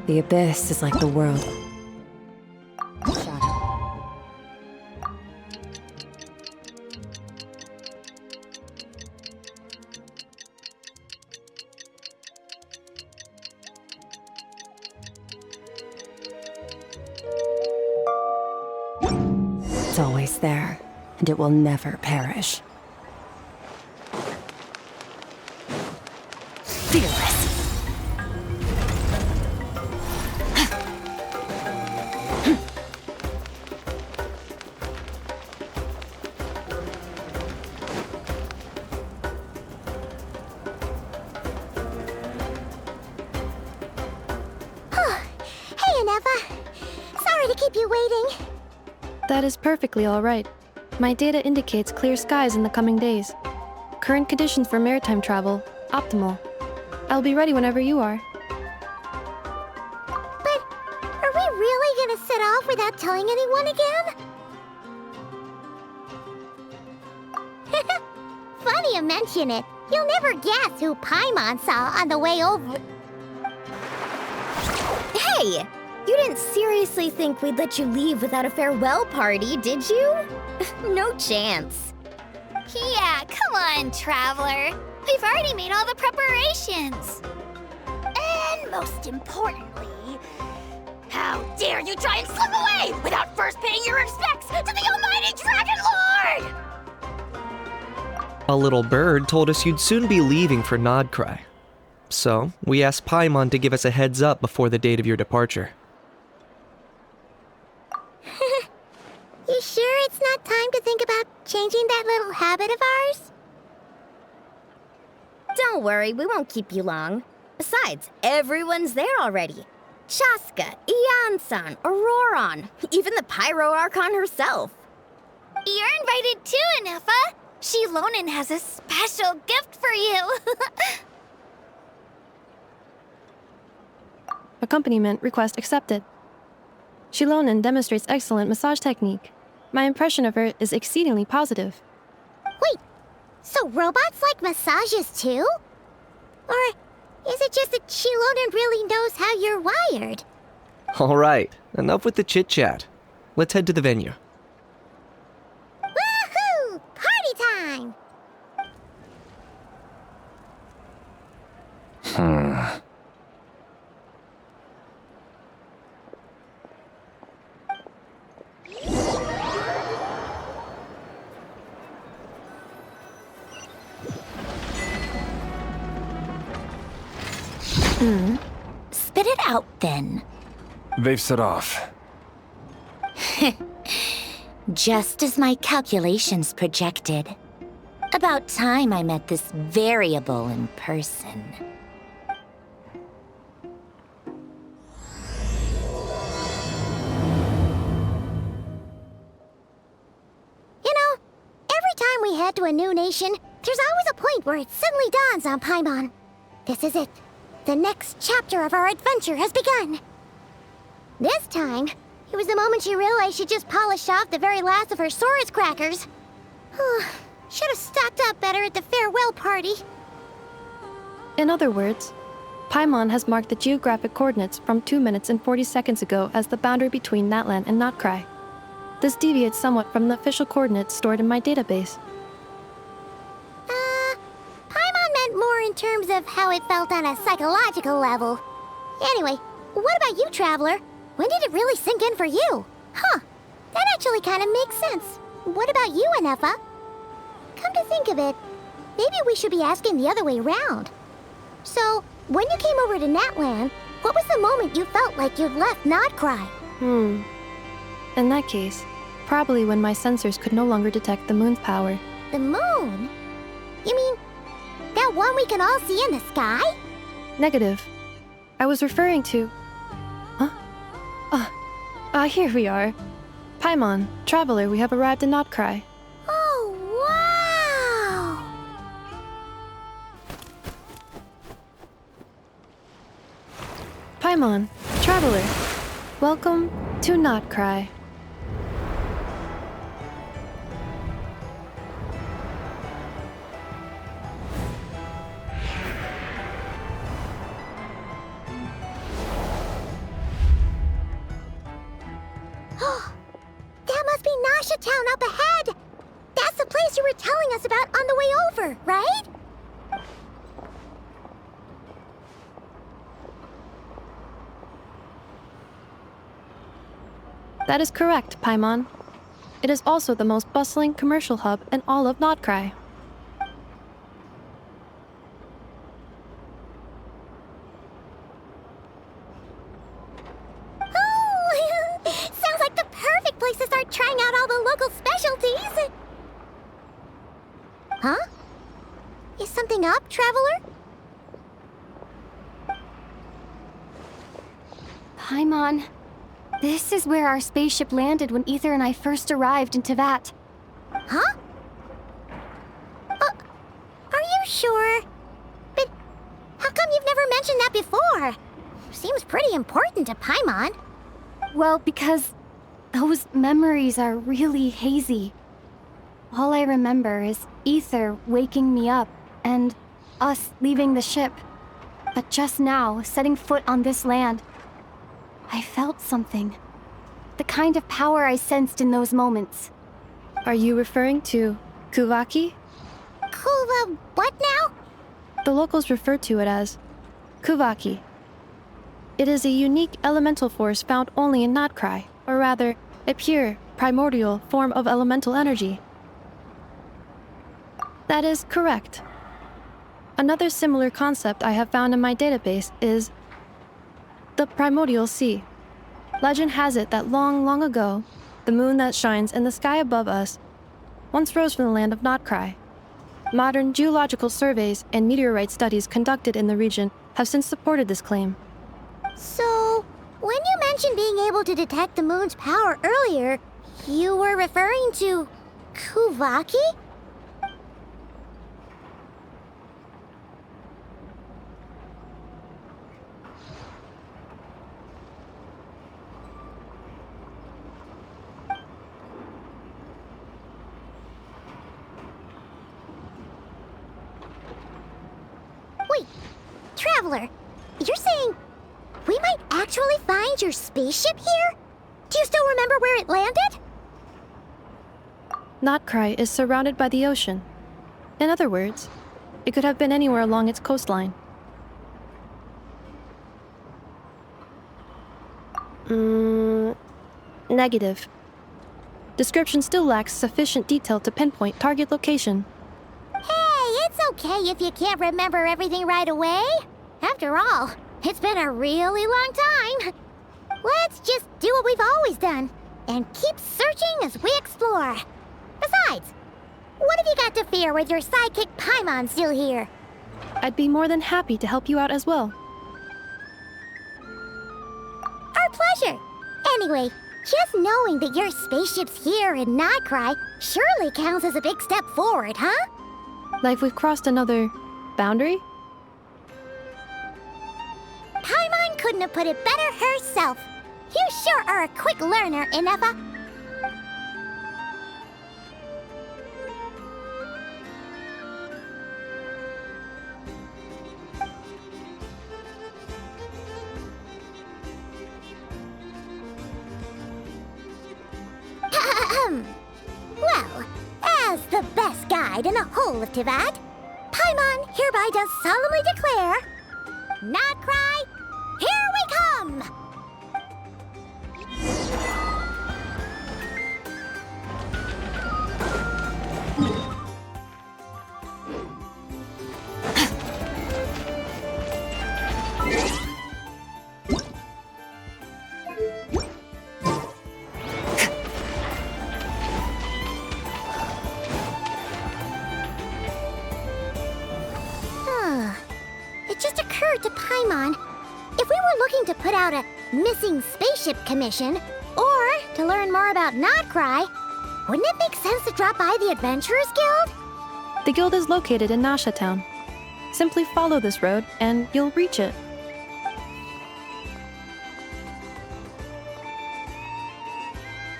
The abyss is like the world. Shadow. It's always there, and it will never perish. Fearless. Hey, Ineffa. Sorry to keep you waiting. That is perfectly all right. My data indicates clear skies in the coming days. Current conditions for maritime travel, optimal. I'll be ready whenever you are. But are we really gonna set off without telling anyone again? Funny you mention it. You'll never guess who Paimon saw on the way over. Hey! You didn't seriously think we'd let you leave without a farewell party, did you? No chance. Yeah, come on, Traveler. We've already made all the preparations. And most importantly, how dare you try and slip away without first paying your respects to the almighty Dragon Lord! A little bird told us you'd soon be leaving for Nod-Krai. So, we asked Paimon to give us a heads up before the date of your departure. You sure it's not time to think about changing that little habit of ours? Don't worry, we won't keep you long. Besides, everyone's there already. Chaska, Ian-san, Auroron, even the Pyro Archon herself. You're invited too, Ineffa. Shilonen has a special gift for you. Accompaniment request accepted. Shilonen demonstrates excellent massage technique. My impression of her is exceedingly positive. Wait, so robots like massages too? Or is it just that Shilonen really knows how you're wired? Alright, enough with the chit-chat. Let's head to the venue. Woohoo! Party time! Spit it out, then. They've set off. Just as my calculations projected. About time I met this variable in person. You know, every time we head to a new nation, there's always a point where it suddenly dawns on Paimon. This is it. The next chapter of our adventure has begun. This time, it was the moment she realized she just polished off the very last of her Saurus crackers. Should have stocked up better at the farewell party. In other words, Paimon has marked the geographic coordinates from 2 minutes and 40 seconds ago as the boundary between Natlan and Nod-Krai. This deviates somewhat from the official coordinates stored in my database. Paimon meant more in terms of how it felt on a psychological level. Anyway, what about you, Traveler? When did it really sink in for you? Huh, that actually kind of makes sense. What about you, Ineffa? Come to think of it, maybe we should be asking the other way around. So, when you came over to Natlan, what was the moment you felt like you'd left Nod-Krai? In that case, probably when my sensors could no longer detect the moon's power. The moon? You mean that one we can all see in the sky? Negative. I was referring to... Here we are. Paimon, Traveler, we have arrived in Nod-Krai. Oh, wow! Paimon, Traveler, welcome to Nod-Krai. Nasha Town up ahead! That's the place you were telling us about on the way over, right? That is correct, Paimon. It is also the most bustling commercial hub in all of Nod-Krai. Oh! Sounds like the perfect place to start trying out all the local specialties! Huh? Is something up, traveler? Paimon, this is where our spaceship landed when Ether and I first arrived in Teyvat. Huh? Are you sure? But how come you've never mentioned that before? Seems pretty important to Paimon. Well, because those memories are really hazy. All I remember is Ether waking me up and us leaving the ship. But just now, setting foot on this land, I felt something. The kind of power I sensed in those moments. Are you referring to Kuvaki? Kuva what now? The locals refer to it as Kuvaki. It is a unique elemental force found only in Nod-Krai, or rather, a pure, primordial form of elemental energy. That is correct. Another similar concept I have found in my database is the primordial sea. Legend has it that long, long ago, the moon that shines in the sky above us once rose from the land of Nod-Krai. Modern geological surveys and meteorite studies conducted in the region have since supported this claim. So, when you mentioned being able to detect the moon's power earlier, you were referring to Kuvaki? Wait, Traveler, you're saying we might actually find your spaceship here? Do you still remember where it landed? Nod-Krai is surrounded by the ocean. In other words, it could have been anywhere along its coastline. Negative. Description still lacks sufficient detail to pinpoint target location. Hey, it's okay if you can't remember everything right away. After all, it's been a really long time. Let's just do what we've always done and keep searching as we explore. Besides, what have you got to fear with your sidekick Paimon still here? I'd be more than happy to help you out as well. Our pleasure. Anyway, just knowing that your spaceship's here in Nod-Krai surely counts as a big step forward, huh? Like we've crossed another boundary? Paimon couldn't have put it better herself. You sure are a quick learner, Ineffa. Well, as the best guide in the whole of Teyvat, Paimon hereby does solemnly declare, Nod-Krai, here we come! It just occurred to Paimon, if we were looking to put out a missing spaceship commission, or to learn more about Nod-Krai, wouldn't it make sense to drop by the Adventurers Guild? The guild is located in Nasha Town. Simply follow this road and you'll reach it.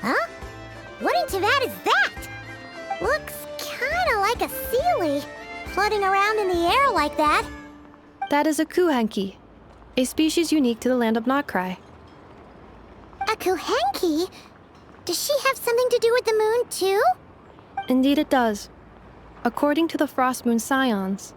Huh? What in Teyvat is that? Looks kinda like a Sealy, floating around in the air like that. That is a Kuhanki, a species unique to the land of Nod-Krai. A Kuhenki? Does she have something to do with the moon, too? Indeed it does. According to the Frost Moon Scions,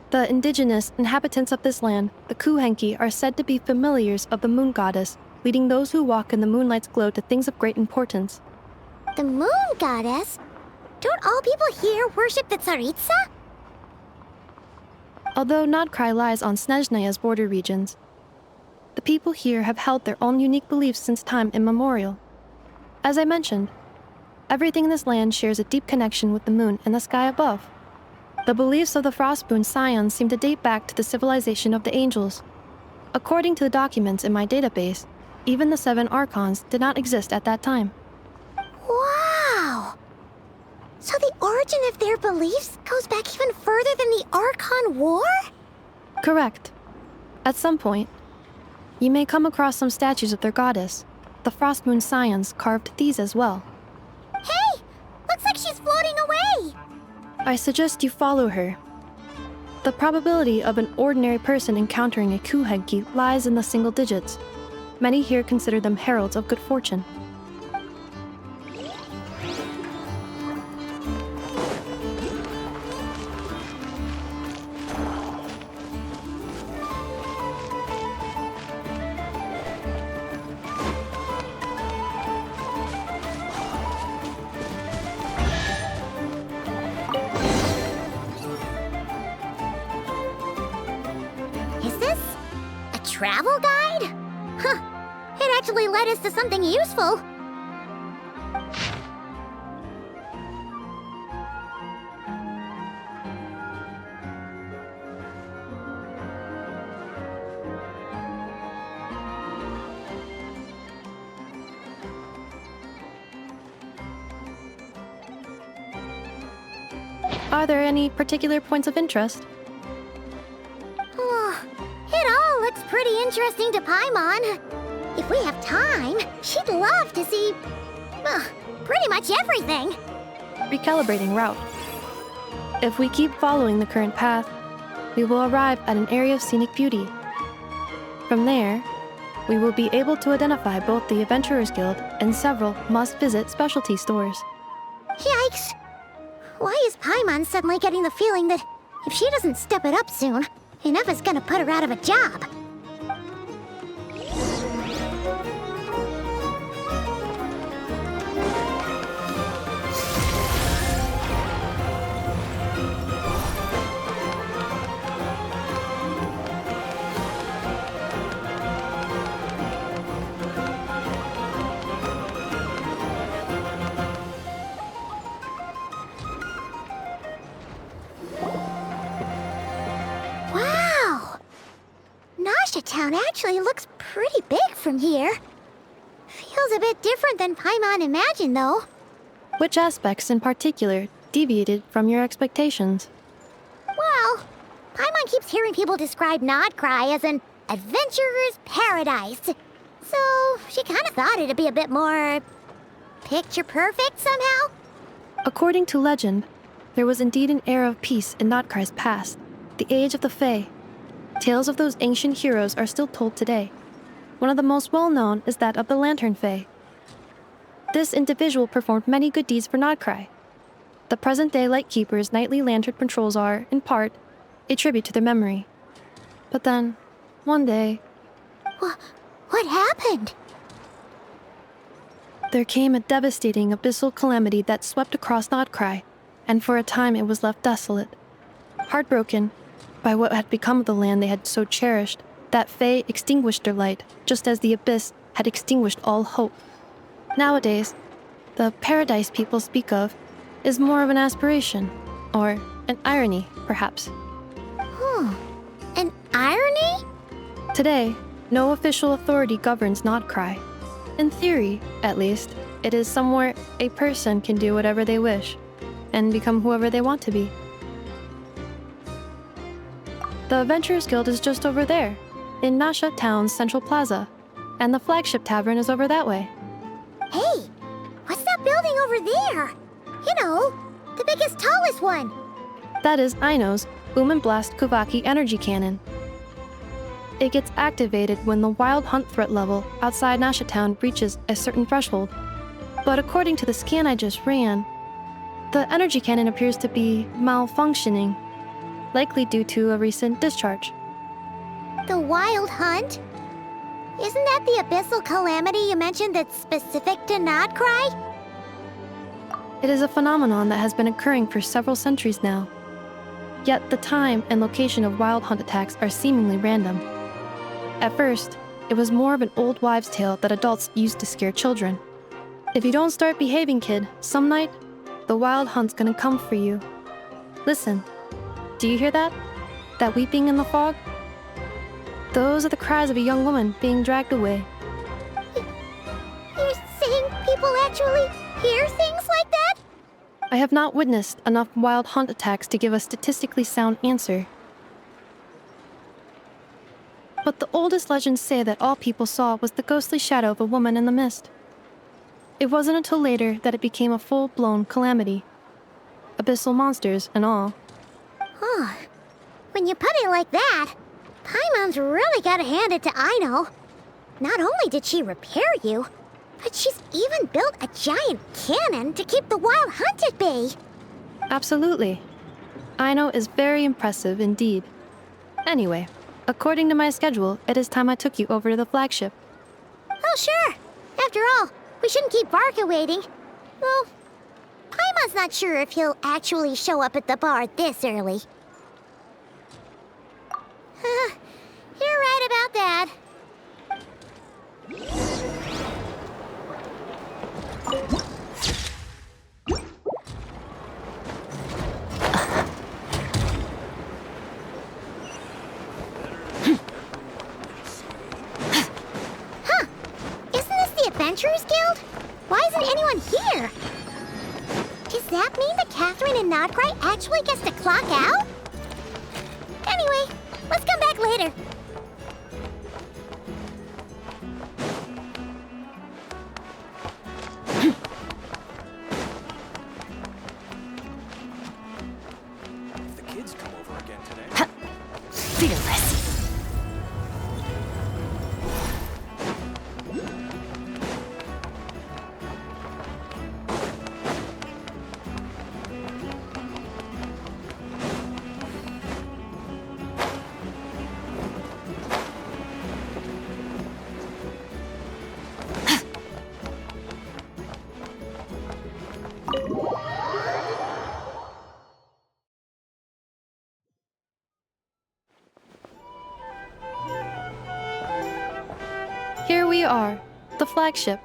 the indigenous inhabitants of this land, the Kuhenki, are said to be familiars of the moon goddess, leading those who walk in the moonlight's glow to things of great importance. The moon goddess? Don't all people here worship the Tsaritsa? Although Nod-Krai lies on Snezhnaya's border regions, the people here have held their own unique beliefs since time immemorial. As I mentioned, everything in this land shares a deep connection with the moon and the sky above. The beliefs of the Frostmoon Scions seem to date back to the civilization of the angels. According to the documents in my database, even the 7 Archons did not exist at that time. Wow! So the origin of their beliefs goes back even further than the Archon War? Correct. At some point, you may come across some statues of their goddess. The Frostmoon Scions carved these as well. Hey! Looks like she's floating away! I suggest you follow her. The probability of an ordinary person encountering a Kuhenki lies in the single digits. Many here consider them heralds of good fortune. Is this a travel guide? Huh. It actually led us to something useful. Are there any particular points of interest? It all looks pretty interesting to Paimon. If we have time, she'd love to see, pretty much everything. Recalibrating route. If we keep following the current path, we will arrive at an area of scenic beauty. From there, we will be able to identify both the Adventurers Guild and several must-visit specialty stores. Yikes! Why is Paimon suddenly getting the feeling that if she doesn't step it up soon, Ineffa's gonna put her out of a job? Wow! Nasha Town actually looks pretty big from here. Feels a bit different than Paimon imagined, though. Which aspects in particular deviated from your expectations? Well, Paimon keeps hearing people describe Nod-Krai as an adventurer's paradise. So she kind of thought it'd be a bit more picture perfect somehow. According to legend, there was indeed an era of peace in Nod-Krai's past, the age of the Fae. Tales of those ancient heroes are still told today. One of the most well-known is that of the Lantern Fae. This individual performed many good deeds for Nod-Krai. The present-day Lightkeeper's nightly lantern patrols are, in part, a tribute to their memory. But then, one day, What happened? there came a devastating abyssal calamity that swept across Nod-Krai, and for a time it was left desolate. Heartbroken by what had become of the land they had so cherished, that Fae extinguished their light, just as the abyss had extinguished all hope. Nowadays, the paradise people speak of is more of an aspiration, or an irony, perhaps. An irony? Today, no official authority governs Nod-Krai. In theory, at least, it is somewhere a person can do whatever they wish, and become whoever they want to be. The Adventurers Guild is just over there, in Nasha Town's Central Plaza, and the flagship tavern is over that way. Hey, what's that building over there? You know, the biggest, tallest one. That is Aino's Boom and Blast Kuvaki energy cannon. It gets activated when the Wild Hunt threat level outside Nasha Town reaches a certain threshold. But according to the scan I just ran, the energy cannon appears to be malfunctioning, likely due to a recent discharge. The Wild Hunt? Isn't that the abyssal calamity you mentioned that's specific to Nod-Krai? It is a phenomenon that has been occurring for several centuries now. Yet the time and location of wild hunt attacks are seemingly random. At first, it was more of an old wives' tale that adults used to scare children. If you don't start behaving, kid, some night, the wild hunt's gonna come for you. Listen, do you hear that? That weeping in the fog? Those are the cries of a young woman being dragged away. You're saying people actually hear things like that? I have not witnessed enough wild hunt attacks to give a statistically sound answer. But the oldest legends say that all people saw was the ghostly shadow of a woman in the mist. It wasn't until later that it became a full-blown calamity. Abyssal monsters and all. Oh, when you put it like that, Paimon's really gotta hand it to Aino. Not only did she repair you, but she's even built a giant cannon to keep the wild hunt at bay. Absolutely. Aino is very impressive indeed. Anyway, according to my schedule, it is time I took you over to the flagship. Oh, sure. After all, we shouldn't keep Varka waiting. Well, Paimon's not sure if he'll actually show up at the bar this early. You're right about that. Huh. Isn't this the Adventurers Guild? Why isn't anyone here? Does that mean that Catherine and Nod-Krai actually gets to clock out? Anyway, let's come back later. If the kids come over again today. Fearless. Here we are, the flagship.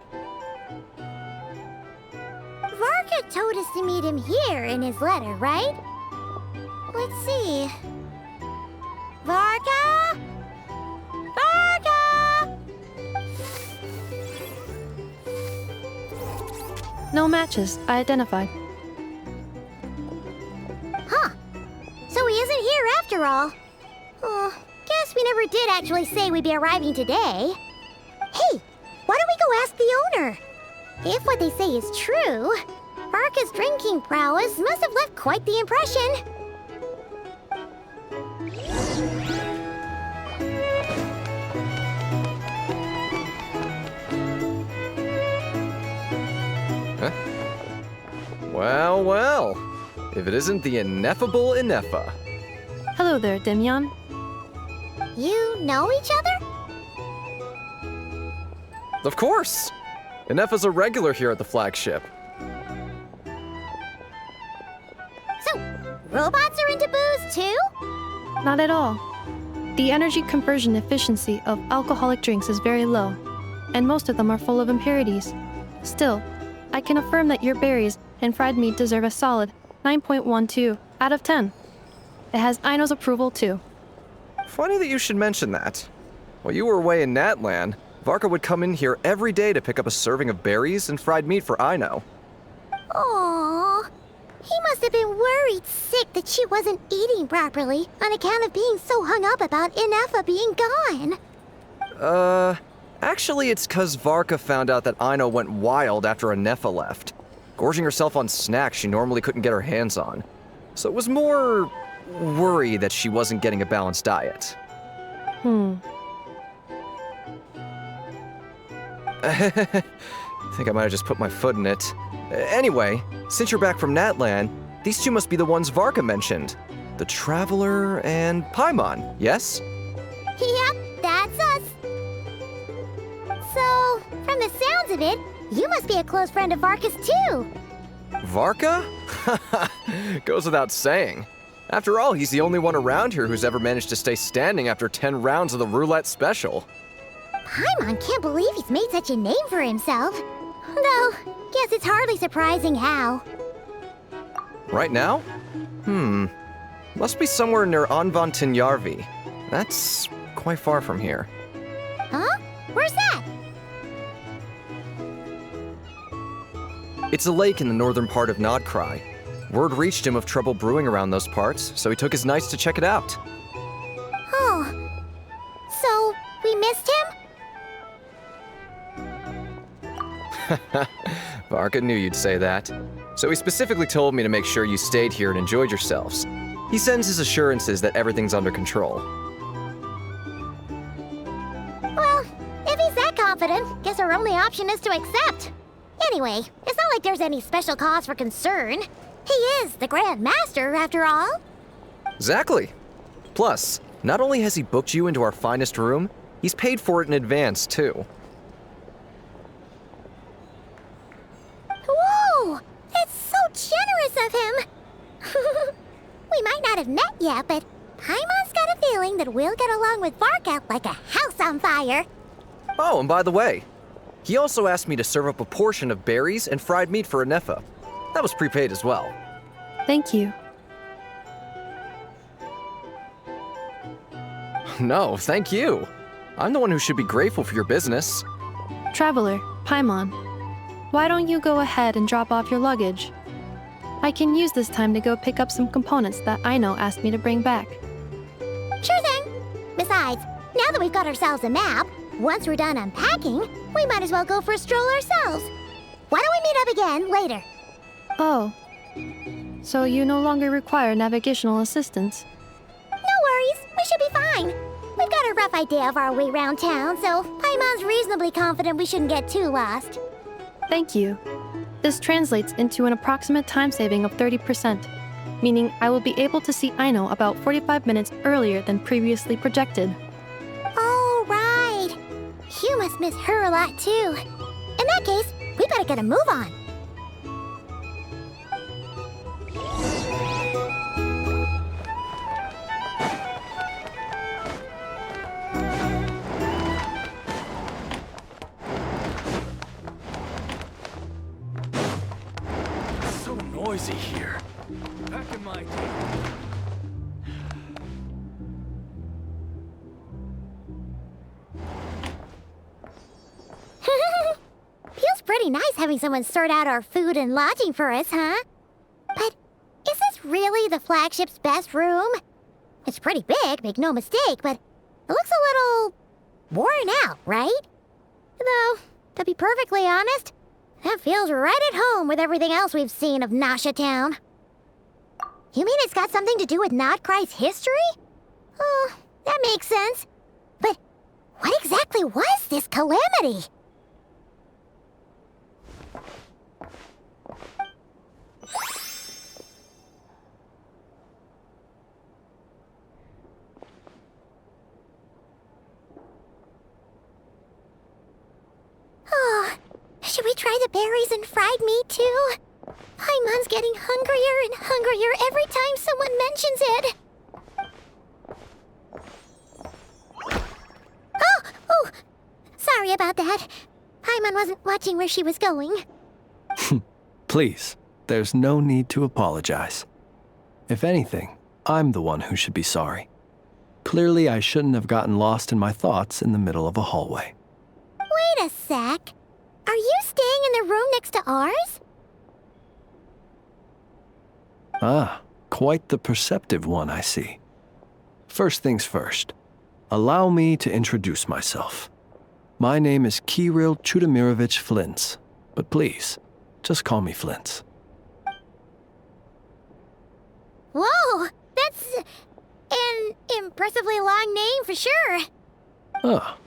Varka told us to meet him here in his letter, right? Let's see. Varka? Varka! No matches, I identified. Huh. So he isn't here after all. Oh, guess we never did actually say we'd be arriving today. Hey, why don't we go ask the owner? If what they say is true, Varka's drinking prowess must have left quite the impression. Well, well. If it isn't the ineffable Ineffa. Hello there, Demyon. You know each other? Of course! Ineffa's a regular here at the flagship. So, robots are into booze too? Not at all. The energy conversion efficiency of alcoholic drinks is very low, and most of them are full of impurities. Still, I can affirm that your berries and fried meat deserve a solid 9.12 out of 10. It has Aino's approval too. Funny that you should mention that. While you were away in Natlan, Varka would come in here every day to pick up a serving of berries and fried meat for Aino. Aww. He must have been worried sick that she wasn't eating properly on account of being so hung up about Ineffa being gone. Actually it's 'cause Varka found out that Aino went wild after Ineffa left, gorging herself on snacks she normally couldn't get her hands on. So it was more worry that she wasn't getting a balanced diet. I think I might have just put my foot in it. Anyway, since you're back from Natlan, these two must be the ones Varka mentioned. The Traveler and Paimon, yes? Yep, that's us. So, from the sounds of it, you must be a close friend of Varka's too. Varka? Goes without saying. After all, he's the only one around here who's ever managed to stay standing after 10 rounds of the roulette special. Paimon can't believe he's made such a name for himself. Though, guess it's hardly surprising how. Right now? Must be somewhere near Anvantinyarvi. That's quite far from here. Huh? Where's that? It's a lake in the northern part of Nod-Krai. Word reached him of trouble brewing around those parts, so he took his knights to check it out. Oh. So, we missed him? Varka knew you'd say that. So he specifically told me to make sure you stayed here and enjoyed yourselves. He sends his assurances that everything's under control. Well, if he's that confident, guess our only option is to accept. Anyway, it's not like there's any special cause for concern. He is the Grand Master, after all. Exactly. Plus, not only has he booked you into our finest room, he's paid for it in advance, too. Whoa! That's so generous of him! We might not have met yet, but Paimon's got a feeling that we'll get along with Varka like a house on fire. Oh, and by the way, he also asked me to serve up a portion of berries and fried meat for Ineffa. That was prepaid as well. Thank you. No, thank you. I'm the one who should be grateful for your business. Traveler, Paimon, why don't you go ahead and drop off your luggage? I can use this time to go pick up some components that Aino asked me to bring back. Sure thing. Besides, now that we've got ourselves a map, once we're done unpacking, we might as well go for a stroll ourselves. Why don't we meet up again later? Oh. So you no longer require navigational assistance? No worries, we should be fine. We've got a rough idea of our way around town, so Paimon's reasonably confident we shouldn't get too lost. Thank you. This translates into an approximate time saving of 30%, meaning I will be able to see Aino about 45 minutes earlier than previously projected. Oh, right. You must miss her a lot, too. In that case, we better get a move on. So noisy here. Back in my day. Feels pretty nice having someone sort out our food and lodging for us, huh? But is this really the flagship's best room? It's pretty big, make no mistake, but it looks a little worn out, right? Though, to be perfectly honest, that feels right at home with everything else we've seen of Nasha Town. You mean it's got something to do with Nod-Krai's history? Oh, that makes sense. But what exactly was this calamity? Oh, should we try the berries and fried meat too? Paimon's getting hungrier and hungrier every time someone mentions it. Oh, sorry about that. Paimon wasn't watching where she was going. Please, there's no need to apologize. If anything, I'm the one who should be sorry. Clearly, I shouldn't have gotten lost in my thoughts in the middle of a hallway. Wait a sec. Are you staying in the room next to ours? Ah, quite the perceptive one, I see. First things first, allow me to introduce myself. My name is Kirill Chudamirovich Flintz, but please, just call me Flintz. Whoa, that's an impressively long name for sure. Ah,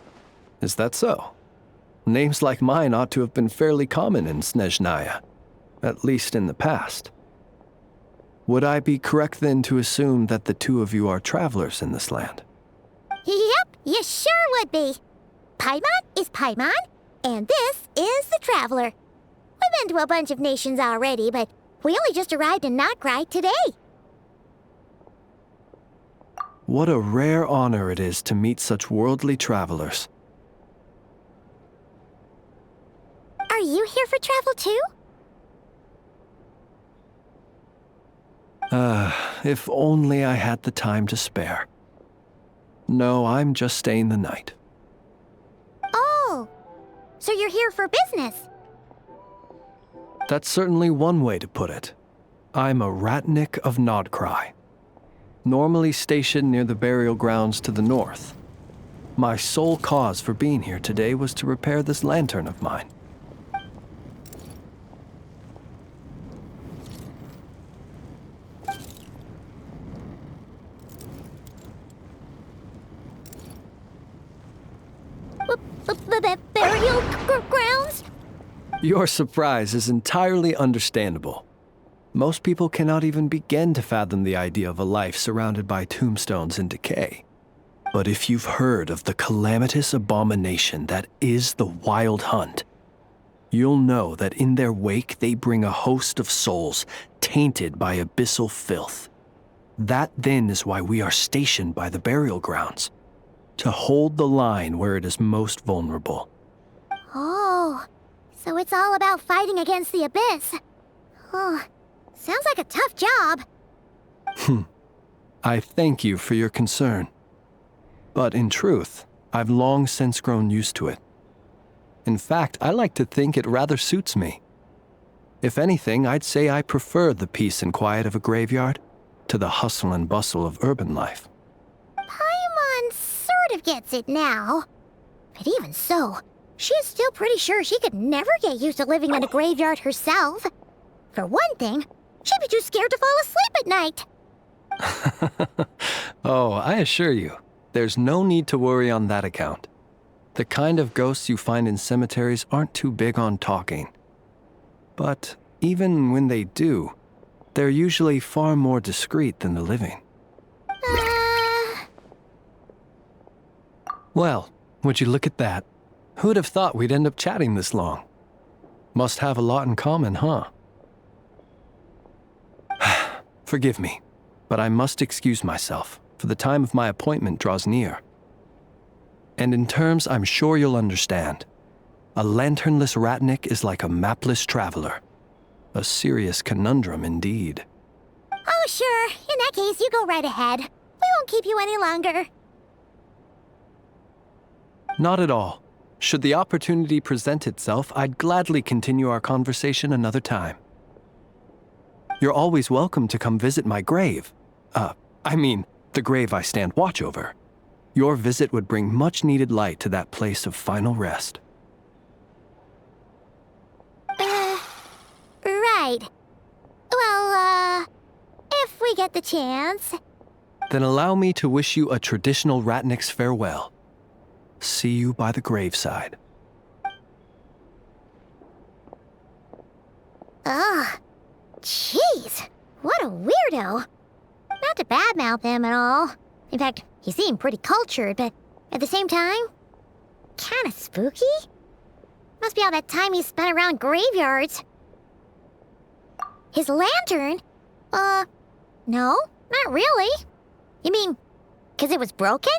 is that so? Names like mine ought to have been fairly common in Snezhnaya, at least in the past. Would I be correct then to assume that the two of you are travelers in this land? Yep, you sure would be. Paimon is Paimon, and this is the Traveler. We've been to a bunch of nations already, but we only just arrived in Nod-Krai today. What a rare honor it is to meet such worldly travelers. Are you here for travel too? If only I had the time to spare. No, I'm just staying the night. Oh, so you're here for business? That's certainly one way to put it. I'm a Ratnik of Nod-Krai, normally stationed near the burial grounds to the north. My sole cause for being here today was to repair this lantern of mine. Burial grounds? Your surprise is entirely understandable. Most people cannot even begin to fathom the idea of a life surrounded by tombstones and decay. But if you've heard of the calamitous abomination that is the Wild Hunt, you'll know that in their wake they bring a host of souls tainted by abyssal filth. That then is why we are stationed by the burial grounds, to hold the line where it is most vulnerable. Oh, so it's all about fighting against the abyss. Oh, sounds like a tough job. I thank you for your concern. But in truth, I've long since grown used to it. In fact, I like to think it rather suits me. If anything, I'd say I prefer the peace and quiet of a graveyard to the hustle and bustle of urban life. Paimon sort of gets it now. But even so, she is still pretty sure she could never get used to living in a graveyard herself. For one thing, she'd be too scared to fall asleep at night. Oh, I assure you, there's no need to worry on that account. The kind of ghosts you find in cemeteries aren't too big on talking. But even when they do, they're usually far more discreet than the living. Well, would you look at that? Who'd have thought we'd end up chatting this long? Must have a lot in common, huh? Forgive me, but I must excuse myself, for the time of my appointment draws near. And in terms I'm sure you'll understand, a lanternless Ratnik is like a mapless traveler. A serious conundrum indeed. Oh, sure. In that case, you go right ahead. We won't keep you any longer. Not at all. Should the opportunity present itself, I'd gladly continue our conversation another time. You're always welcome to come visit my grave. The grave I stand watch over. Your visit would bring much-needed light to that place of final rest. Right. Well, if we get the chance. Then allow me to wish you a traditional Ratnik's farewell. See you by the graveside. Ugh. Jeez. What a weirdo. Not to badmouth him at all. In fact, he seemed pretty cultured, but at the same time, kinda spooky? Must be all that time he spent around graveyards. His lantern? No, not really. You mean, 'cause it was broken?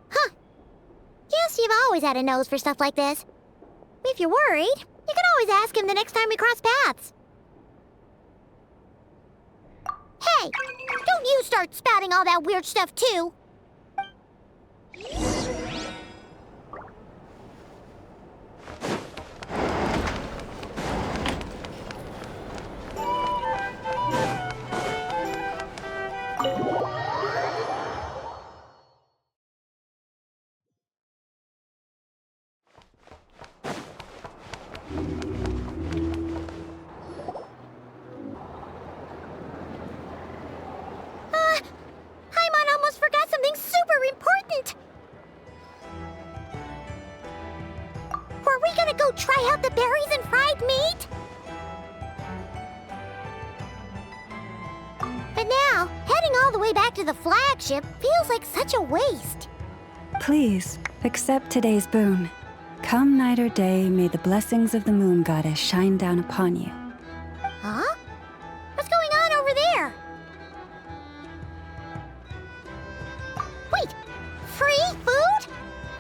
Huh. Guess you've always had a nose for stuff like this. If you're worried, you can always ask him the next time we cross paths. Hey, don't you start spouting all that weird stuff too. Paimon almost forgot some way back to the flagship feels like such a waste. Please, accept today's boon. Come night or day, may the blessings of the moon goddess shine down upon you. Huh? What's going on over there? Wait, free food?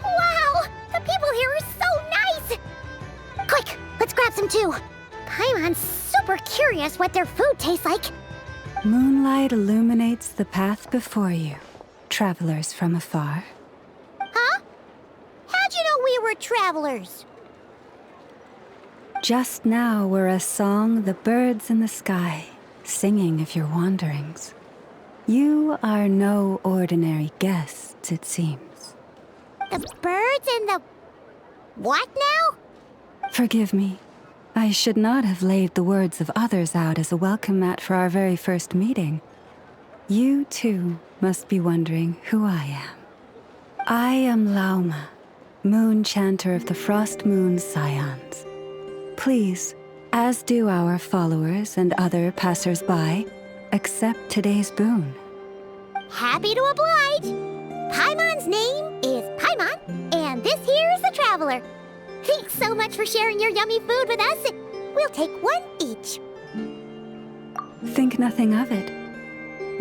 Wow, the people here are so nice! Quick, let's grab some too. Paimon's super curious what their food tastes like. Moonlight illuminates the path before you, travelers from afar. Huh? How'd you know we were travelers? Just now were a song the birds in the sky, singing of your wanderings. You are no ordinary guests, it seems. The birds in the... what now? Forgive me. I should not have laid the words of others out as a welcome mat for our very first meeting. You, too, must be wondering who I am. I am Lauma, moon chanter of the Frost Moon Scions. Please, as do our followers and other passers-by, accept today's boon. Happy to oblige. Paimon's name is Paimon, and this here is the traveler. Thanks so much for sharing your yummy food with us. We'll take one each. Think nothing of it.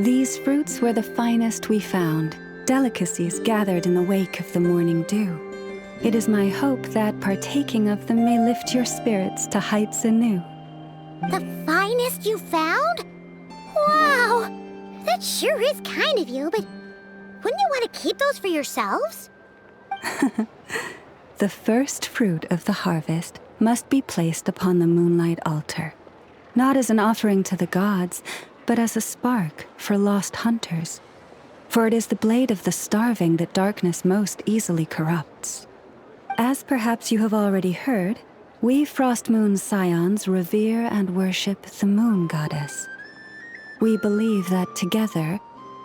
These fruits were the finest we found, delicacies gathered in the wake of the morning dew. It is my hope that partaking of them may lift your spirits to heights anew. The finest you found? Wow! That sure is kind of you, but wouldn't you want to keep those for yourselves? The first fruit of the harvest must be placed upon the moonlight altar, not as an offering to the gods, but as a spark for lost hunters. For it is the blade of the starving that darkness most easily corrupts. As perhaps you have already heard, we Frost Moon Scions revere and worship the moon goddess. We believe that together,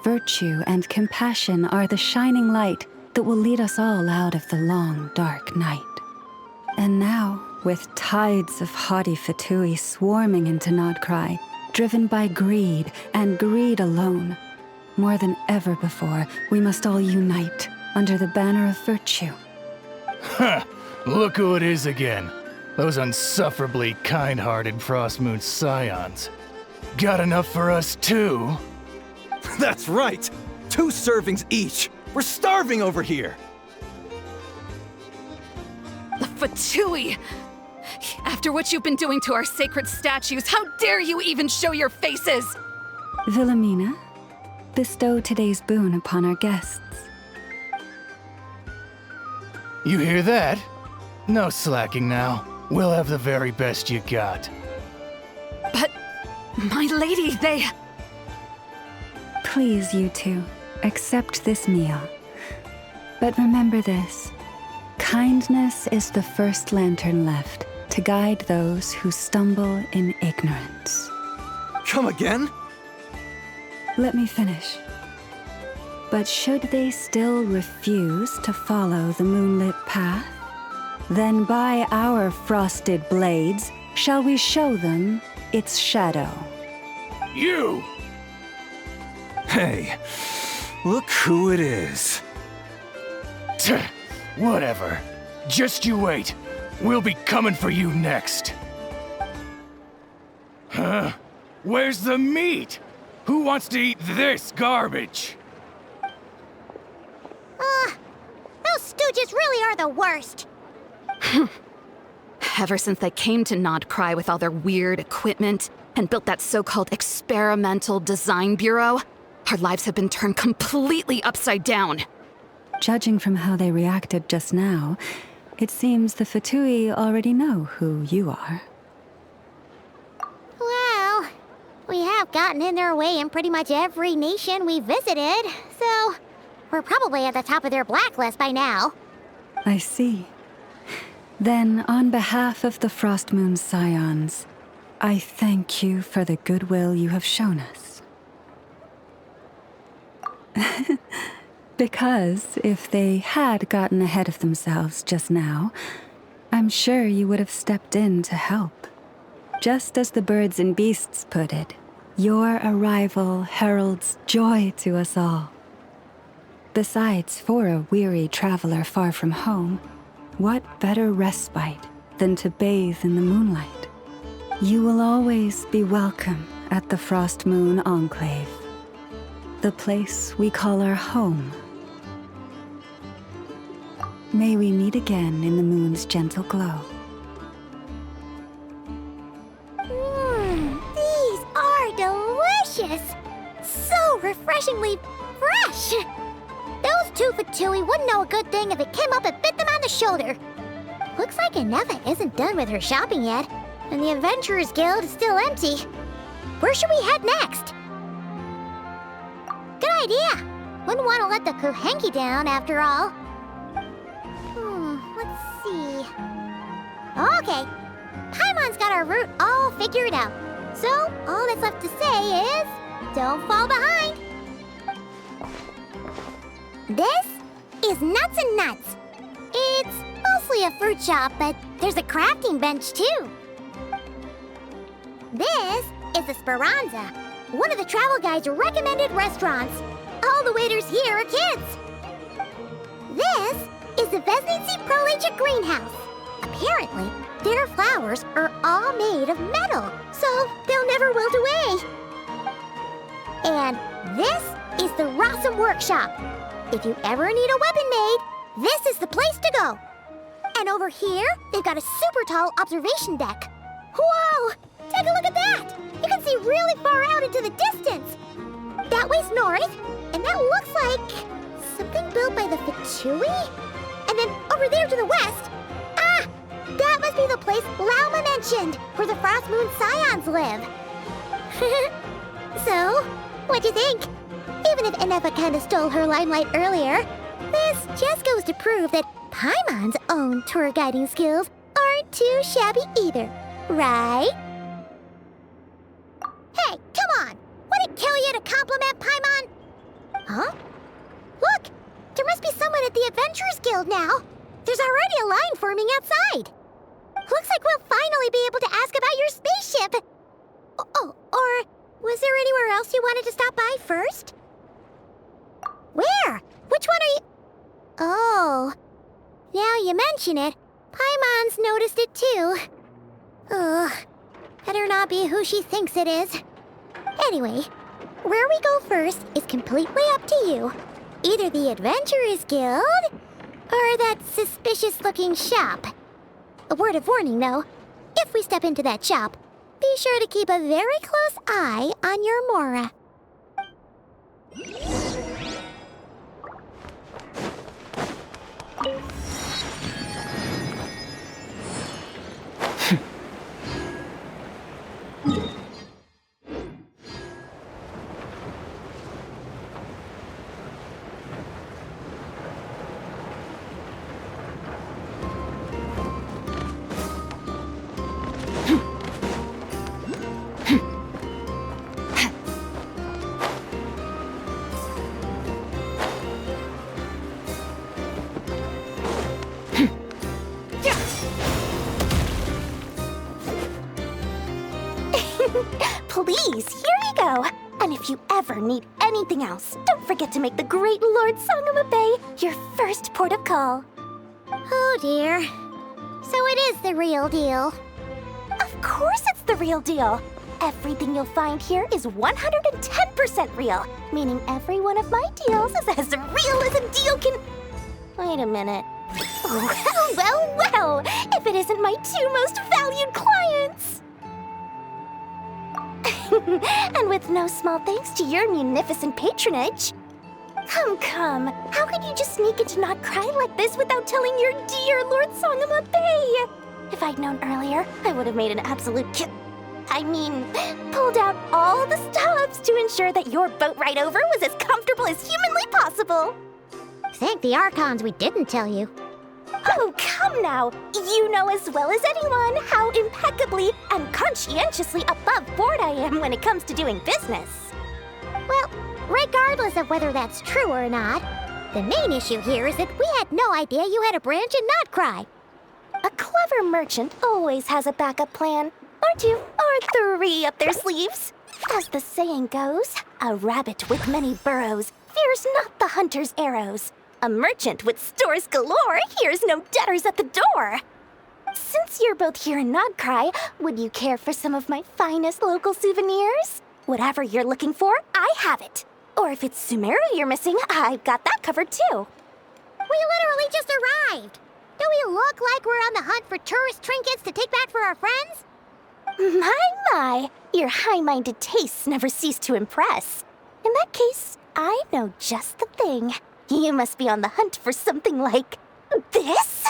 virtue and compassion are the shining light that will lead us all out of the long, dark night. And now, with tides of haughty Fatui swarming into Nod-Krai, driven by greed, and greed alone, more than ever before, we must all unite under the banner of virtue. Ha! Look who it is again. Those unsufferably kind-hearted Frost Moon Scions. Got enough for us too? That's right! 2 servings each! We're starving over here! The Fatui! After what you've been doing to our sacred statues, how dare you even show your faces! Wilhelmina, bestow today's boon upon our guests. You hear that? No slacking now. We'll have the very best you got. But, my lady, they... Please, you two, accept this meal. But remember this. Kindness is the first lantern left to guide those who stumble in ignorance. Come again? Let me finish. But should they still refuse to follow the moonlit path, then by our frosted blades shall we show them its shadow. You! Hey, look who it is. Tch, whatever. Just you wait. We'll be coming for you next. Huh? Where's the meat? Who wants to eat this garbage? Those stooges really are the worst. Ever since they came to Nod-Krai with all their weird equipment and built that so-called experimental design bureau, our lives have been turned completely upside down. Judging from how they reacted just now, it seems the Fatui already know who you are. Well, we have gotten in their way in pretty much every nation we visited, so we're probably at the top of their blacklist by now. I see. Then, on behalf of the Frost Moon Scions, I thank you for the goodwill you have shown us. Because if they had gotten ahead of themselves just now, I'm sure you would have stepped in to help. Just as the birds and beasts put it, Your arrival heralds joy to us all. Besides, for a weary traveler far from home, what better respite than to bathe in the moonlight? You will always be welcome at the Frost Moon Enclave, the place we call our home. May we meet again in the moon's gentle glow. These are delicious! So refreshingly fresh! Those two for Tui wouldn't know a good thing if it came up and bit them on the shoulder. Looks like Ineffa isn't done with her shopping yet, and the Adventurers Guild is still empty. Where should we head next? Good idea! Wouldn't want to let the Kuhenki down after all. Let's see. Okay, Paimon's got our route all figured out. So, all that's left to say is, don't fall behind. This is Nuts and Nuts. It's mostly a fruit shop, but there's a crafting bench too. This is the Speranza, one of the travel guide's recommended restaurants. All the waiters here are kids. This is the Vesnici Prolegia greenhouse. Apparently, their flowers are all made of metal, so they'll never wilt away. And this is the Rossum workshop. If you ever need a weapon made, this is the place to go. And over here, they've got a super tall observation deck. Whoa! Take a look at that! You can see really far out into the distance. That way's north, and that looks like something built by the Fatui? And then over there to the west, that must be the place Lauma mentioned, where the Frost Moon Scions live. So, what'd you think? Even if Ineffa kinda stole her limelight earlier, this just goes to prove that Paimon's own tour guiding skills aren't too shabby either, right? Hey, come on! Would it kill you to compliment Paimon? Huh? Look! There must be someone at the Adventurers Guild now. There's already a line forming outside. Looks like we'll finally be able to ask about your spaceship. Oh, or was there anywhere else you wanted to stop by first? Where? Which one are you... Oh, now you mention it, Paimon's noticed it too. Ugh, better not be who she thinks it is. Anyway, where we go first is completely up to you. Either the Adventurers Guild, or that suspicious-looking shop. A word of warning, though. If we step into that shop, be sure to keep a very close eye on your Mora. Please, here we go. And if you ever need anything else, don't forget to make the great Lord Sangama Bay your first port of call. Oh dear. So it is the real deal. Of course it's the real deal. Everything you'll find here is 110% real, meaning every one of my deals is as real as a deal can... Wait a minute. Well, if it isn't my two most valued clients. And with no small thanks to your munificent patronage. Come. How could you just sneak into Nod-Krai like this without telling your dear Lord Sangama Bay? If I'd known earlier, I would have made an absolute pulled out all the stops to ensure that your boat ride over was as comfortable as humanly possible. Thank the Archons we didn't tell you. Oh, come now. You know as well as anyone how impeccably and conscientiously above board I am when it comes to doing business. Well, regardless of whether that's true or not, the main issue here is that we had no idea you had a branch in Nod-Krai. A clever merchant always has a backup plan. Or two, or or 3 up their sleeves. As the saying goes, a rabbit with many burrows fears not the hunter's arrows. A merchant with stores galore hears no debtors at the door. Since you're both here in Nod-Krai, would you care for some of my finest local souvenirs? Whatever you're looking for, I have it. Or if it's Sumeru you're missing, I've got that covered too. We literally just arrived. Do we look like we're on the hunt for tourist trinkets to take back for our friends? My, your high-minded tastes never cease to impress. In that case, I know just the thing. You must be on the hunt for something like this?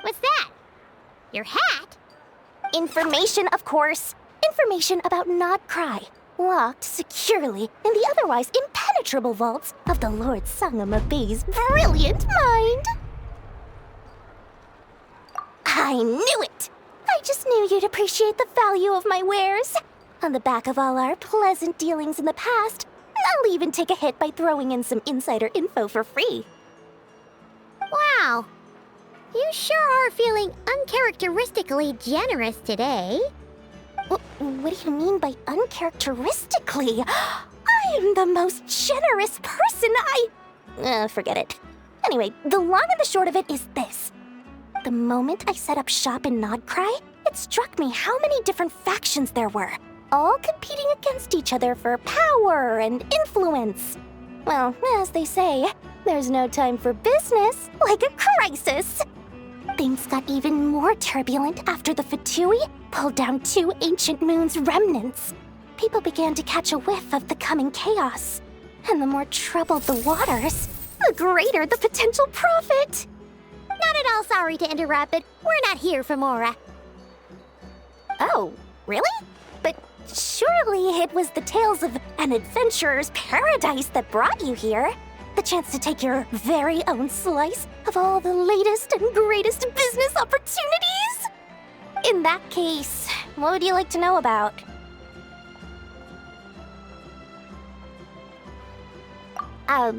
What's that? Your hat? Information, of course. Information about Nod-Krai, locked securely in the otherwise impenetrable vaults of the Lord Sangama Bey's brilliant mind. I knew it! I just knew you'd appreciate the value of my wares. On the back of all our pleasant dealings in the past, I'll even take a hit by throwing in some insider info for free. Wow. You sure are feeling uncharacteristically generous today. What do you mean by uncharacteristically? I am the most generous person forget it. Anyway, the long and the short of it is this. The moment I set up shop in Nod-Krai, it struck me how many different factions there were, all competing against each other for power and influence. Well, as they say, there's no time for business like a crisis. Things got even more turbulent after the Fatui pulled down 2 ancient moons' remnants. People began to catch a whiff of the coming chaos. And the more troubled the waters, the greater the potential profit. Not at all sorry to interrupt, but we're not here for Mora. Oh, really? But surely it was the tales of an adventurer's paradise that brought you here. The chance to take your very own slice of all the latest and greatest business opportunities? In that case, what would you like to know about?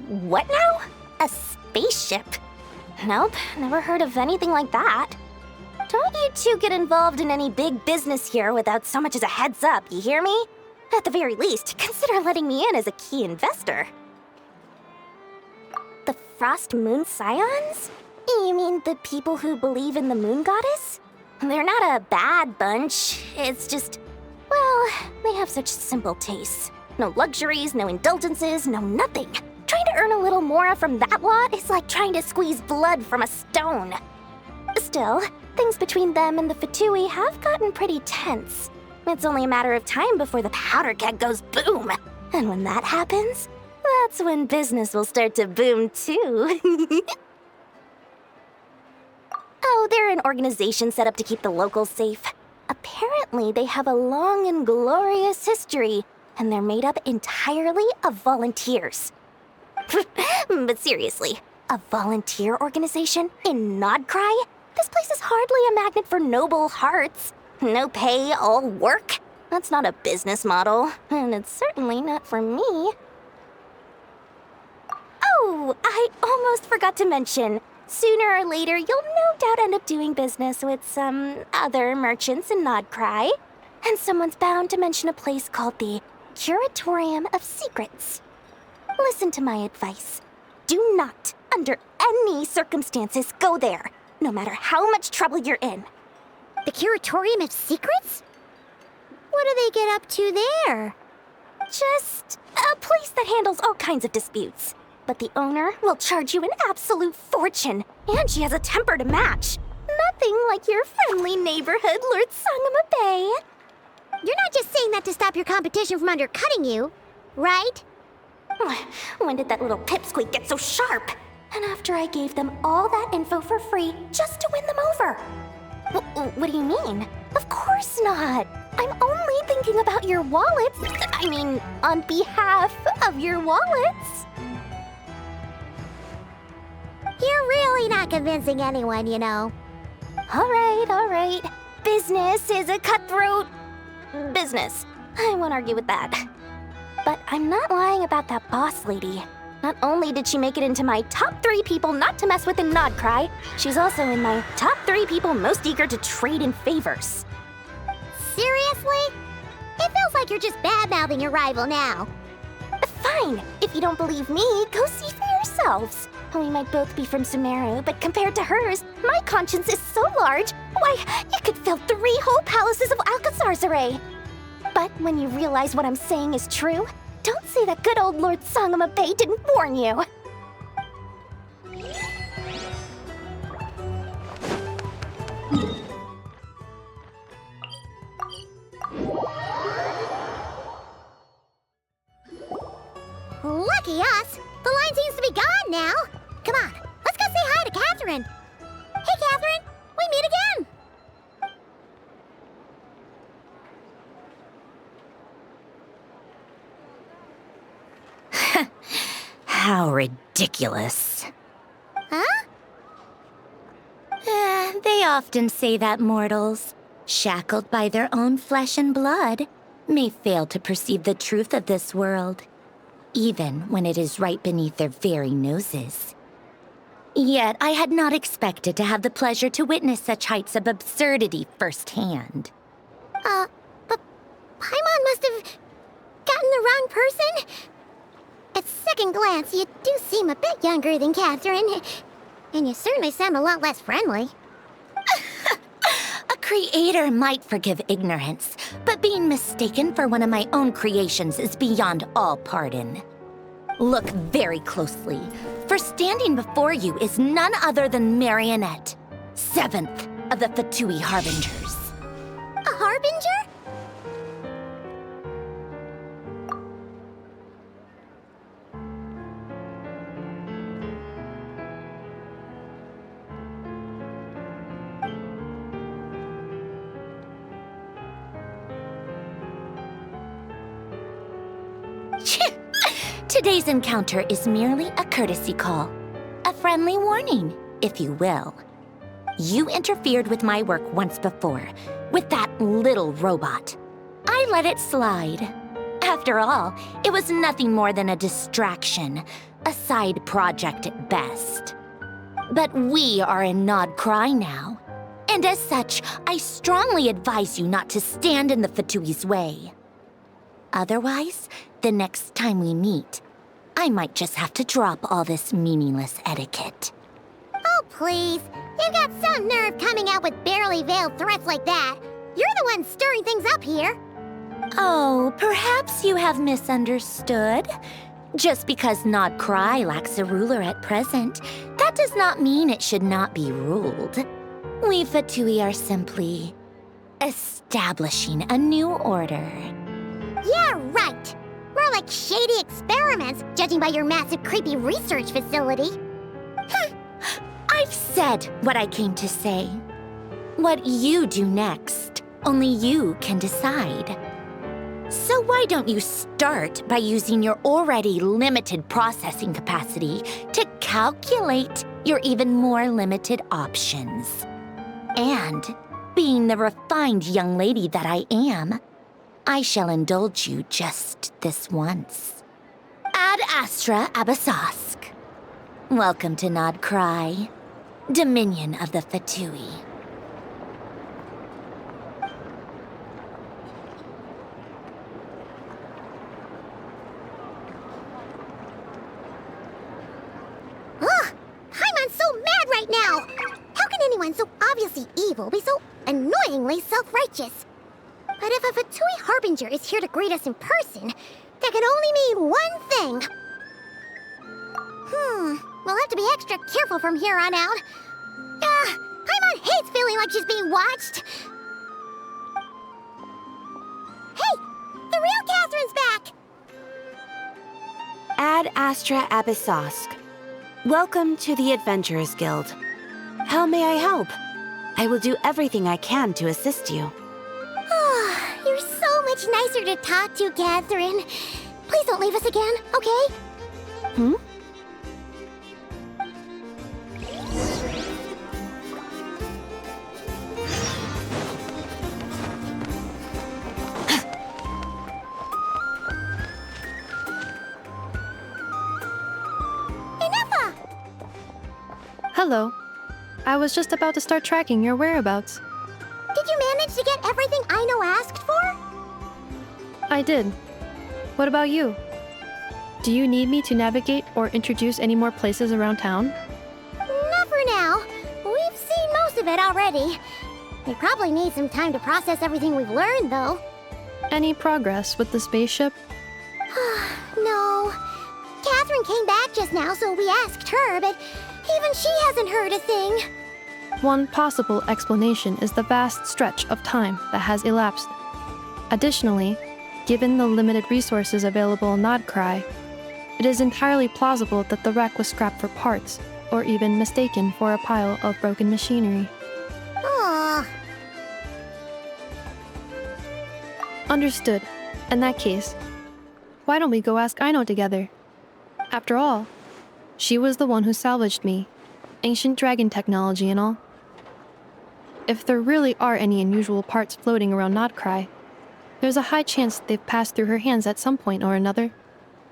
What now? A spaceship? Nope, never heard of anything like that. Don't you two get involved in any big business here without so much as a heads up, you hear me? At the very least, consider letting me in as a key investor. The Frost Moon Scions? You mean the people who believe in the Moon Goddess? They're not a bad bunch, it's just, well, they have such simple tastes. No luxuries, no indulgences, no nothing. Trying to earn a little more from that lot is like trying to squeeze blood from a stone. Still, things between them and the Fatui have gotten pretty tense. It's only a matter of time before the powder keg goes boom. And when that happens, that's when business will start to boom too. Oh, they're an organization set up to keep the locals safe. Apparently, they have a long and glorious history, and they're made up entirely of volunteers. But seriously, a volunteer organization in Nod-Krai? This place is hardly a magnet for noble hearts. No pay, all work. That's not a business model, and it's certainly not for me. Oh, I almost forgot to mention. Sooner or later, you'll no doubt end up doing business with some other merchants in Nod-Krai. And someone's bound to mention a place called the Curatorium of Secrets. Listen to my advice. Do not, under any circumstances, go there, no matter how much trouble you're in. The Curatorium of Secrets? What do they get up to there? Just a place that handles all kinds of disputes. But the owner will charge you an absolute fortune, and she has a temper to match. Nothing like your friendly neighborhood, Lord Sangama Bey. You're not just saying that to stop your competition from undercutting you, right? When did that little pipsqueak get so sharp? And after I gave them all that info for free just to win them over. What do you mean? Of course not. I'm only thinking about your wallets. I mean, on behalf of your wallets. You're really not convincing anyone, you know. All right. Business is a cutthroat business. I won't argue with that. But I'm not lying about that boss lady. Not only did she make it into my top 3 people not to mess with in Nod-Krai, she's also in my top 3 people most eager to trade in favors. Seriously? like you're just bad-mouthing your rival now. Fine. If you don't believe me, go see for yourselves. We might both be from Sumeru, but compared to hers, my conscience is so large, why, it could fill 3 whole palaces of Alcazar's array. But when you realize what I'm saying is true, don't say that good old Lord Sangama Bay didn't warn you. Lucky us! The line seems to be gone now. Come on, let's go say hi to Catherine. Hey, Catherine, we meet again. How ridiculous. Huh? They often say that mortals, shackled by their own flesh and blood, may fail to perceive the truth of this world, even when it is right beneath their very noses. Yet I had not expected to have the pleasure to witness such heights of absurdity firsthand. But Paimon must have gotten the wrong person? At second glance, you do seem a bit younger than Catherine, and you certainly sound a lot less friendly. A creator might forgive ignorance, but being mistaken for one of my own creations is beyond all pardon. Look very closely, for standing before you is none other than Marionette, 7th of the Fatui Harbingers. A harbinger? Today's encounter is merely a courtesy call. A friendly warning, if you will. You interfered with my work once before, with that little robot. I let it slide. After all, it was nothing more than a distraction, a side project at best. But we are in Nod-Krai now, and as such, I strongly advise you not to stand in the Fatui's way. Otherwise, the next time we meet, I might just have to drop all this meaningless etiquette. Oh, please. You've got some nerve coming out with barely veiled threats like that. You're the one stirring things up here. Oh, perhaps you have misunderstood. Just because Nod-Krai lacks a ruler at present, that does not mean it should not be ruled. We Fatui are simply establishing a new order. Yeah, right. More like shady experiments, judging by your massive creepy research facility. I've said what I came to say. What you do next, only you can decide. So why don't you start by using your already limited processing capacity to calculate your even more limited options? And, being the refined young lady that I am, I shall indulge you just this once. Ad Astra Abasask. Welcome to Nod-Krai, Dominion of the Fatui. Ugh! Paimon's so mad right now! How can anyone so obviously evil be so annoyingly self-righteous? But if a Fatui Harbinger is here to greet us in person, that can only mean one thing. We'll have to be extra careful from here on out. Paimon hates feeling like she's being watched. Hey! The real Catherine's back! Ad Astra Abyssosque. Welcome to the Adventurers Guild. How may I help? I will do everything I can to assist you. You're so much nicer to talk to, Catherine. Please don't leave us again, okay? Ineffa! Hello. I was just about to start tracking your whereabouts. Did you manage to get everything Aino asked for? I did. What about you? Do you need me to navigate or introduce any more places around town? Not for now. We've seen most of it already. We probably need some time to process everything we've learned, though. Any progress with the spaceship? No. Catherine came back just now, so we asked her, but even she hasn't heard a thing. One possible explanation is the vast stretch of time that has elapsed. Additionally, given the limited resources available in Nod-Krai, it is entirely plausible that the wreck was scrapped for parts, or even mistaken for a pile of broken machinery. Aww. Understood. In that case, why don't we go ask Aino together? After all, she was the one who salvaged me, ancient dragon technology and all. If there really are any unusual parts floating around Nod-Krai, there's a high chance they've passed through her hands at some point or another.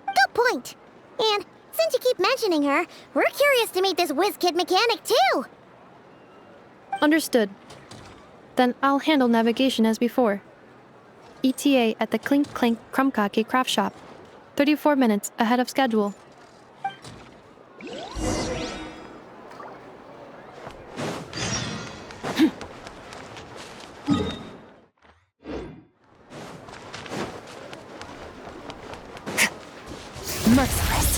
Good point. And since you keep mentioning her, we're curious to meet this whiz-kid mechanic too. Understood. Then I'll handle navigation as before. ETA at the Clink Clink Krumkake craft shop. 34 minutes ahead of schedule. Merciless.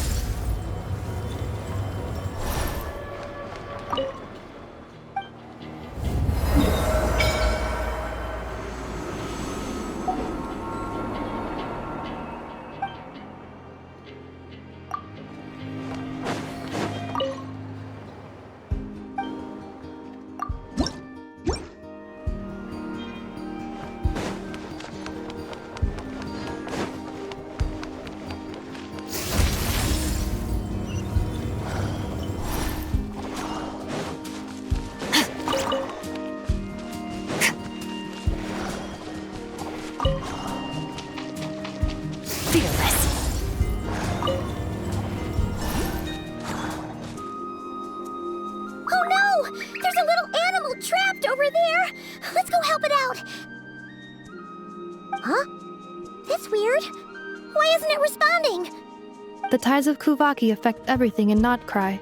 Oh no! There's a little animal trapped over there! Let's go help it out! Huh? That's weird. Why isn't it responding? The tides of Kuvaki affect everything in Nod-Krai.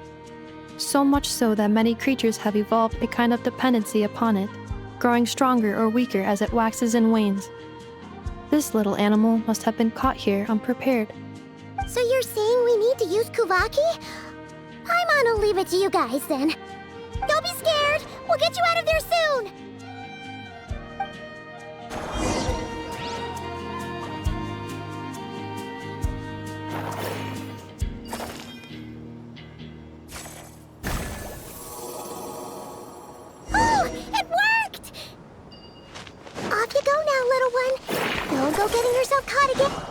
So much so that many creatures have evolved a kind of dependency upon it, growing stronger or weaker as it waxes and wanes. This little animal must have been caught here unprepared. So you're saying we need to use Kuvaki? Paimon will leave it to you guys then. Don't be scared! We'll get you out of there soon! Oh! It worked! Off you go now, little one. Don't go getting yourself caught again.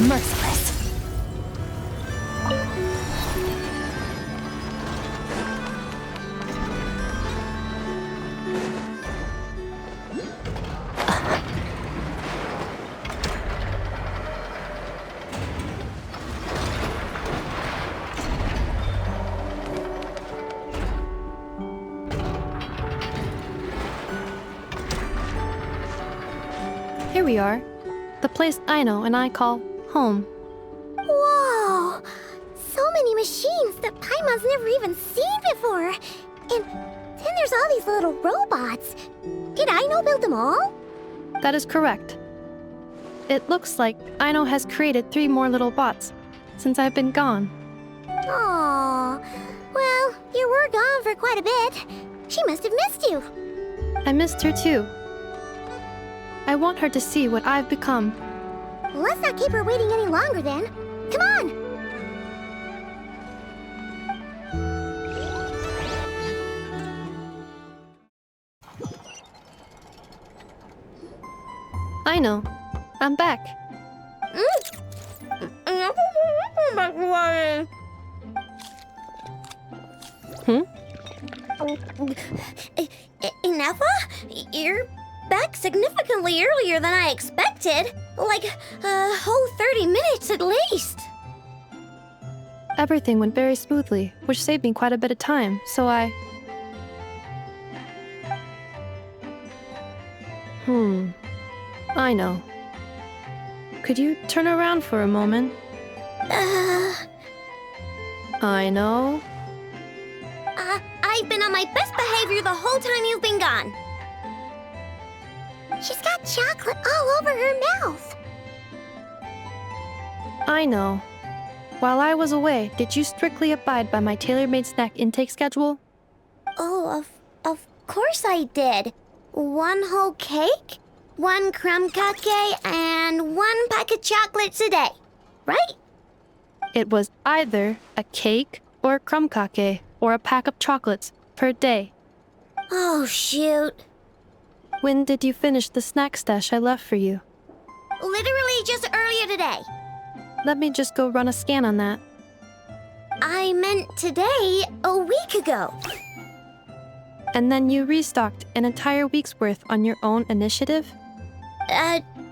Merciless. Here we are. The place Aino and I call home. Whoa! So many machines that Paimon's never even seen before. And then there's all these little robots. Did Aino build them all? That is correct. It looks like Aino has created 3 more little bots since I've been gone. Aww. Well, you were gone for quite a bit. She must have missed you. I missed her too. I want her to see what I've become. Let's not keep her waiting any longer then. Come on! I know. I'm back. Ineffa? You're back significantly earlier than I expected. Like a whole 30 minutes at least. Everything went very smoothly, which saved me quite a bit of time, so I... I know. Could you turn around for a moment? I know. I've been on my best behavior the whole time you've been gone. She's got chocolate all over her mouth. I know. While I was away, did you strictly abide by my tailor-made snack intake schedule? Oh, of course I did. 1 whole cake, 1 crumb cake, and 1 pack of chocolates a day, right? It was either a cake or a crumb cake or a pack of chocolates per day. Oh, shoot. When did you finish the snack stash I left for you? Literally just earlier today. Let me just go run a scan on that. I meant today, a week ago. And then you restocked an entire week's worth on your own initiative?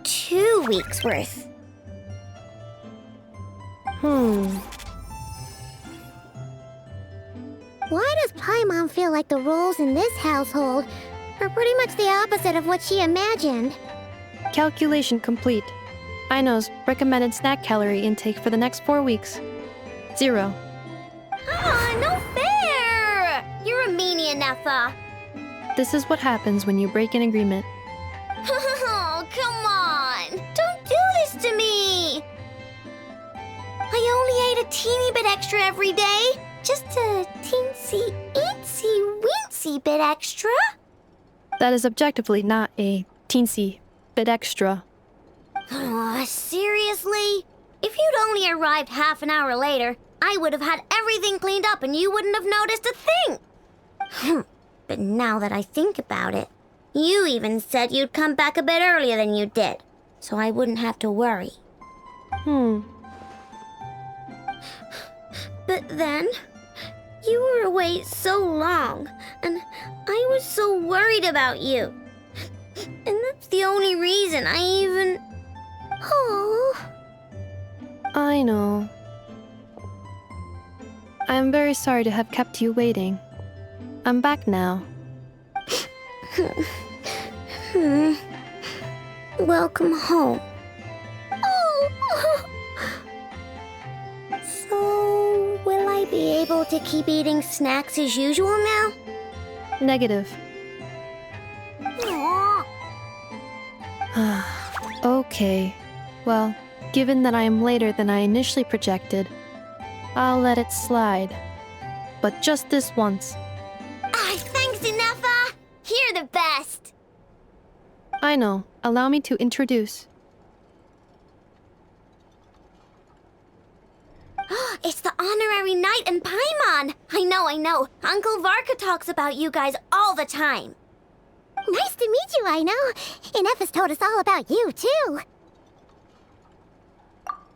2 weeks worth. Why does Paimon feel like the roles in this household are pretty much the opposite of what she imagined? Calculation complete. Aino's recommended snack calorie intake for the next 4 weeks. 0. No fair! You're a meanie, Ineffa. This is what happens when you break an agreement. Oh, come on! Don't do this to me! I only ate a teeny bit extra every day. Just a teensy-eensy-weensy bit extra. That is objectively not a teensy bit extra. Oh, seriously? If you'd only arrived half an hour later, I would have had everything cleaned up and you wouldn't have noticed a thing. But now that I think about it, you even said you'd come back a bit earlier than you did, so I wouldn't have to worry. But then, you were away so long, and I was so worried about you. And that's the only reason I even... Oh. I know. I am very sorry to have kept you waiting. I'm back now. Welcome home. Oh. So, will I be able to keep eating snacks as usual now? Negative. Aww. Okay. Well, given that I am later than I initially projected, I'll let it slide. But just this once. Thanks, Ineffa! You're the best! I know. Allow me to introduce. It's the honorary knight and Paimon! I know. Uncle Varka talks about you guys all the time. Nice to meet you, Aino. Ineffa's told us all about you, too.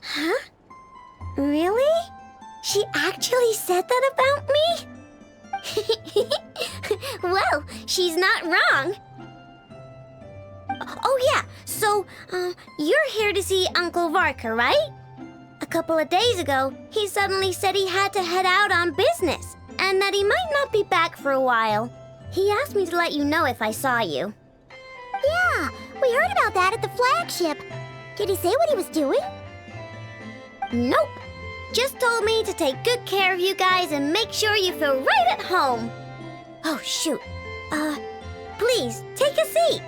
Huh? Really? She actually said that about me? Well, she's not wrong. Oh yeah, so, you're here to see Uncle Varka, right? A couple of days ago, he suddenly said he had to head out on business, and that he might not be back for a while. He asked me to let you know if I saw you. Yeah, we heard about that at the flagship. Did he say what he was doing? Nope. Just told me to take good care of you guys and make sure you feel right at home. Oh, shoot. Please, take a seat.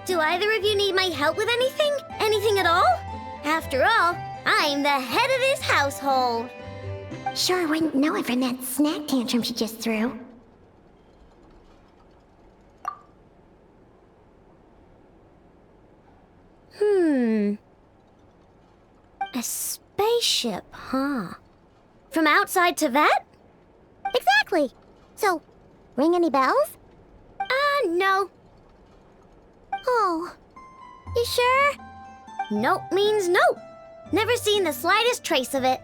Do either of you need my help with anything? Anything at all? After all, I'm the head of this household. Sure wouldn't know it from that snack tantrum she just threw. A spaceship, huh? From outside to that? Exactly. So, ring any bells? No. Oh, you sure? Nope means nope. Never seen the slightest trace of it.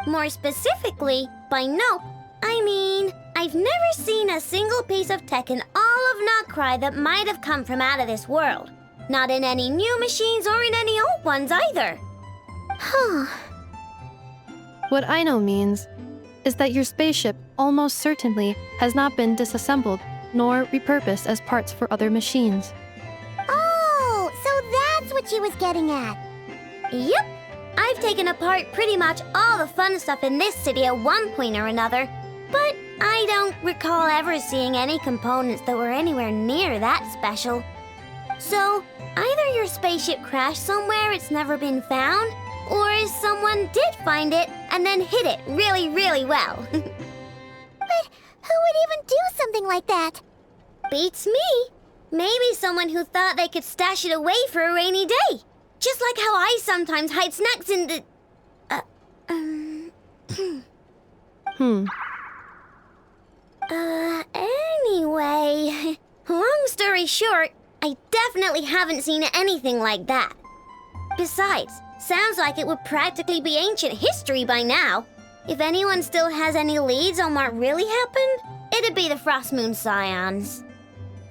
More specifically, by nope, I mean, I've never seen a single piece of tech in all of Nod-Krai that might have come from out of this world. Not in any new machines or in any old ones either. Huh. What I know means is that your spaceship almost certainly has not been disassembled nor repurposed as parts for other machines. Oh, so that's what she was getting at. Yep. I've taken apart pretty much all the fun stuff in this city at one point or another, but I don't recall ever seeing any components that were anywhere near that special. So, either your spaceship crashed somewhere it's never been found, or someone did find it and then hid it really, really well. But who would even do something like that? Beats me. Maybe someone who thought they could stash it away for a rainy day. Just like how I sometimes hide snacks in the... Anyway, long story short, I definitely haven't seen anything like that. Besides, sounds like it would practically be ancient history by now. If anyone still has any leads on what really happened, it'd be the Frost Moon Scions.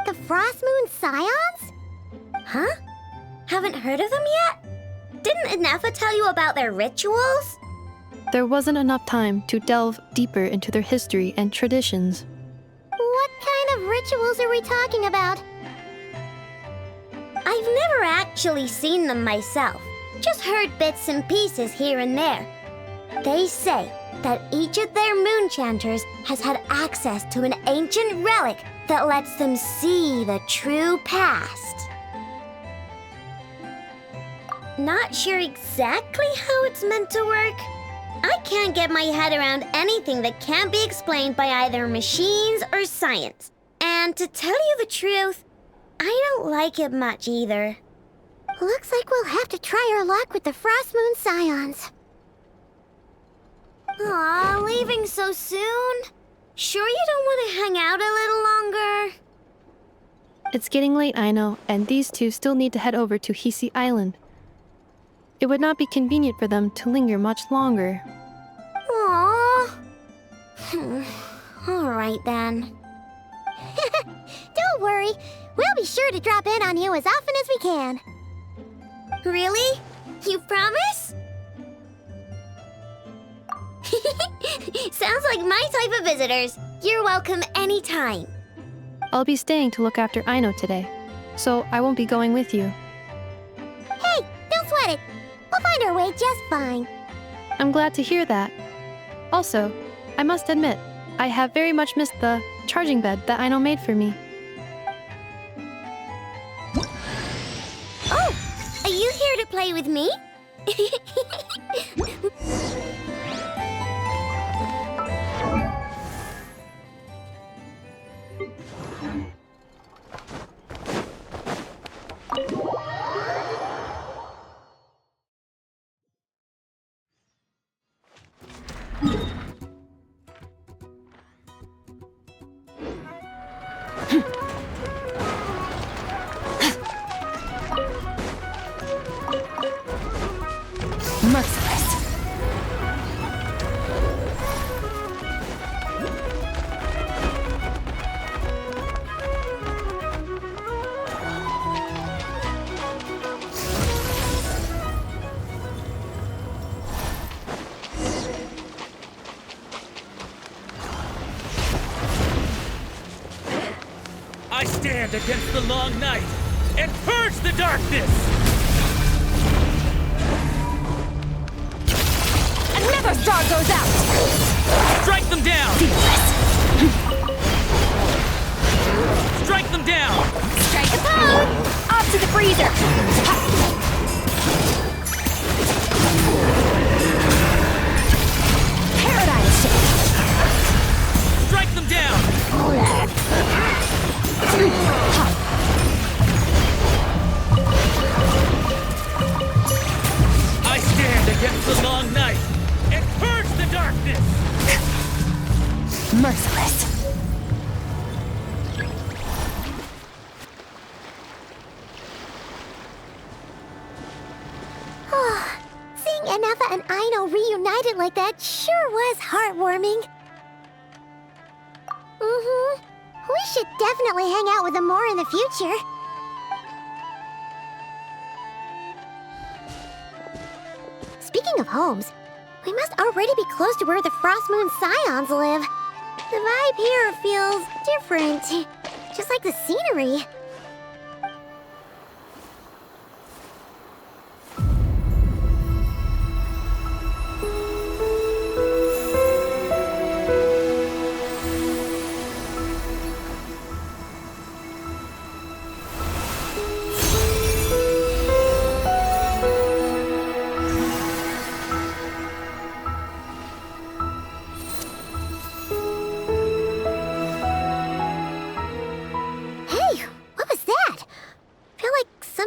The Frost Moon Scions? Huh? Haven't heard of them yet? Didn't Ineffa tell you about their rituals? There wasn't enough time to delve deeper into their history and traditions. What kind of rituals are we talking about? I've never actually seen them myself, just heard bits and pieces here and there. They say that each of their moon chanters has had access to an ancient relic that lets them see the true past. Not sure exactly how it's meant to work. I can't get my head around anything that can't be explained by either machines or science. And to tell you the truth, I don't like it much either. Looks like we'll have to try our luck with the Frost Moon Scions. Aw, leaving so soon? Sure you don't want to hang out a little longer? It's getting late, I know, and these two still need to head over to Hisi Island. It would not be convenient for them to linger much longer. Aww. All right then. Don't worry. We'll be sure to drop in on you as often as we can. Really? You promise? Sounds like my type of visitors. You're welcome anytime. I'll be staying to look after Aino today, so I won't be going with you. Hey, don't sweat it. We'll find our way just fine. I'm glad to hear that. Also, I must admit, I have very much missed the charging bed that Aino made for me. Oh, are you here to play with me? Merciless. I stand against the long night and purge the darkness! Nether Star goes out! Strike them down! Strike them down! Strike a pose! Off to the freezer! Paradise shift! Strike them down! I stand against the long night and purge the darkness! Merciless. Seeing Ineffa and Aino reunited like that sure was heartwarming. We should definitely hang out with them more in the future. Speaking of homes, we must already be close to where the Frost Moon Scions live. The vibe here feels different, just like the scenery.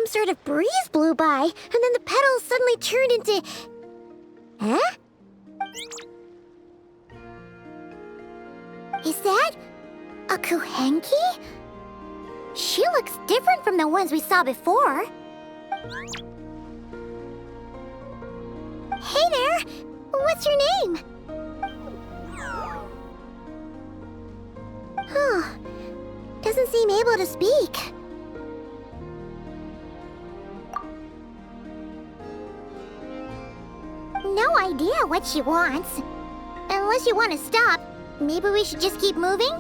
Sort of breeze blew by, and then the petals suddenly turned into... Huh? Is that a Kuhenki? She looks different from the ones we saw before. Hey there! What's your name? Huh. Doesn't seem able to speak. No idea what she wants. Unless you want to stop, maybe we should just keep moving?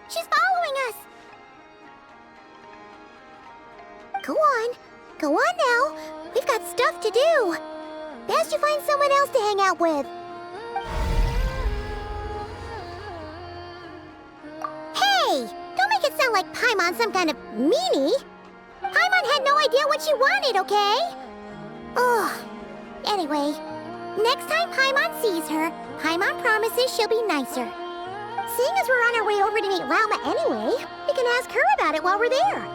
She's following us! Go on. Go on now. We've got stuff to do. Best you find someone else to hang out with. Hey! Don't make it sound like Paimon's some kind of meanie. Paimon had no idea what she wanted, okay? Ugh. Anyway, next time Paimon sees her, Paimon promises she'll be nicer. Seeing as we're on our way over to meet Lauma anyway, we can ask her about it while we're there.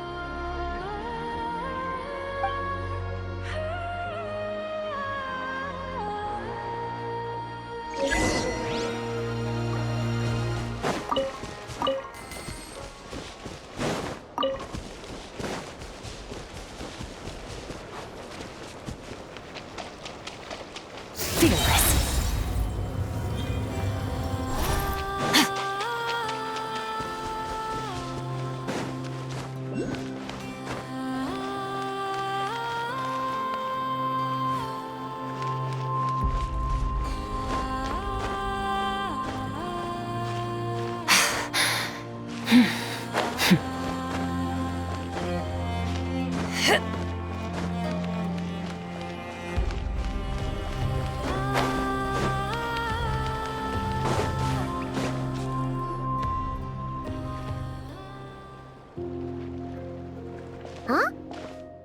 Huh?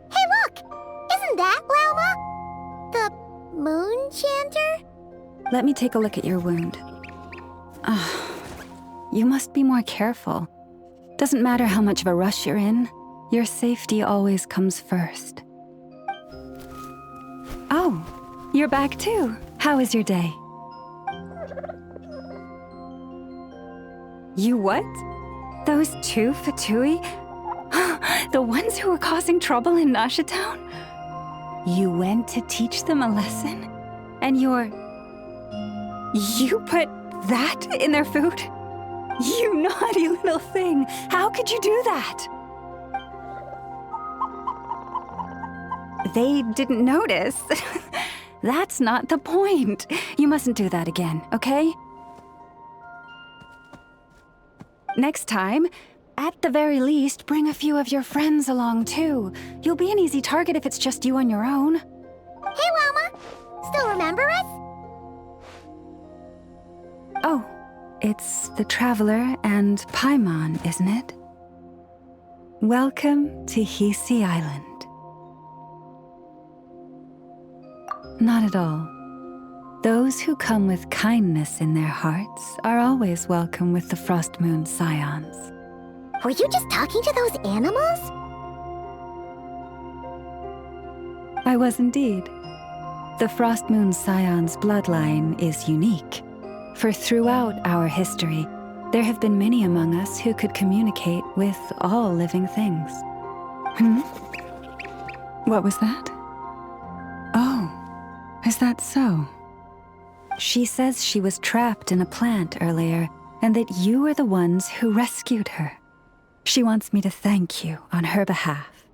Hey, look! Isn't that Lauma? The moon chanter? Let me take a look at your wound. You must be more careful. Doesn't matter how much of a rush you're in, your safety always comes first. Oh, you're back too. How was your day? You what? Those two Fatui? The ones who were causing trouble in Nasha Town? You went to teach them a lesson? And you put that in their food? You naughty little thing! How could you do that? They didn't notice. That's not the point. You mustn't do that again, okay? Next time, at the very least, bring a few of your friends along too. You'll be an easy target if it's just you on your own. Hey, Llama! Still remember us? Oh, it's the Traveler and Paimon, isn't it? Welcome to Hisi Island. Not at all. Those who come with kindness in their hearts are always welcome with the Frost Moon Scions. Were you just talking to those animals? I was indeed. The Frost Moon Scions bloodline is unique, for throughout our history, there have been many among us who could communicate with all living things. What was that? Oh, is that so? She says she was trapped in a plant earlier, and that you were the ones who rescued her. She wants me to thank you on her behalf.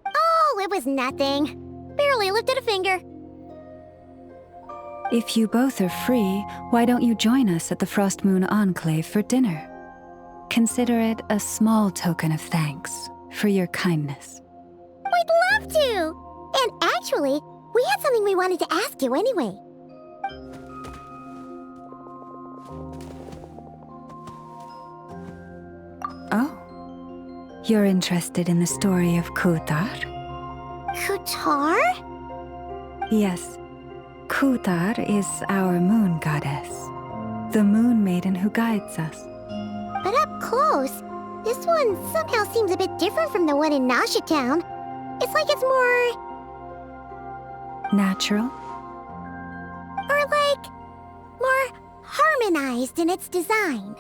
Oh, it was nothing. Barely lifted a finger. If you both are free, why don't you join us at the Frost Moon Enclave for dinner? Consider it a small token of thanks for your kindness. We'd love to! And actually, we had something we wanted to ask you anyway. Oh? You're interested in the story of Kutar? Kutar? Yes. Kutar is our moon goddess, the moon maiden who guides us. But up close, this one somehow seems a bit different from the one in Nasha Town. It's like it's more... natural? Or like... more harmonized in its design.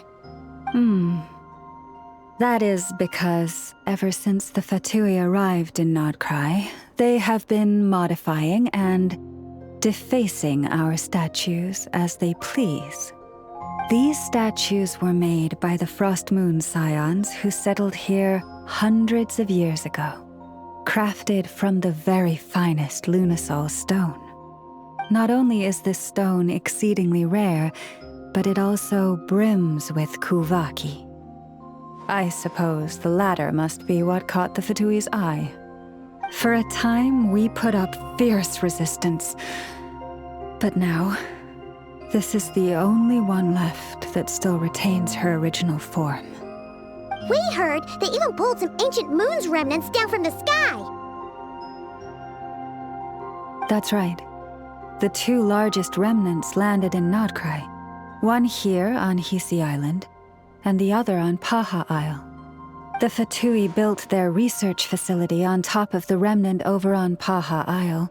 That is because, ever since the Fatui arrived in Nod-Krai, they have been modifying and defacing our statues as they please. These statues were made by the Frost Moon Scions who settled here hundreds of years ago, crafted from the very finest Lunasol stone. Not only is this stone exceedingly rare, but it also brims with Kuvaki. I suppose the latter must be what caught the Fatui's eye. For a time, we put up fierce resistance. But now, this is the only one left that still retains her original form. We heard they even pulled some ancient moon's remnants down from the sky. That's right. The two largest remnants landed in Nod-Krai. One here on Hisi Island, and the other on Paha Isle. The Fatui built their research facility on top of the remnant over on Paha Isle,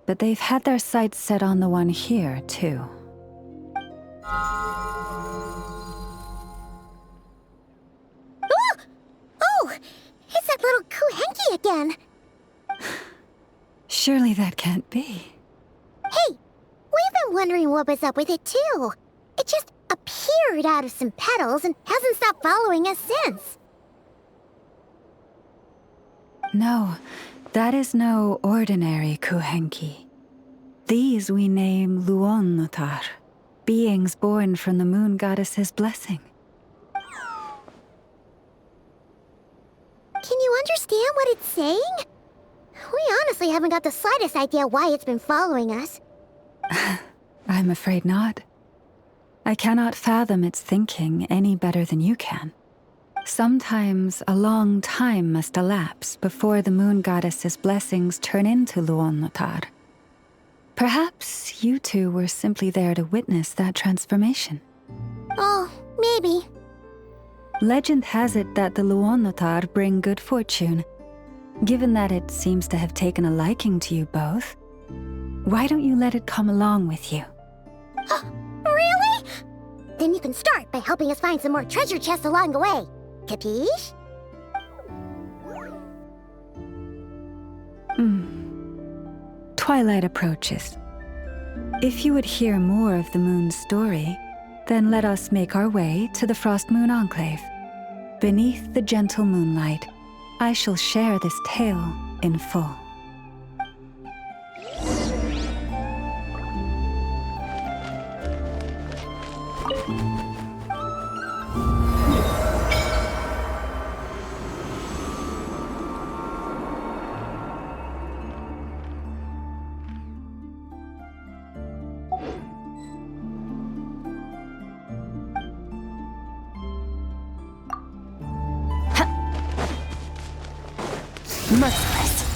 but they've had their sights set on the one here, too. Oh! It's that little Kuhenki again! Surely that can't be. Hey! We've been wondering what was up with it, too. It just appeared out of some petals and hasn't stopped following us since. No, that is no ordinary Kuhenki. These we name Luon-Notar, beings born from the moon goddess's blessing. Can you understand what it's saying? We honestly haven't got the slightest idea why it's been following us. I'm afraid not. I cannot fathom its thinking any better than you can. Sometimes a long time must elapse before the moon goddess's blessings turn into Luon-Notar. Perhaps you two were simply there to witness that transformation. Oh, maybe. Legend has it that the Luon-Notar bring good fortune. Given that it seems to have taken a liking to you both, why don't you let it come along with you? Really? Then you can start by helping us find some more treasure chests along the way. Capiche? Twilight approaches. If you would hear more of the moon's story, then let us make our way to the Frost Moon Enclave. Beneath the gentle moonlight, I shall share this tale in full. Merciless.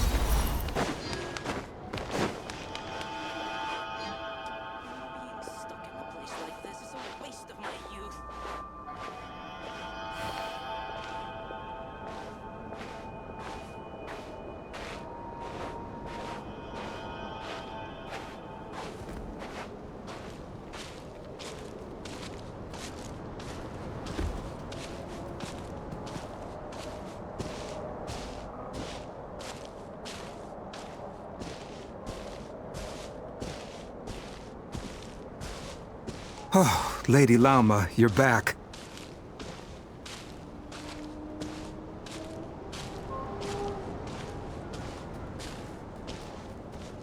Oh, Lady Lauma, you're back.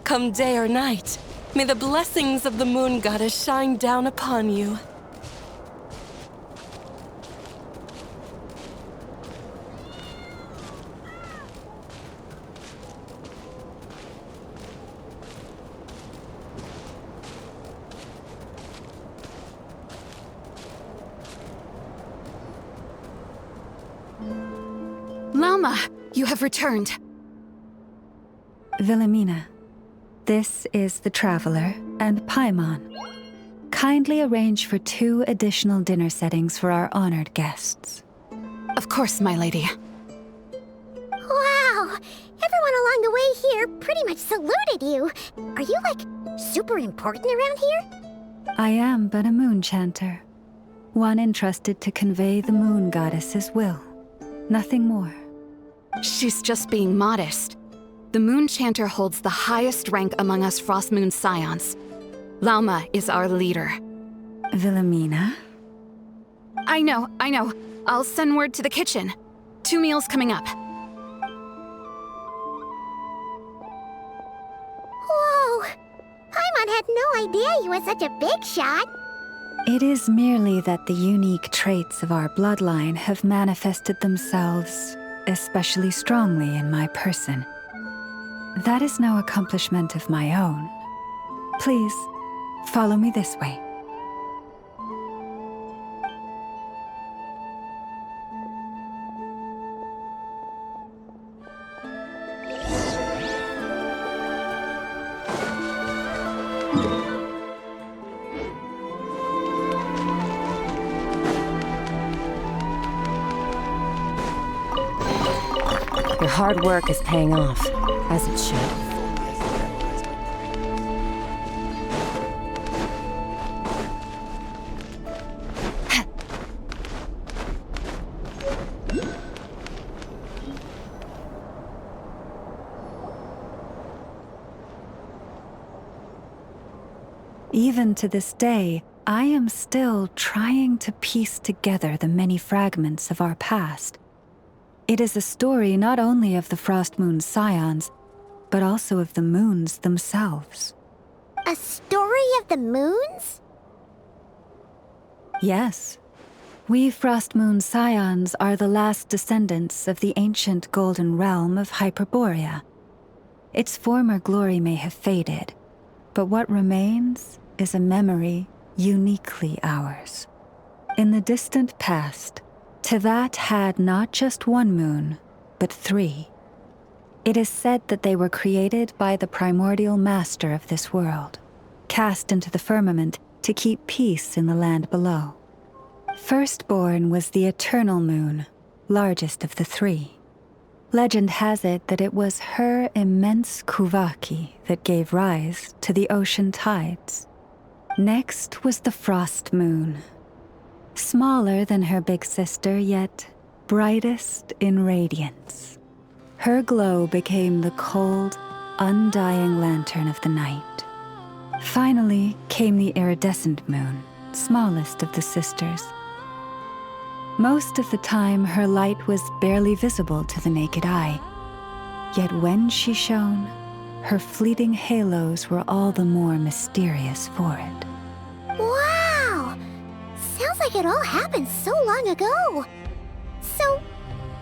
Come day or night, may the blessings of the Moon Goddess shine down upon you. Lauma, you have returned. Wilhelmina, this is the Traveler and Paimon. Kindly arrange for 2 additional dinner settings for our honored guests. Of course, my lady. Wow! Everyone along the way here pretty much saluted you. Are you, like, super important around here? I am but a moon chanter, one entrusted to convey the Moon Goddess's will. Nothing more. She's just being modest. The Moon Chanter holds the highest rank among us Frost Moon Scions. Lauma is our leader. Wilhelmina? I know. I'll send word to the kitchen. 2 meals coming up. Whoa! Paimon had no idea you were such a big shot. It is merely that the unique traits of our bloodline have manifested themselves especially strongly in my person. That is no accomplishment of my own. Please, follow me this way. Your hard work is paying off, as it should. Even to this day, I am still trying to piece together the many fragments of our past. It is a story not only of the Frost Moon Scions, but also of the moons themselves. A story of the moons? Yes. We Frost Moon Scions are the last descendants of the ancient golden realm of Hyperborea. Its former glory may have faded, but what remains is a memory uniquely ours. In the distant past, Tevat had not just 1 moon, but 3. It is said that they were created by the primordial master of this world, cast into the firmament to keep peace in the land below. Firstborn was the eternal moon, largest of the 3. Legend has it that it was her immense kuvaki that gave rise to the ocean tides. Next was the frost moon, smaller than her big sister, yet brightest in radiance. Her glow became the cold, undying lantern of the night. Finally came the iridescent moon, smallest of the sisters. Most of the time, her light was barely visible to the naked eye. Yet when she shone, her fleeting halos were all the more mysterious for it. Wow! Sounds like it all happened so long ago. So,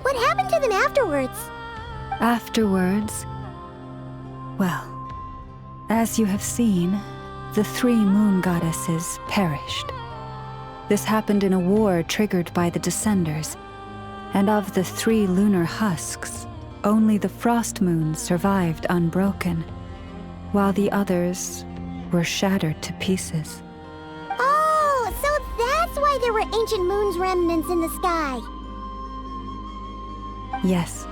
what happened to them afterwards? Afterwards, well, as you have seen, the 3 moon goddesses perished. This happened in a war triggered by the Descenders, and of the 3 lunar husks, only the frost moons survived unbroken, while the others were shattered to pieces. Oh, so that's why there were ancient moon's remnants in the sky. Yes.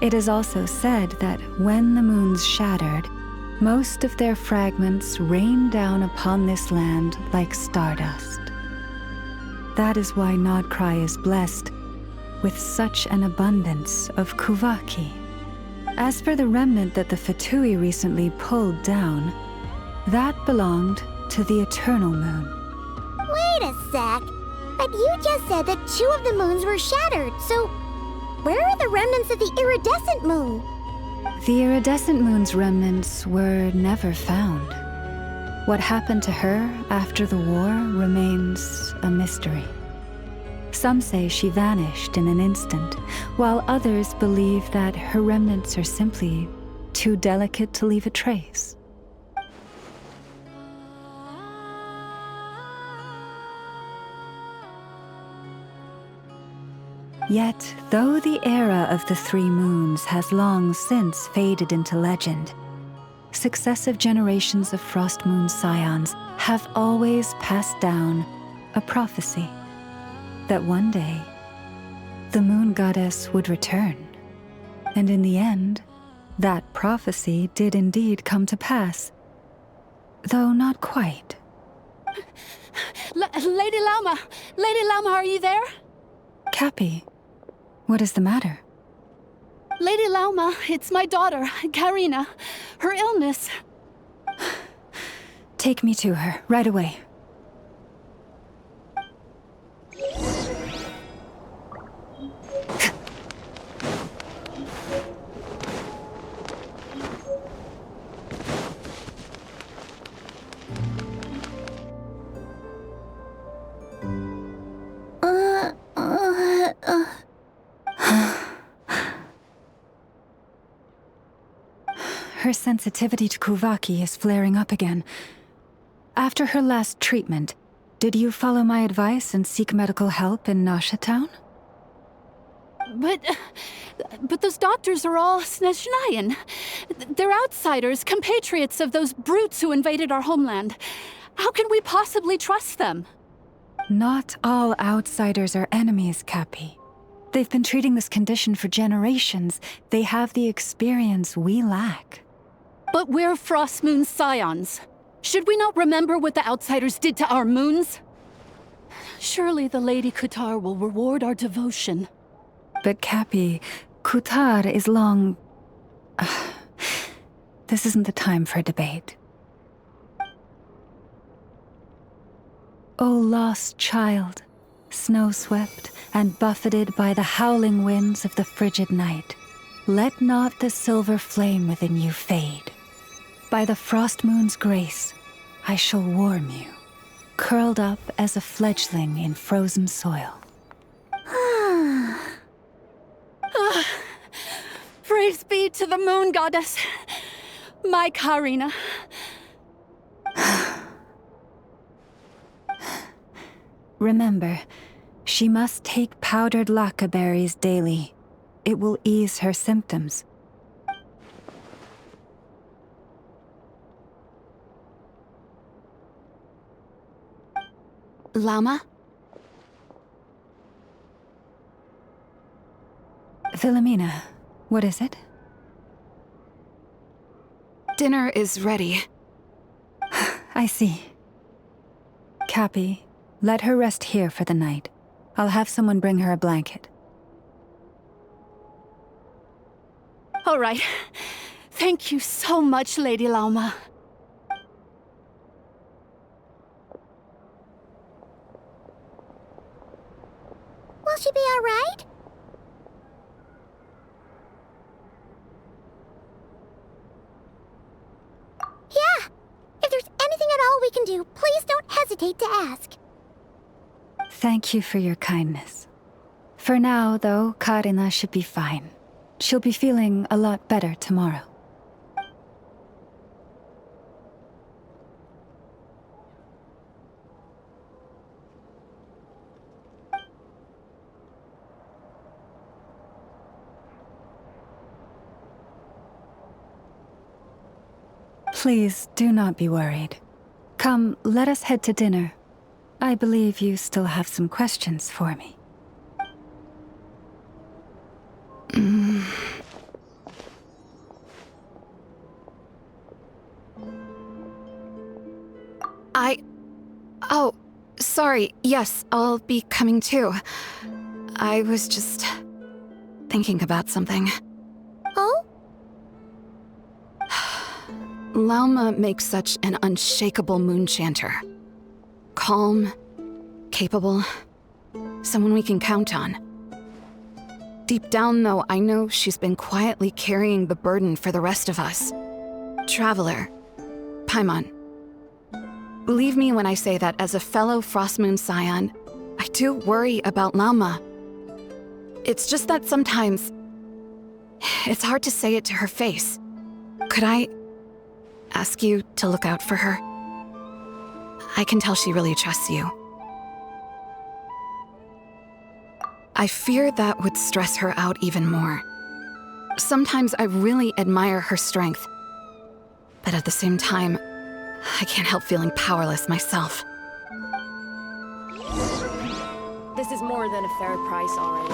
It is also said that when the moons shattered, most of their fragments rained down upon this land like stardust. That is why Nod-Krai is blessed with such an abundance of Kuvaki. As for the remnant that the Fatui recently pulled down, that belonged to the Eternal Moon. Wait a sec. But you just said that 2 of the moons were shattered, so where are the remnants of the iridescent moon? The iridescent moon's remnants were never found. What happened to her after the war remains a mystery. Some say she vanished in an instant, while others believe that her remnants are simply too delicate to leave a trace. Yet, though the era of the 3 moons has long since faded into legend, successive generations of Frost Moon scions have always passed down a prophecy that one day the moon goddess would return. And in the end, that prophecy did indeed come to pass, though not quite. Lady Lauma! Lady Lauma, are you there? Cappy, what is the matter? Lady Lauma, it's my daughter, Karina. Her illness. Take me to her, right away. Her sensitivity to Kuvaki is flaring up again. After her last treatment, did you follow my advice and seek medical help in Nasha Town? But those doctors are all Snezhnayan. They're outsiders, compatriots of those brutes who invaded our homeland. How can we possibly trust them? Not all outsiders are enemies, Cappy. They've been treating this condition for generations. They have the experience we lack. But we're Frost Moon scions. Should we not remember what the outsiders did to our moons? Surely the Lady Kutar will reward our devotion. But Cappy, Kutar is long... This isn't the time for a debate. O lost child, snow-swept and buffeted by the howling winds of the frigid night, let not the silver flame within you fade. By the frost moon's grace, I shall warm you, curled up as a fledgling in frozen soil. Praise be to the moon goddess, my Karina. Remember, she must take powdered laka berries daily. It will ease her symptoms. Llama? Philomena, what is it? Dinner is ready. I see. Cappy, let her rest here for the night. I'll have someone bring her a blanket. All right. Thank you so much, Lady Lauma. Will she be all right? Yeah. If there's anything at all we can do, please don't hesitate to ask. Thank you for your kindness. For now, though, Kachina should be fine. She'll be feeling a lot better tomorrow. Please, do not be worried. Come, let us head to dinner. I believe you still have some questions for me. Oh, sorry. Yes, I'll be coming too. I was just thinking about something. Oh? Lauma makes such an unshakable moon chanter. Calm, capable, someone we can count on. Deep down, though, I know she's been quietly carrying the burden for the rest of us. Traveler, Paimon. Believe me when I say that as a fellow Frostmoon Scion, I do worry about Lauma. It's just that sometimes it's hard to say it to her face. Could I ask you to look out for her? I can tell she really trusts you. I fear that would stress her out even more. Sometimes I really admire her strength, but at the same time, I can't help feeling powerless myself. This is more than a fair price already.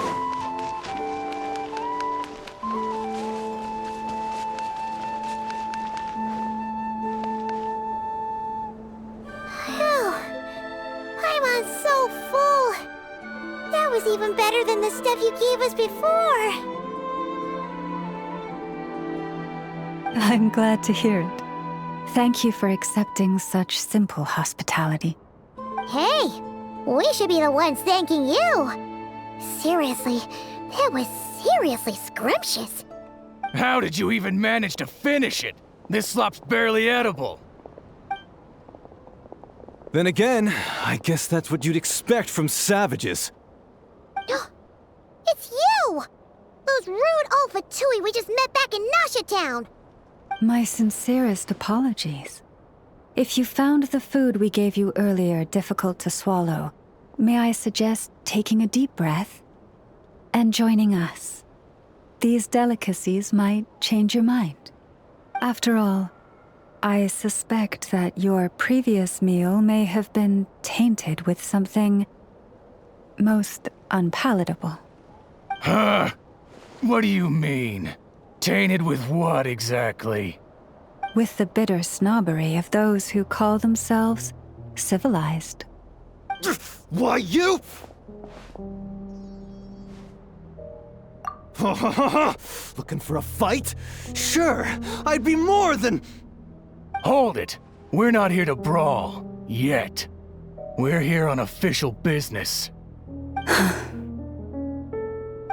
Phew. Paimon's so full. That was even better than the stuff you gave us before. I'm glad to hear it. Thank you for accepting such simple hospitality. Hey, we should be the ones thanking you. Seriously, that was seriously scrumptious. How did you even manage to finish it? This slop's barely edible. Then again, I guess that's what you'd expect from savages. It's you! Those rude old Fatui we just met back in Nasha Town! My sincerest apologies. If you found the food we gave you earlier difficult to swallow, may I suggest taking a deep breath and joining us? These delicacies might change your mind. After all, I suspect that your previous meal may have been tainted with something most unpalatable. Huh? What do you mean? Tainted with what exactly? With the bitter snobbery of those who call themselves civilized. Why, you? Looking for a fight? Sure, I'd be more than... Hold it! We're not here to brawl. Yet. We're here on official business.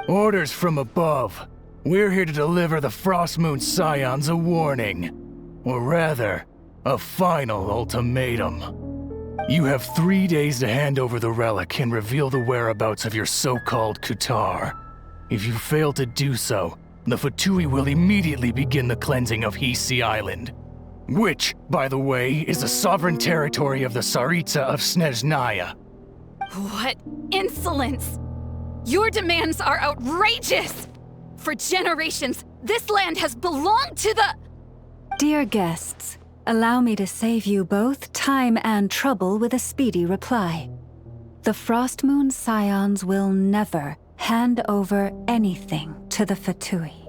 Orders from above. We're here to deliver the Frostmoon Scions a warning. Or rather, a final ultimatum. You have 3 days to hand over the relic and reveal the whereabouts of your so-called Kutar. If you fail to do so, the Fatui will immediately begin the cleansing of Hisi Island. Which, by the way, is the sovereign territory of the Tsaritsa of Snezhnaya. What insolence! Your demands are outrageous! For generations, this land has belonged to the... Dear guests, allow me to save you both time and trouble with a speedy reply. The Frostmoon Scions will never hand over anything to the Fatui.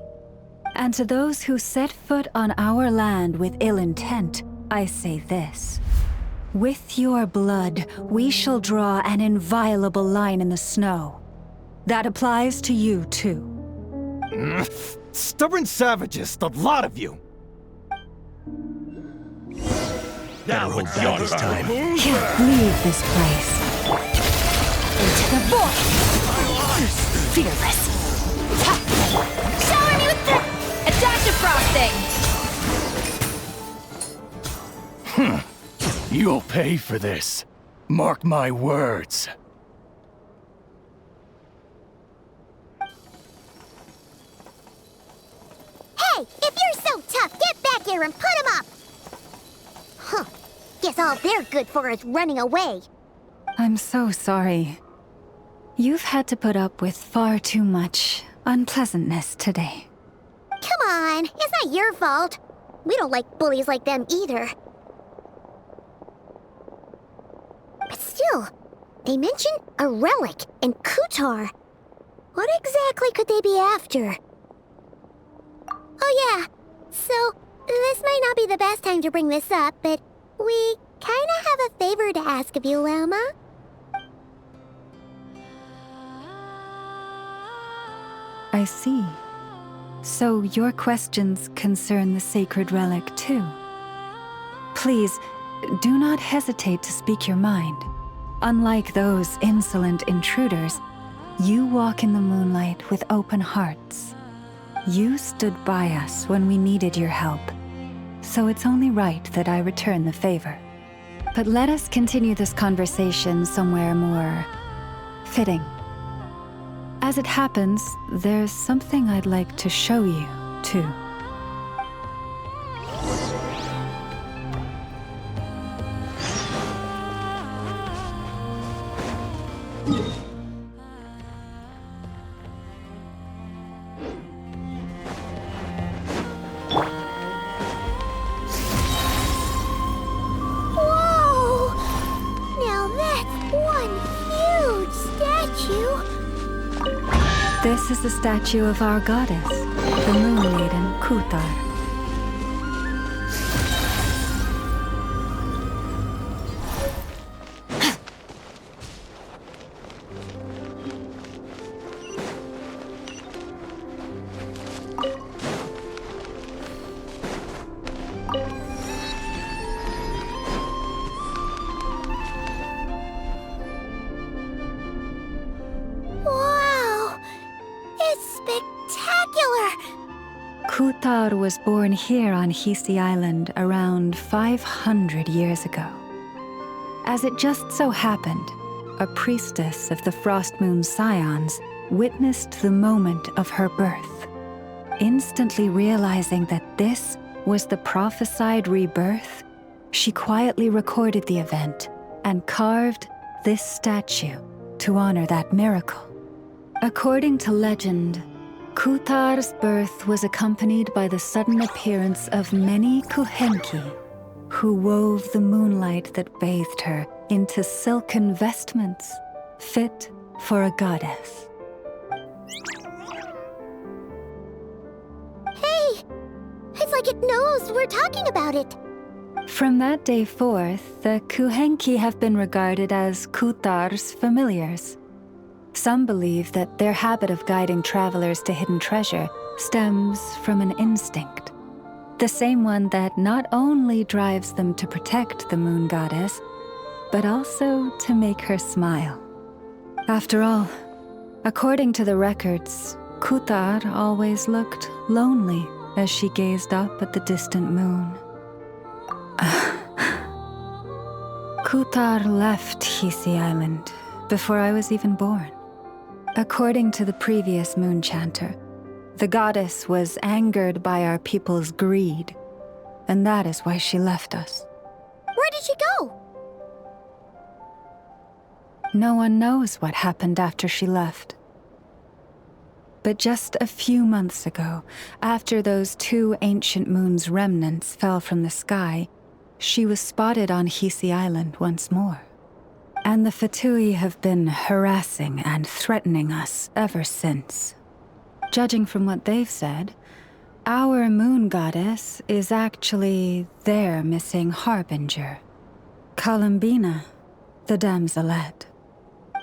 And to those who set foot on our land with ill intent, I say this. With your blood, we shall draw an inviolable line in the snow. That applies to you, too. Stubborn savages, the lot of you! Better hold back this time. Can't leave this place. Into the void! Fearless! Shower me with the... a dash of frosting! You'll pay for this. Mark my words. together and put him up! Huh. Guess all they're good for is running away. I'm so sorry. You've had to put up with far too much unpleasantness today. Come on, it's not your fault. We don't like bullies like them either. But still, they mention a relic and Kutar. What exactly could they be after? Oh yeah, so this might not be the best time to bring this up, but we kinda have a favor to ask of you, Lalma. I see. So your questions concern the sacred relic too. Please, do not hesitate to speak your mind. Unlike those insolent intruders, you walk in the moonlight with open hearts. You stood by us when we needed your help, so it's only right that I return the favor. But let us continue this conversation somewhere more fitting. As it happens, there's something I'd like to show you, too. Whoa! Now that's one huge statue! This is the statue of our goddess, the Moon Maiden Kutar. Kutar was born here on Hisi Island around 500 years ago. As it just so happened, a priestess of the Frost Moon Scions witnessed the moment of her birth. Instantly realizing that this was the prophesied rebirth, she quietly recorded the event and carved this statue to honor that miracle. According to legend, Kutar's birth was accompanied by the sudden appearance of many Kuhenki, who wove the moonlight that bathed her into silken vestments fit for a goddess. Hey! It's like it knows we're talking about it. From that day forth, the Kuhenki have been regarded as Kutar's familiars. Some believe that their habit of guiding travelers to hidden treasure stems from an instinct. The same one that not only drives them to protect the moon goddess, but also to make her smile. After all, according to the records, Kutar always looked lonely as she gazed up at the distant moon. Kutar left Hisi Island before I was even born. According to the previous moon chanter, the goddess was angered by our people's greed, and that is why she left us. Where did she go? No one knows what happened after she left. But just a few months ago, after those 2 ancient moon's remnants fell from the sky, she was spotted on Hisi Island once more. And the Fatui have been harassing and threatening us ever since. Judging from what they've said, our moon goddess is actually their missing harbinger, Columbina, the damselette.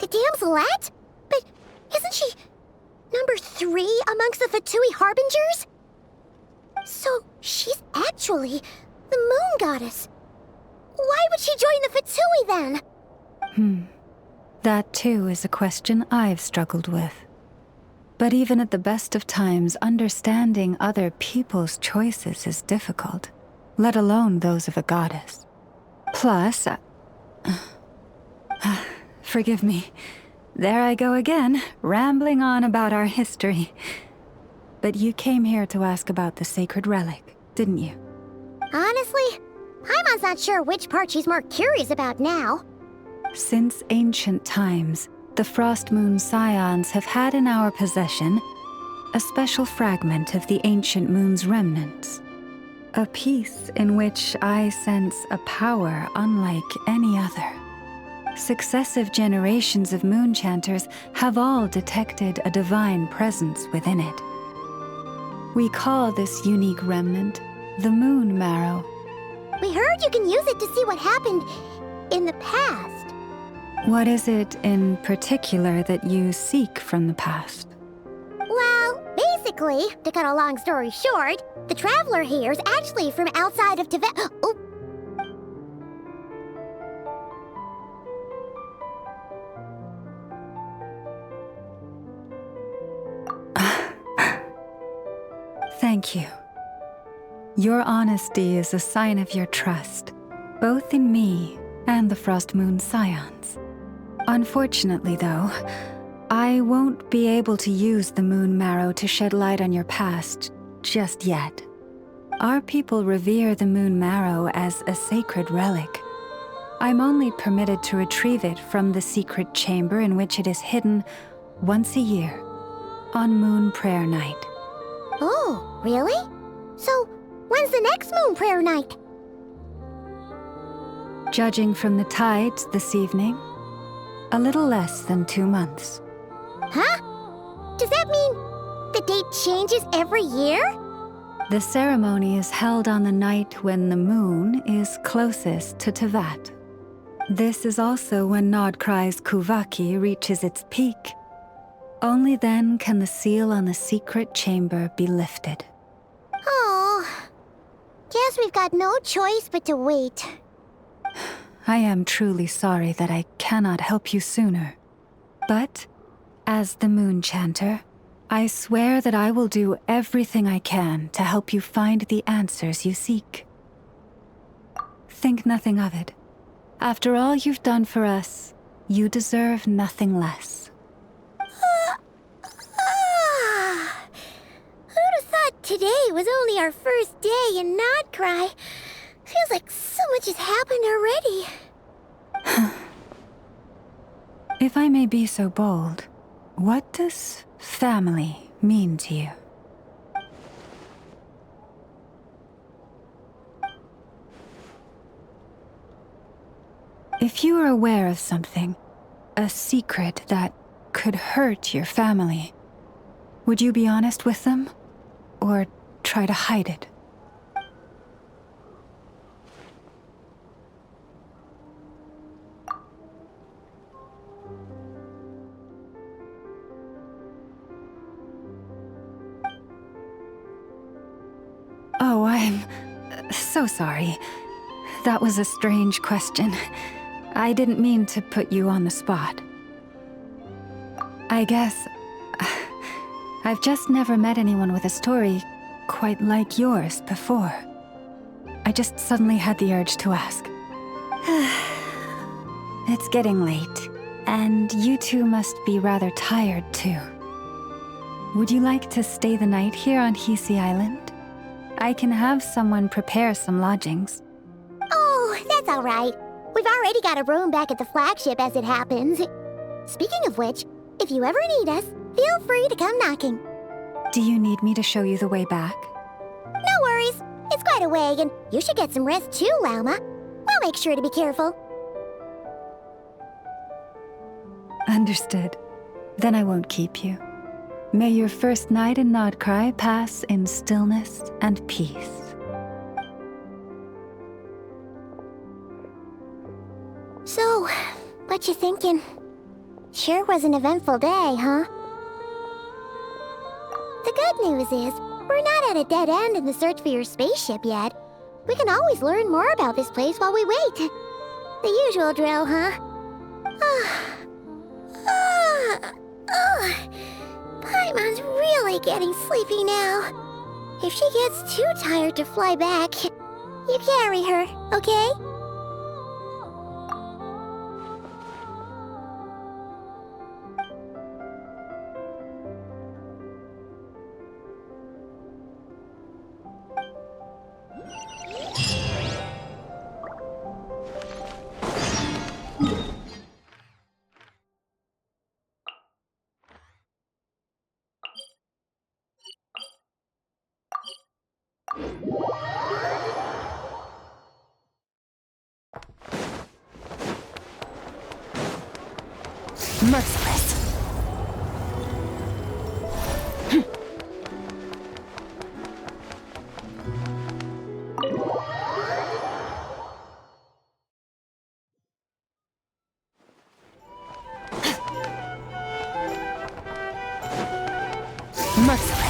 The damselette? But isn't she number 3 amongst the Fatui harbingers? So she's actually the moon goddess. Why would she join the Fatui then? That too is a question I've struggled with. But even at the best of times, understanding other people's choices is difficult, let alone those of a goddess. Plus, forgive me, there I go again, rambling on about our history. But you came here to ask about the sacred relic, didn't you? Honestly, Paimon's not sure which part she's more curious about now. Since ancient times, the Frost Moon Scions have had in our possession a special fragment of the ancient moon's remnants. A piece in which I sense a power unlike any other. Successive generations of moonchanters have all detected a divine presence within it. We call this unique remnant the Moon Marrow. We heard you can use it to see what happened in the past. What is it in particular that you seek from the past? Well, basically, to cut a long story short, the traveler here is actually from outside of Tibet. Oh. Thank you. Your honesty is a sign of your trust, both in me and the Frost Moon Scions. Unfortunately, though, I won't be able to use the Moon Marrow to shed light on your past just yet. Our people revere the Moon Marrow as a sacred relic. I'm only permitted to retrieve it from the secret chamber in which it is hidden once a year, on Moon Prayer Night. Oh, really? So, when's the next Moon Prayer Night? Judging from the tides this evening, a little less than 2 months. Huh? Does that mean the date changes every year? The ceremony is held on the night when the moon is closest to Tevat. This is also when Nod-Krai's Kuvaki reaches its peak. Only then can the seal on the secret chamber be lifted. Oh, guess we've got no choice but to wait. I am truly sorry that I cannot help you sooner. But, as the Moon Chanter, I swear that I will do everything I can to help you find the answers you seek. Think nothing of it. After all you've done for us, you deserve nothing less. Who'd have thought today was only our first day in Nod-Krai? Feels like so much has happened already. If I may be so bold, what does family mean to you? If you are aware of something, a secret that could hurt your family, would you be honest with them? Or try to hide it? Oh, I'm so sorry. That was a strange question. I didn't mean to put you on the spot. I guess I've just never met anyone with a story quite like yours before. I just suddenly had the urge to ask. It's getting late, and you two must be rather tired too. Would you like to stay the night here on Hisi Island? I can have someone prepare some lodgings. Oh, that's all right. We've already got a room back at the flagship as it happens. Speaking of which, if you ever need us, feel free to come knocking. Do you need me to show you the way back? No worries. It's quite a way, and you should get some rest too, Lauma. We'll make sure to be careful. Understood. Then I won't keep you. May your first night in Nod-Krai pass in stillness and peace. So, what you thinking? Sure was an eventful day, huh? The good news is, we're not at a dead end in the search for your spaceship yet. We can always learn more about this place while we wait. The usual drill, huh? Paimon's really getting sleepy now. If she gets too tired to fly back, you carry her, okay? Merciless. Merciless.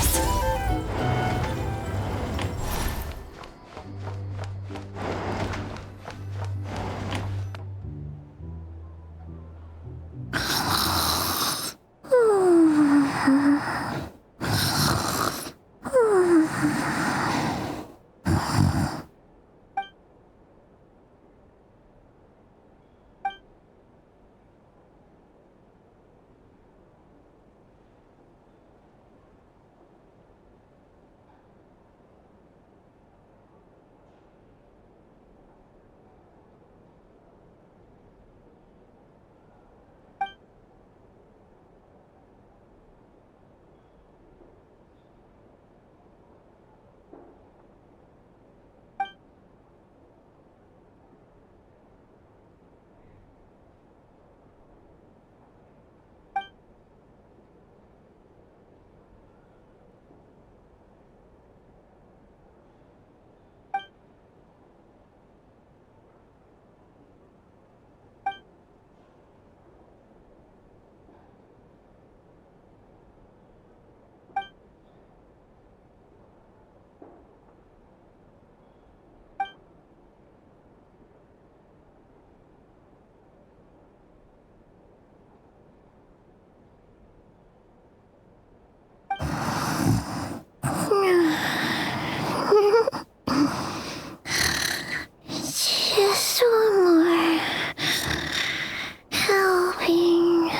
Just one more helping.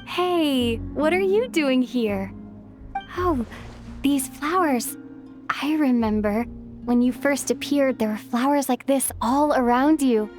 Hey, what are you doing here? Oh, these flowers. I remember when you first appeared, there were flowers like this all around you.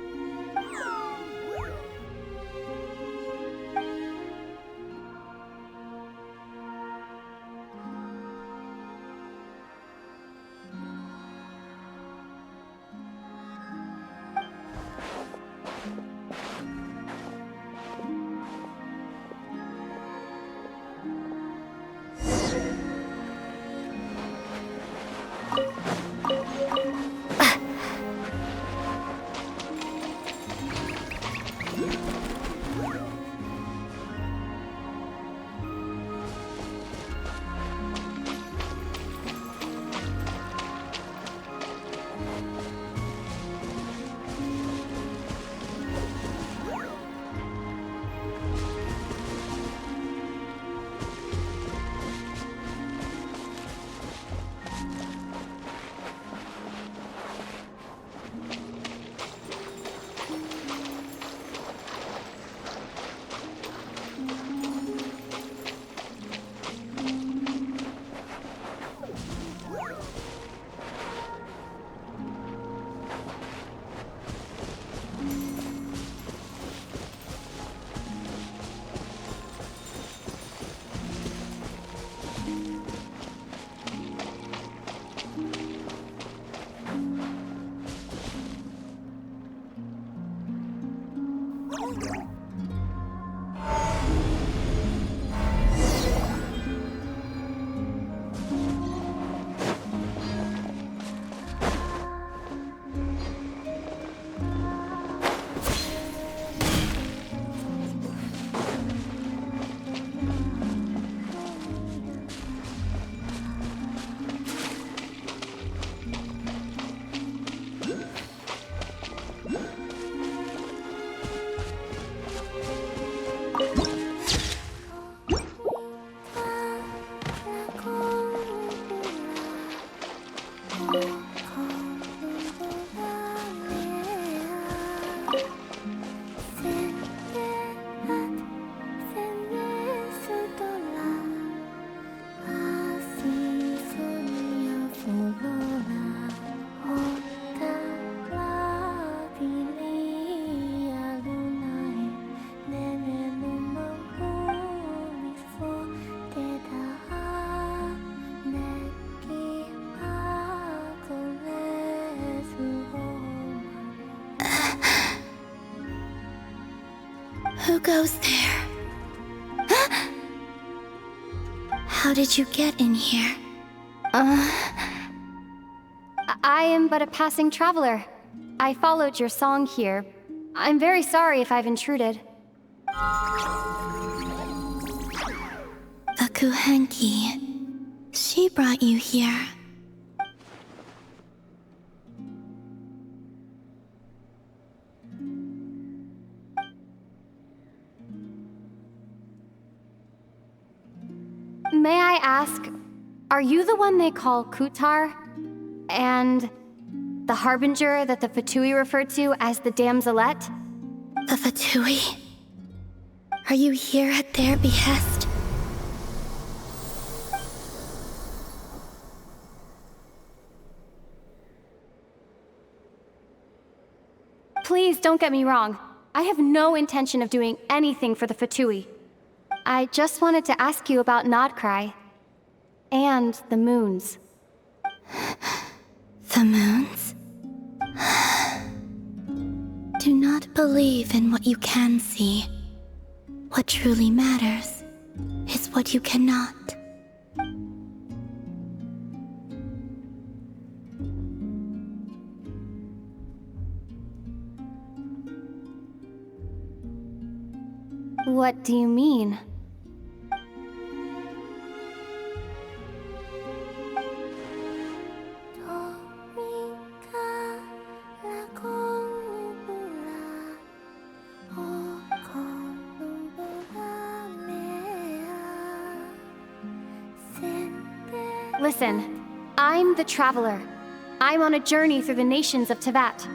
Who goes there? How did you get in here? I am but a passing traveler. I followed your song here. I'm very sorry if I've intruded. The Kuhenki. She brought you here. May I ask, are you the one they call Kutar? And the harbinger that the Fatui referred to as the Damselette? The Fatui? Are you here at their behest? Please don't get me wrong. I have no intention of doing anything for the Fatui. I just wanted to ask you about Nod-Krai. And the moons. The moons? Do not believe in what you can see. What truly matters is what you cannot. What do you mean? Listen, I'm the Traveler. I'm on a journey through the nations of Teyvat.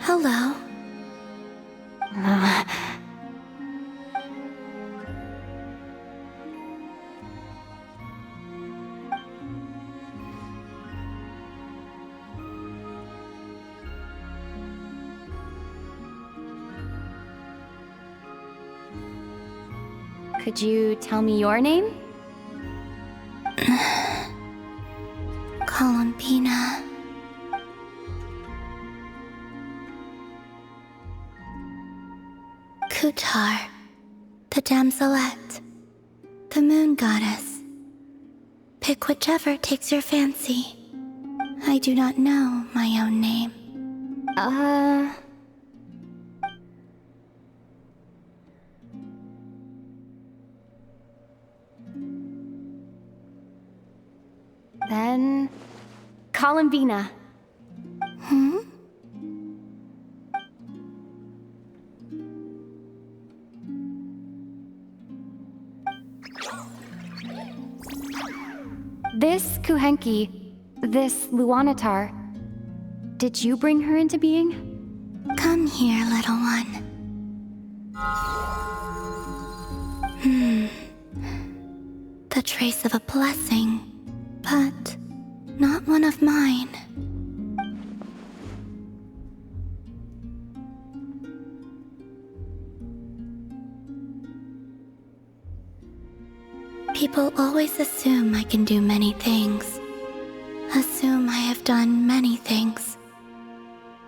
Hello. Could you tell me your name? Columbina. Kutar, the Damselette, the moon goddess. Pick whichever takes your fancy. I do not know my own name. Then... Columbina. Hmm? This Kuhenki, this Luanatar, did you bring her into being? Come here, little one. The trace of a blessing, but not one of mine. People always assume I can do many things. Assume I have done many things.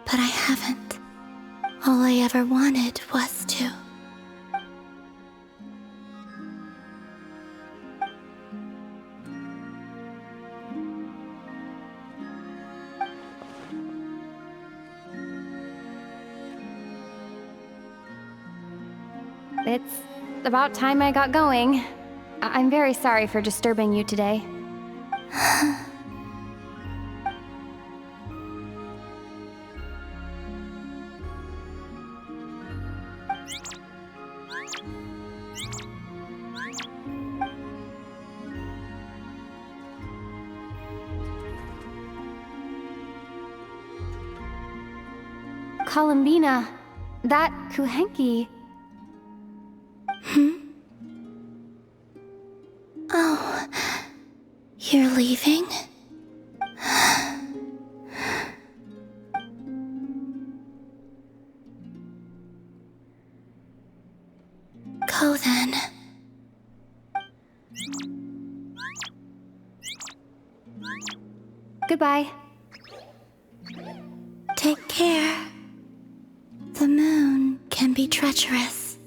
But I haven't. All I ever wanted was to. It's about time I got going. I'm very sorry for disturbing you today. Columbina, that Kuhenki... Oh, you're leaving? Go then. Goodbye. Take care. The moon can be treacherous.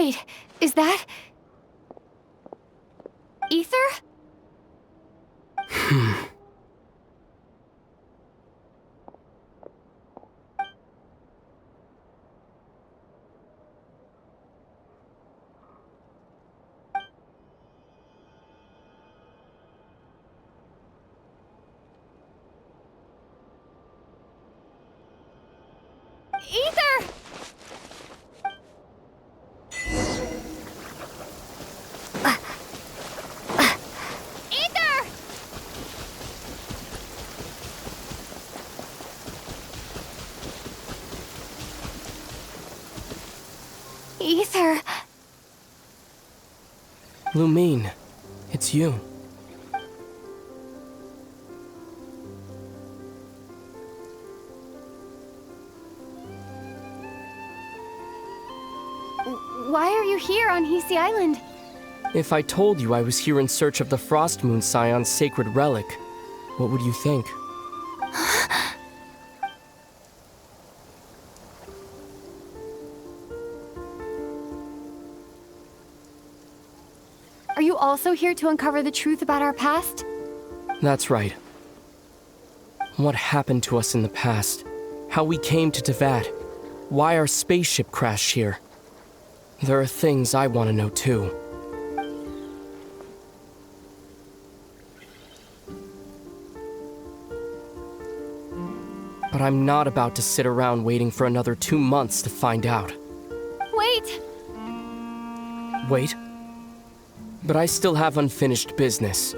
Wait, is that... Ether? Ether! Ether! Ether! Lumine, it's you. Why are you here on Hisi Island? If I told you I was here in search of the Frost Moon Scion's sacred relic, what would you think? Are you also here to uncover the truth about our past? That's right. What happened to us in the past? How we came to Tevat? Why our spaceship crashed here? There are things I want to know too. But I'm not about to sit around waiting for another 2 months to find out. Wait! Wait? But I still have unfinished business.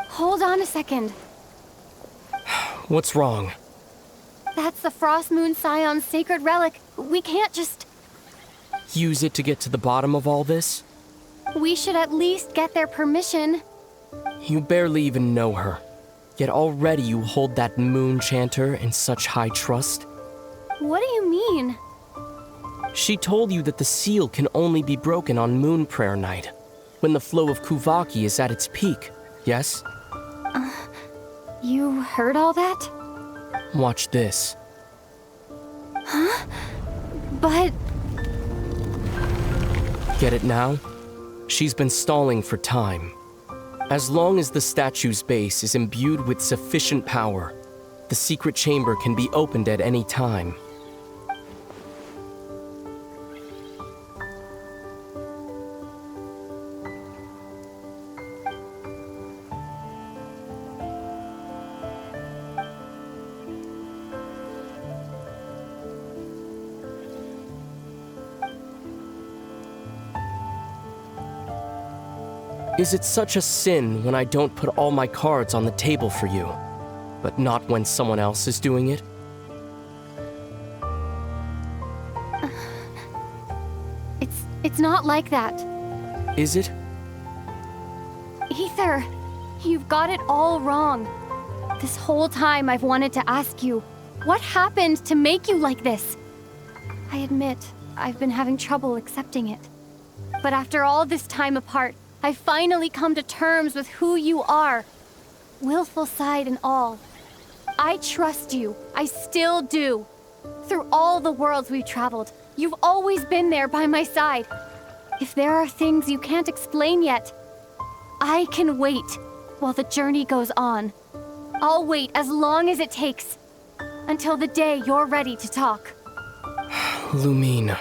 Hold on a second. What's wrong? That's the Frost Moon Scion's sacred relic. We can't just... Use it to get to the bottom of all this? We should at least get their permission. You barely even know her. Yet already you hold that moon chanter in such high trust. What do you mean? She told you that the seal can only be broken on Moon Prayer Night, when the flow of Kuvaki is at its peak, yes? You heard all that? Watch this. Huh? But... Get it now? She's been stalling for time. As long as the statue's base is imbued with sufficient power, the secret chamber can be opened at any time. Is it such a sin when I don't put all my cards on the table for you, but not when someone else is doing it? It's not like that. Is it? Ether, you've got it all wrong. This whole time I've wanted to ask you, what happened to make you like this? I admit, I've been having trouble accepting it. But after all this time apart, I've finally come to terms with who you are. Willful side and all. I trust you. I still do. Through all the worlds we've traveled, you've always been there by my side. If there are things you can't explain yet, I can wait while the journey goes on. I'll wait as long as it takes, until the day you're ready to talk. Lumine.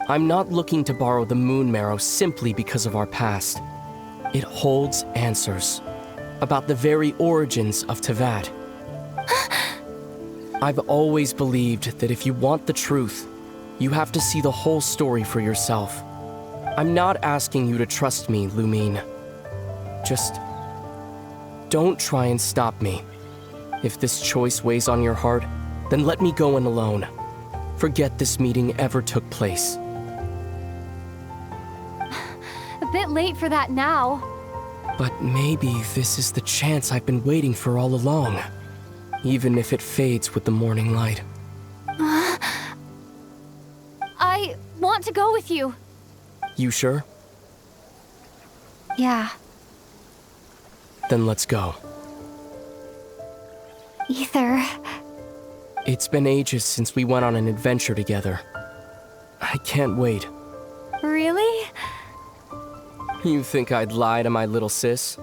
I'm not looking to borrow the Moon Marrow simply because of our past. It holds answers about the very origins of Teyvat. I've always believed that if you want the truth, you have to see the whole story for yourself. I'm not asking you to trust me, Lumine. Just don't try and stop me. If this choice weighs on your heart, then let me go in alone. Forget this meeting ever took place. A bit late for that now. But maybe this is the chance I've been waiting for all along. Even if it fades with the morning light. I want to go with you. You sure? Yeah. Then let's go. Ether. It's been ages since we went on an adventure together. I can't wait. Really? You think I'd lie to my little sis?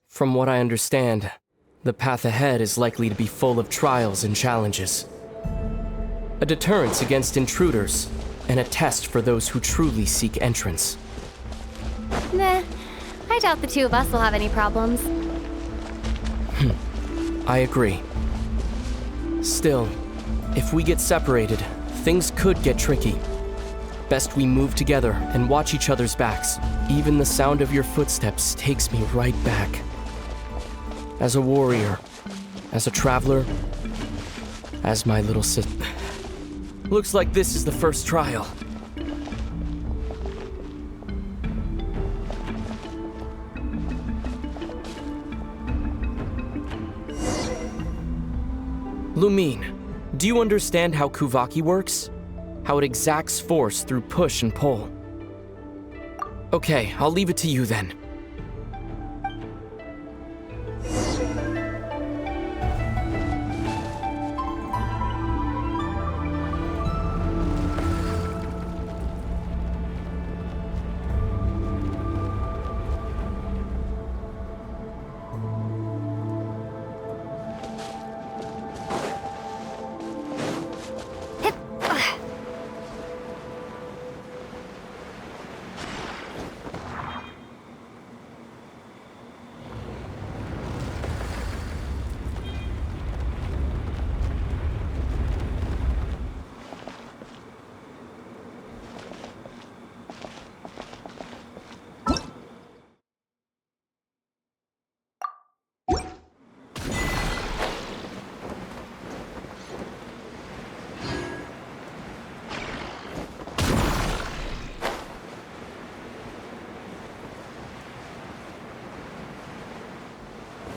From what I understand, the path ahead is likely to be full of trials and challenges. A deterrence against intruders, and a test for those who truly seek entrance. Nah, I doubt the two of us will have any problems. I agree. Still, if we get separated, things could get tricky. Best we move together and watch each other's backs. Even the sound of your footsteps takes me right back. As a warrior, as a traveler, as my little sis. Looks like this is the first trial. Lumine, do you understand how Kuvaki works? How it exacts force through push and pull? Okay, I'll leave it to you then.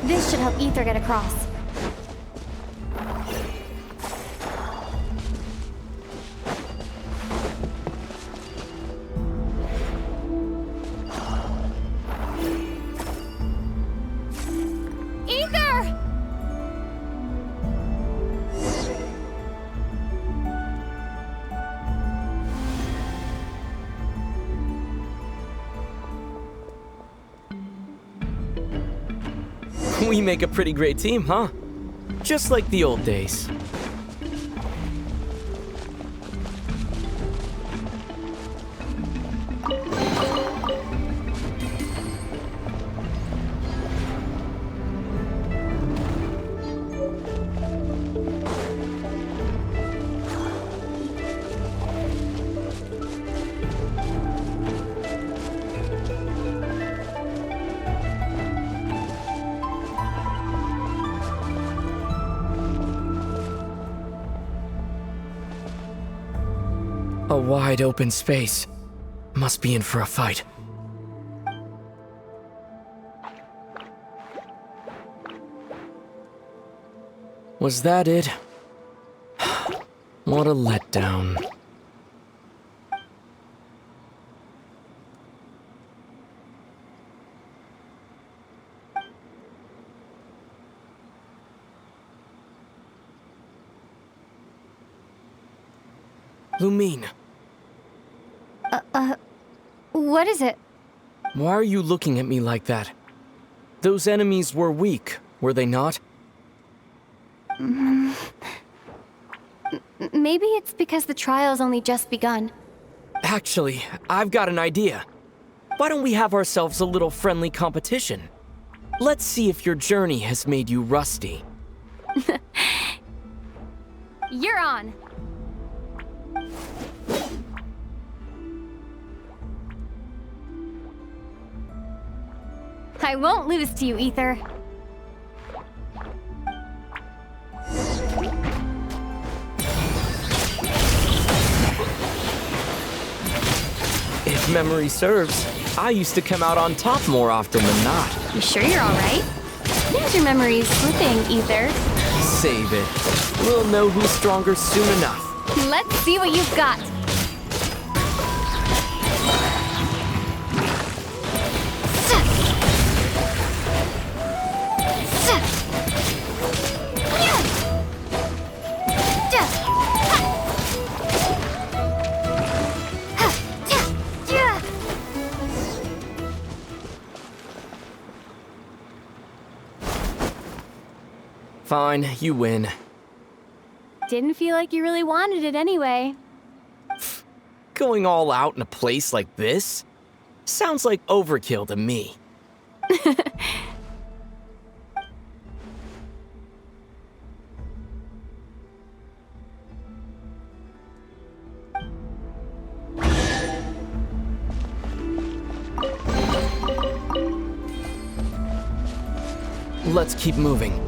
This should help Ether get across. Ether! We make a pretty great team, huh? Just like the old days. A wide open space. Must be in for a fight. Was that it? What a letdown. Lumine. What is it? Why are you looking at me like that? Those enemies were weak, were they not? Maybe it's because the trial's only just begun. Actually, I've got an idea. Why don't we have ourselves a little friendly competition? Let's see if your journey has made you rusty. You're on. I won't lose to you, Ether. If memory serves, I used to come out on top more often than not. You sure you're alright? There's your memories slipping, Ether. Save it. We'll know who's stronger soon enough. Let's see what you've got. Fine, you win. Didn't feel like you really wanted it anyway. Going all out in a place like this? Sounds like overkill to me. Let's keep moving.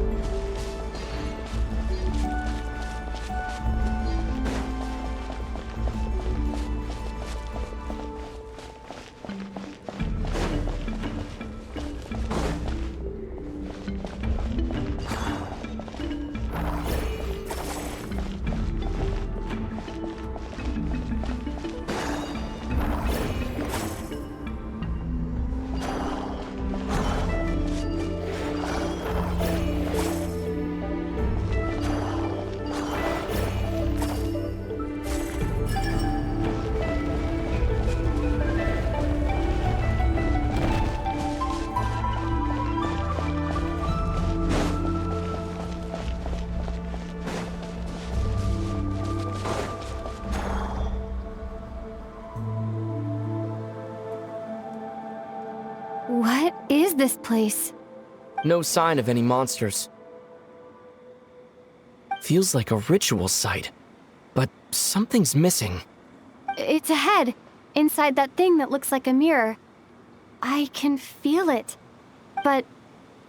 What is this place? No sign of any monsters. Feels like a ritual site, but something's missing. It's a head, inside that thing that looks like a mirror. I can feel it, but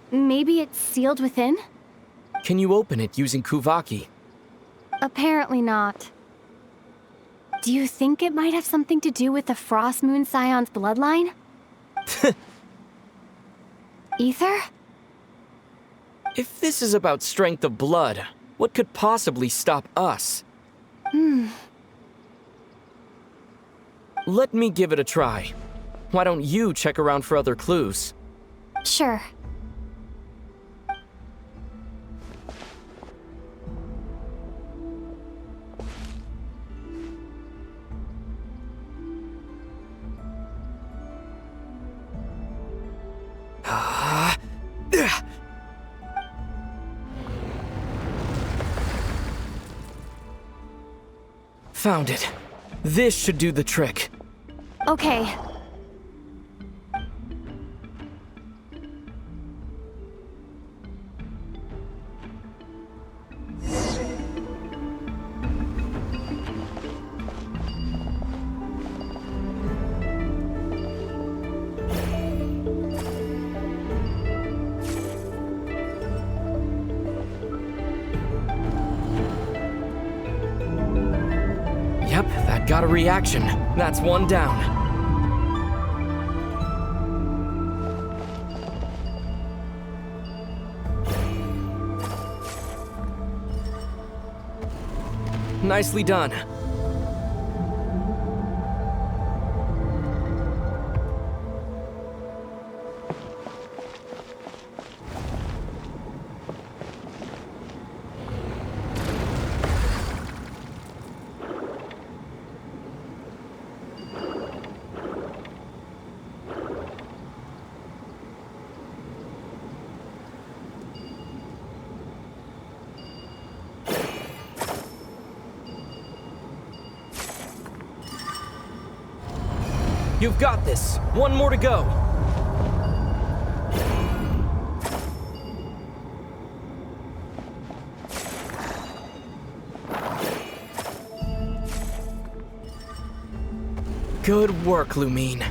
maybe it's sealed within? Can you open it using Kuvaki? Apparently not. Do you think it might have something to do with the Frost Moon Scion's bloodline? Ether? If this is about strength of blood, what could possibly stop us? Let me give it a try. Why don't you check around for other clues? Sure. Found it. This should do the trick. Okay. Yep, that got a reaction. That's one down. Nicely done. You've got this. One more to go. Good work, Lumine.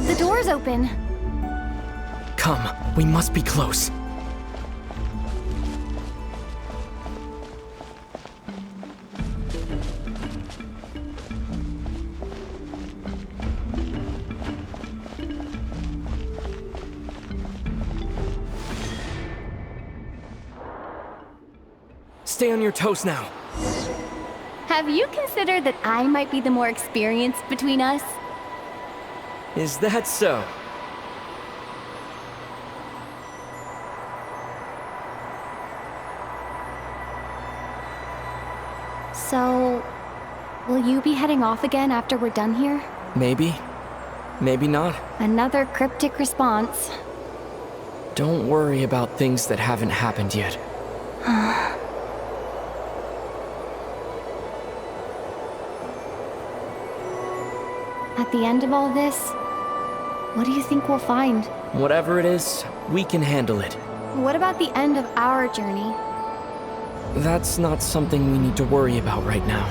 The door's open. Come, we must be close. Stay on your toes now. Have you considered that I might be the more experienced between us? Is that so? So, will you be heading off again after we're done here? Maybe. Maybe not. Another cryptic response. Don't worry about things that haven't happened yet. At the end of all this, what do you think we'll find? Whatever it is, we can handle it. What about the end of our journey? That's not something we need to worry about right now.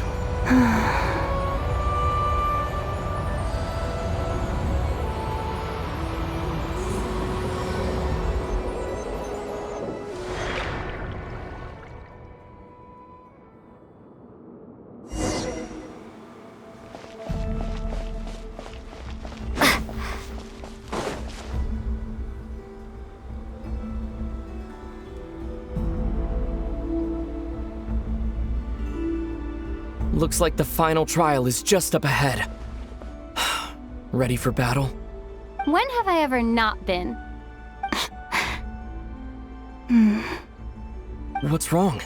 Looks like the final trial is just up ahead. Ready for battle? When have I ever not been? What's wrong?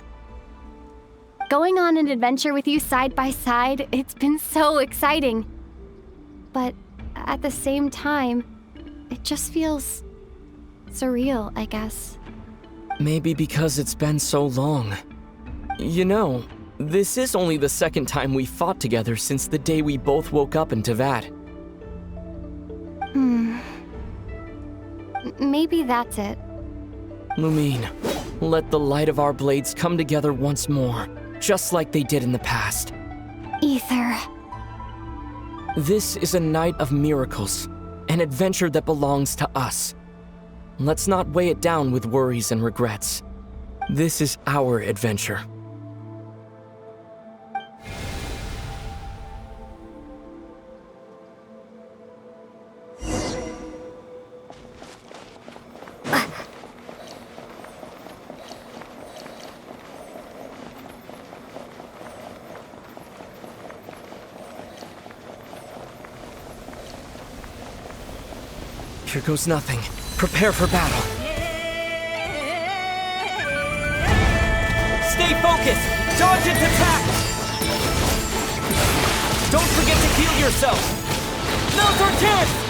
Going on an adventure with you side by side, it's been so exciting. But at the same time, it just feels surreal, I guess. Maybe because it's been so long. You know, this is only the second time we fought together since the day we both woke up in Teyvat. Maybe that's it. Lumine, let the light of our blades come together once more, just like they did in the past. Ether. This is a night of miracles, an adventure that belongs to us. Let's not weigh it down with worries and regrets. This is our adventure. Here goes nothing. Prepare for battle. Stay focused! Dodge its attack! Don't forget to heal yourself! Now's our chance!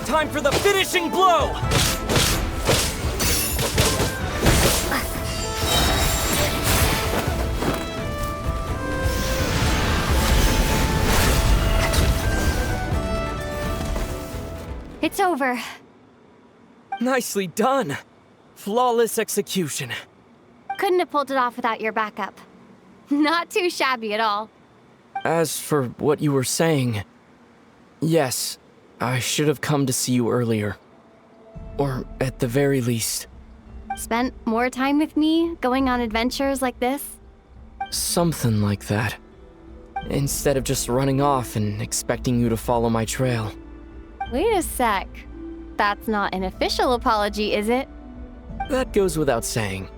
Time for the finishing blow! It's over. Nicely done. Flawless execution. Couldn't have pulled it off without your backup. Not too shabby at all. As for what you were saying, yes, I should have come to see you earlier. Or at the very least. Spent more time with me, going on adventures like this? Something like that. Instead of just running off and expecting you to follow my trail. Wait a sec. That's not an official apology, is it? That goes without saying.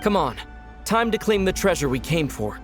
Come on, Time to claim the treasure we came for.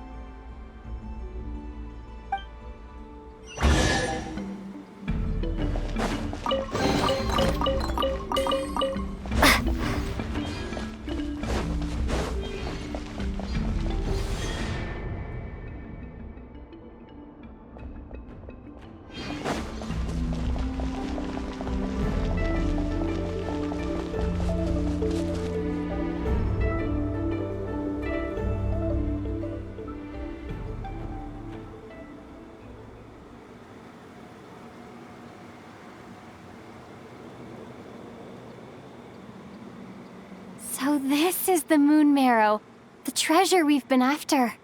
So this is the moon marrow, the treasure we've been after.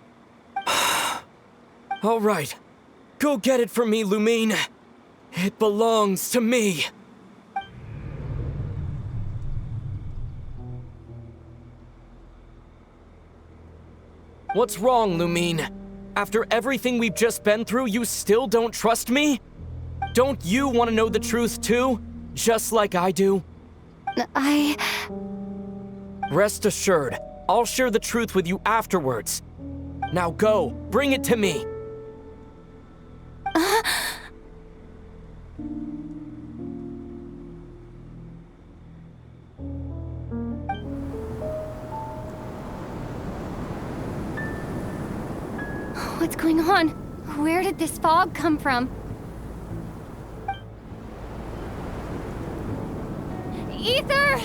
All right. Go get it for me, Lumine. It belongs to me. What's wrong, Lumine? After everything we've just been through, you still don't trust me? Don't you want to know the truth too? Just like I do? Rest assured, I'll share the truth with you afterwards. Now go, bring it to me. What's going on? Where did this fog come from? Ether!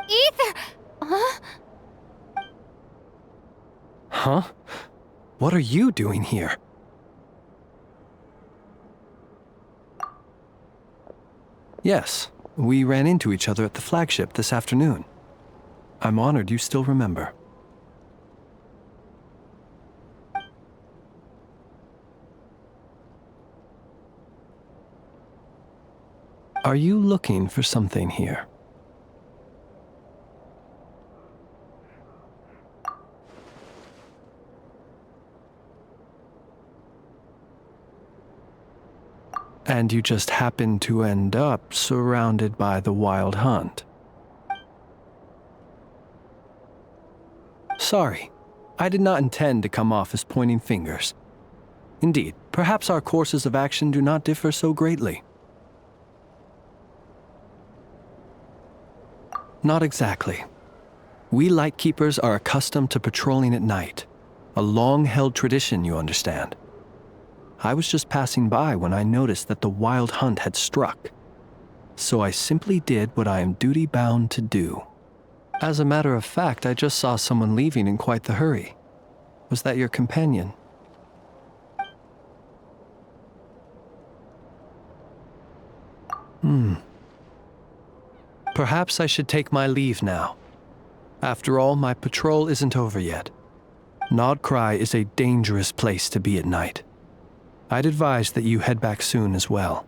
Ether! Huh? What are you doing here? Yes, we ran into each other at the flagship this afternoon. I'm honored you still remember. Are you looking for something here? And you just happen to end up surrounded by the Wild Hunt. Sorry, I did not intend to come off as pointing fingers. Indeed, perhaps our courses of action do not differ so greatly. Not exactly. We Lightkeepers are accustomed to patrolling at night. A long-held tradition, you understand. I was just passing by when I noticed that the Wild Hunt had struck. So I simply did what I am duty-bound to do. As a matter of fact, I just saw someone leaving in quite the hurry. Was that your companion? Perhaps I should take my leave now. After all, my patrol isn't over yet. Nod-Krai is a dangerous place to be at night. I'd advise that you head back soon as well.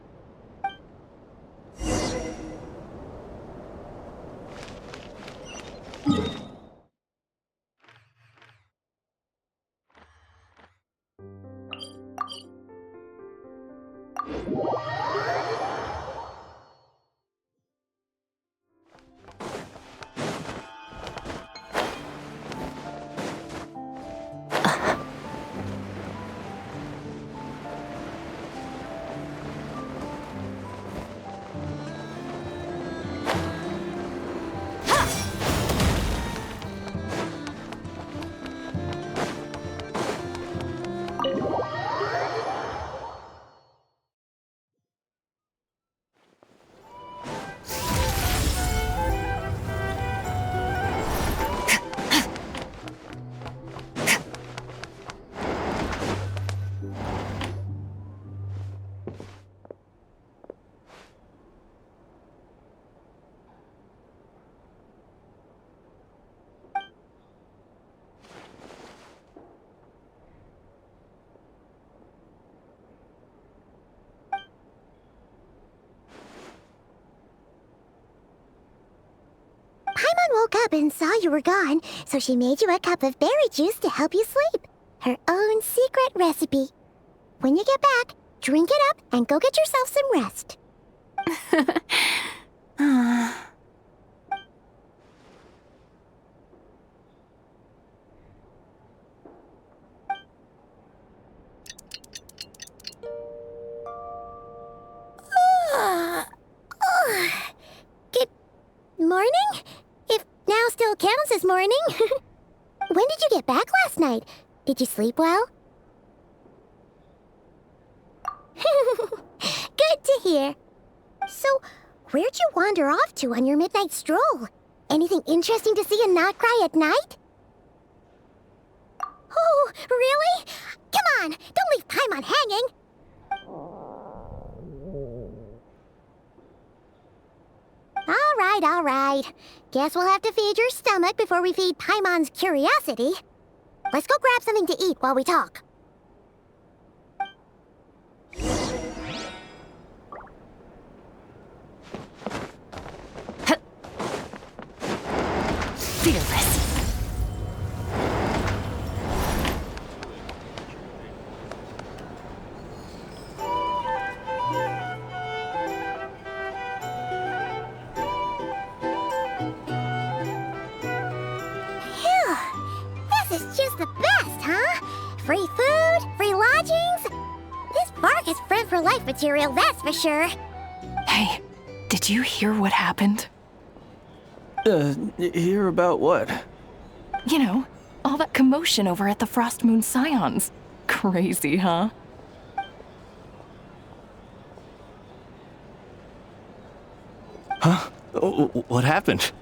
woke up and saw you were gone, so she made you a cup of berry juice to help you sleep. Her own secret recipe. When you get back, drink it up and go get yourself some rest. Good morning? If now still counts as morning. When did you get back last night? Did you sleep well? Good to hear. So, where'd you wander off to on your midnight stroll? Anything interesting to see in Nod-Krai at night? Oh, really? Come on, don't leave Paimon hanging. All right. Guess we'll have to feed your stomach before we feed Paimon's curiosity. Let's go grab something to eat while we talk. Fearless. This is just the best, huh? Free food, free lodgings. This bark is friend for life material, that's for sure. Hey, did you hear what happened? Hear about what? You know, all that commotion over at the Frost Moon Scions. Crazy, huh? Huh? What happened?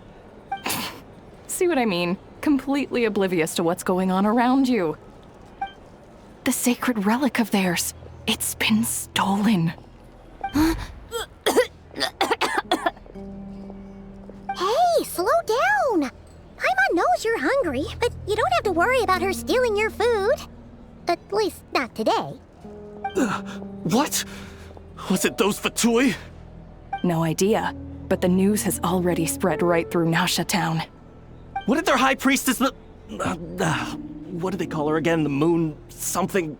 See what I mean? Completely oblivious to what's going on around you. The sacred relic of theirs. It's been stolen. Hey, slow down. Paimon knows you're hungry, but you don't have to worry about her stealing your food. At least, not today. What? Was it those Fatui? No idea, but the news has already spread right through Nasha Town. What did their high priestess, what did they call her again? The moon something?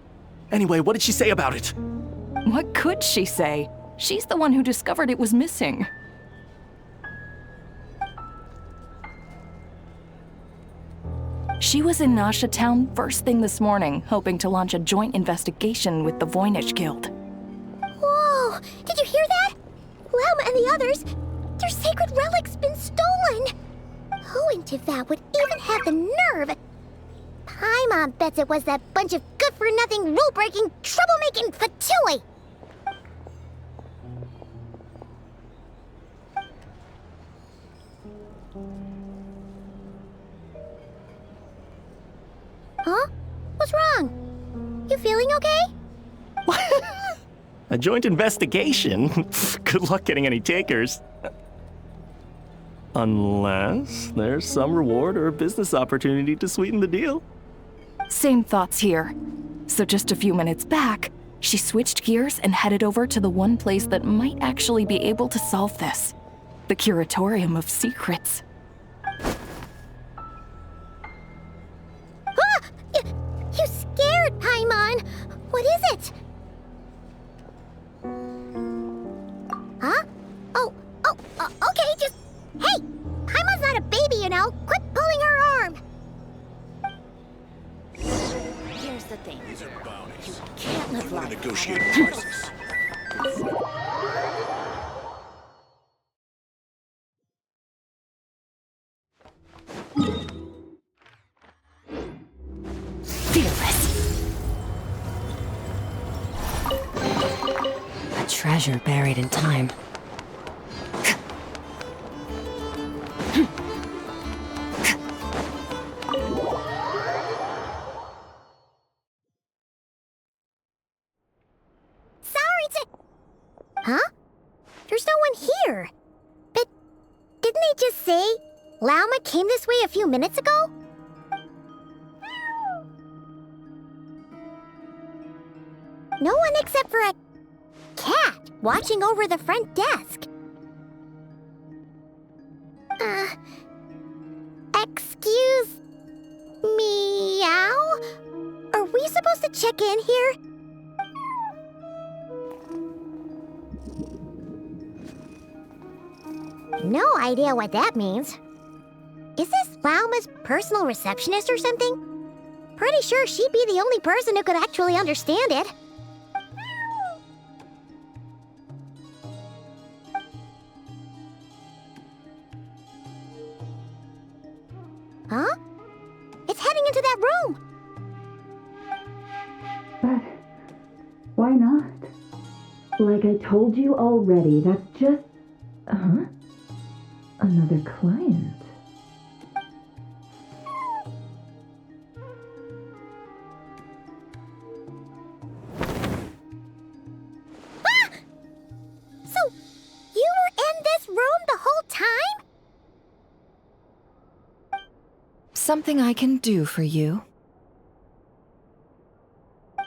Anyway, what did she say about it? What could she say? She's the one who discovered it was missing. She was in Nasha Town first thing this morning, hoping to launch a joint investigation with the Voynich Guild. Whoa! Did you hear that? Lauma and the others, their sacred relic's been stolen! Who in Teyvat would even have the nerve? Paimon bets it was that bunch of good-for-nothing, rule-breaking, troublemaking Fatui! Huh? What's wrong? You feeling okay? A joint investigation? Good luck getting any takers. Unless there's some reward or business opportunity to sweeten the deal. Same thoughts here. So just a few minutes back, she switched gears and headed over to the one place that might actually be able to solve this. The Curatorium of Secrets. Ah! You scared, Paimon! What is it? Huh? Okay, just... Hey! Paimon's not a baby, you know! Quit pulling her arm! Here's the thing. You can't live life. Negotiate prices. Fearless. A treasure buried in time. Huh? There's no one here. But didn't they just say Lauma came this way a few minutes ago? No one except for a cat watching over the front desk. supposed to check in here? No idea what that means. Is this Lauma's personal receptionist or something? Pretty sure she'd be the only person who could actually understand it. Huh? It's heading into that room! But why not? Like I told you already, that's just... Huh? Another client. Ah! So, you were in this room the whole time? Something I can do for you?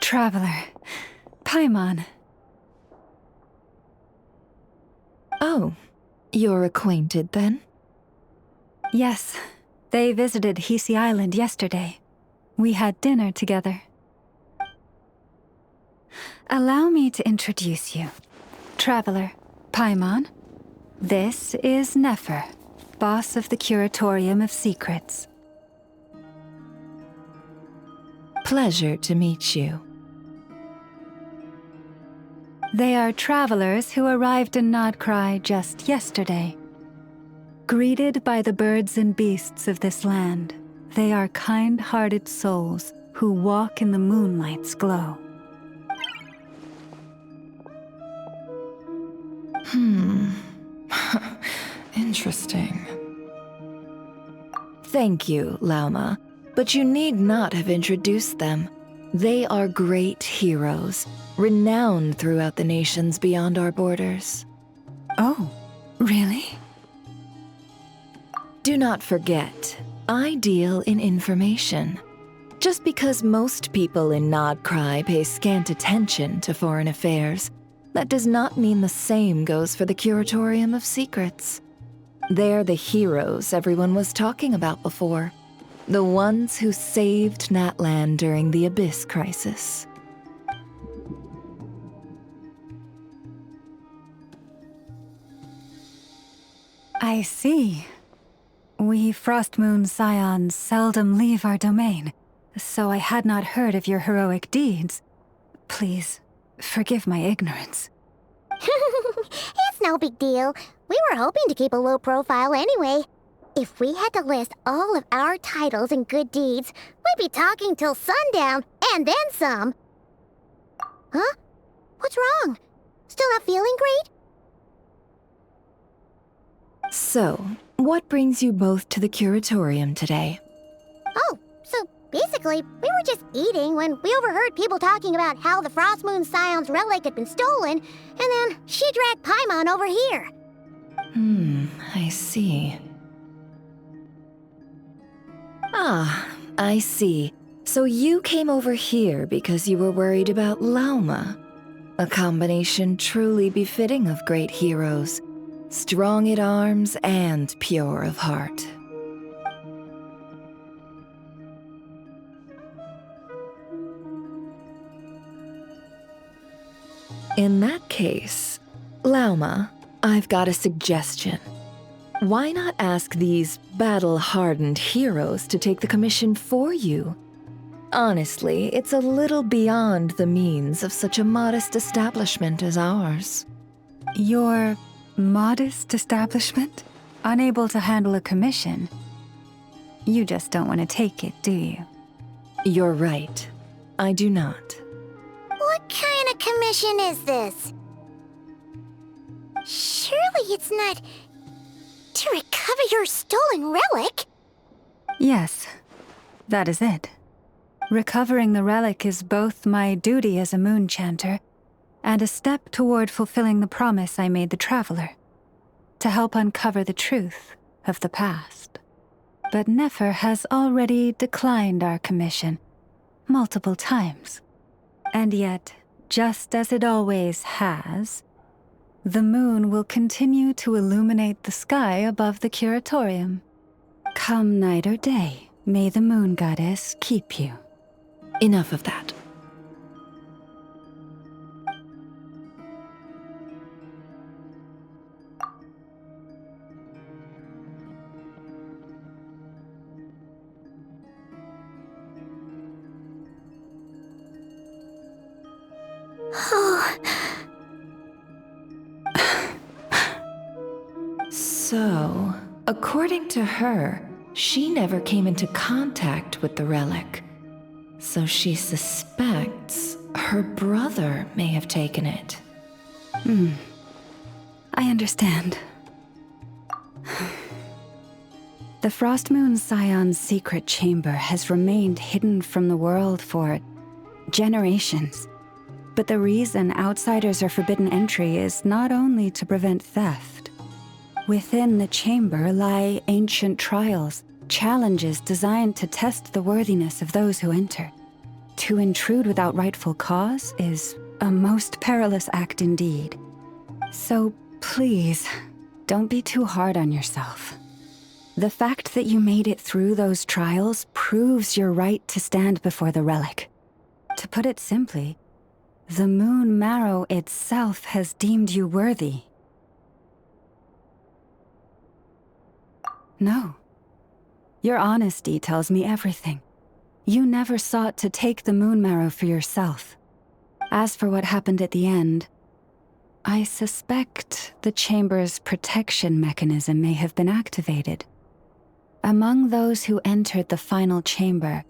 Traveler. Paimon. Oh, you're acquainted then? Yes. They visited Hisi Island yesterday. We had dinner together. Allow me to introduce you. Traveler, Paimon. This is Nefer, boss of the Curatorium of Secrets. Pleasure to meet you. They are travelers who arrived in Nod-Krai just yesterday. Greeted by the birds and beasts of this land, they are kind-hearted souls who walk in the moonlight's glow. Interesting. Thank you, Lauma, but you need not have introduced them. They are great heroes, renowned throughout the nations beyond our borders. Oh, really? Do not forget, I deal in information. Just because most people in Nod-Krai pay scant attention to foreign affairs, that does not mean the same goes for the Curatorium of Secrets. They're the heroes everyone was talking about before. The ones who saved Natlan during the Abyss crisis. I see. We Frostmoon Scions seldom leave our domain, so I had not heard of your heroic deeds. Please, forgive my ignorance. It's no big deal. We were hoping to keep a low profile anyway. If we had to list all of our titles and good deeds, we'd be talking till sundown, and then some. Huh? What's wrong? Still not feeling great? So, what brings you both to the Curatorium today? Oh, so basically, we were just eating when we overheard people talking about how the Frostmoon Scion's relic had been stolen, and then she dragged Paimon over here. I see. Ah, I see. So you came over here because you were worried about Lauma. A combination truly befitting of great heroes. Strong at arms and pure of heart. In that case, Lauma, I've got a suggestion. Why not ask these battle-hardened heroes to take the commission for you? Honestly, it's a little beyond the means of such a modest establishment as ours. Your modest establishment? Unable to handle a commission? You just don't want to take it, do you? You're right. I do not. What kind of commission is this? Surely it's not to recover your stolen relic? Yes, that is it. Recovering the relic is both my duty as a moon chanter and a step toward fulfilling the promise I made the traveler, to help uncover the truth of the past. But Nefer has already declined our commission multiple times. And yet, just as it always has, the moon will continue to illuminate the sky above the Curatorium. Come night or day, may the moon goddess keep you. Enough of that. So, according to her, she never came into contact with the relic. So she suspects her brother may have taken it. I understand. The Frost Moon Scion's secret chamber has remained hidden from the world for generations. But the reason outsiders are forbidden entry is not only to prevent theft. Within the chamber lie ancient trials, challenges designed to test the worthiness of those who enter. To intrude without rightful cause is a most perilous act indeed. So please, don't be too hard on yourself. The fact that you made it through those trials proves your right to stand before the relic. To put it simply, the Moon Marrow itself has deemed you worthy. No. Your honesty tells me everything. You never sought to take the Moon Marrow for yourself. As for what happened at the end, I suspect the chamber's protection mechanism may have been activated. Among those who entered the final chamber,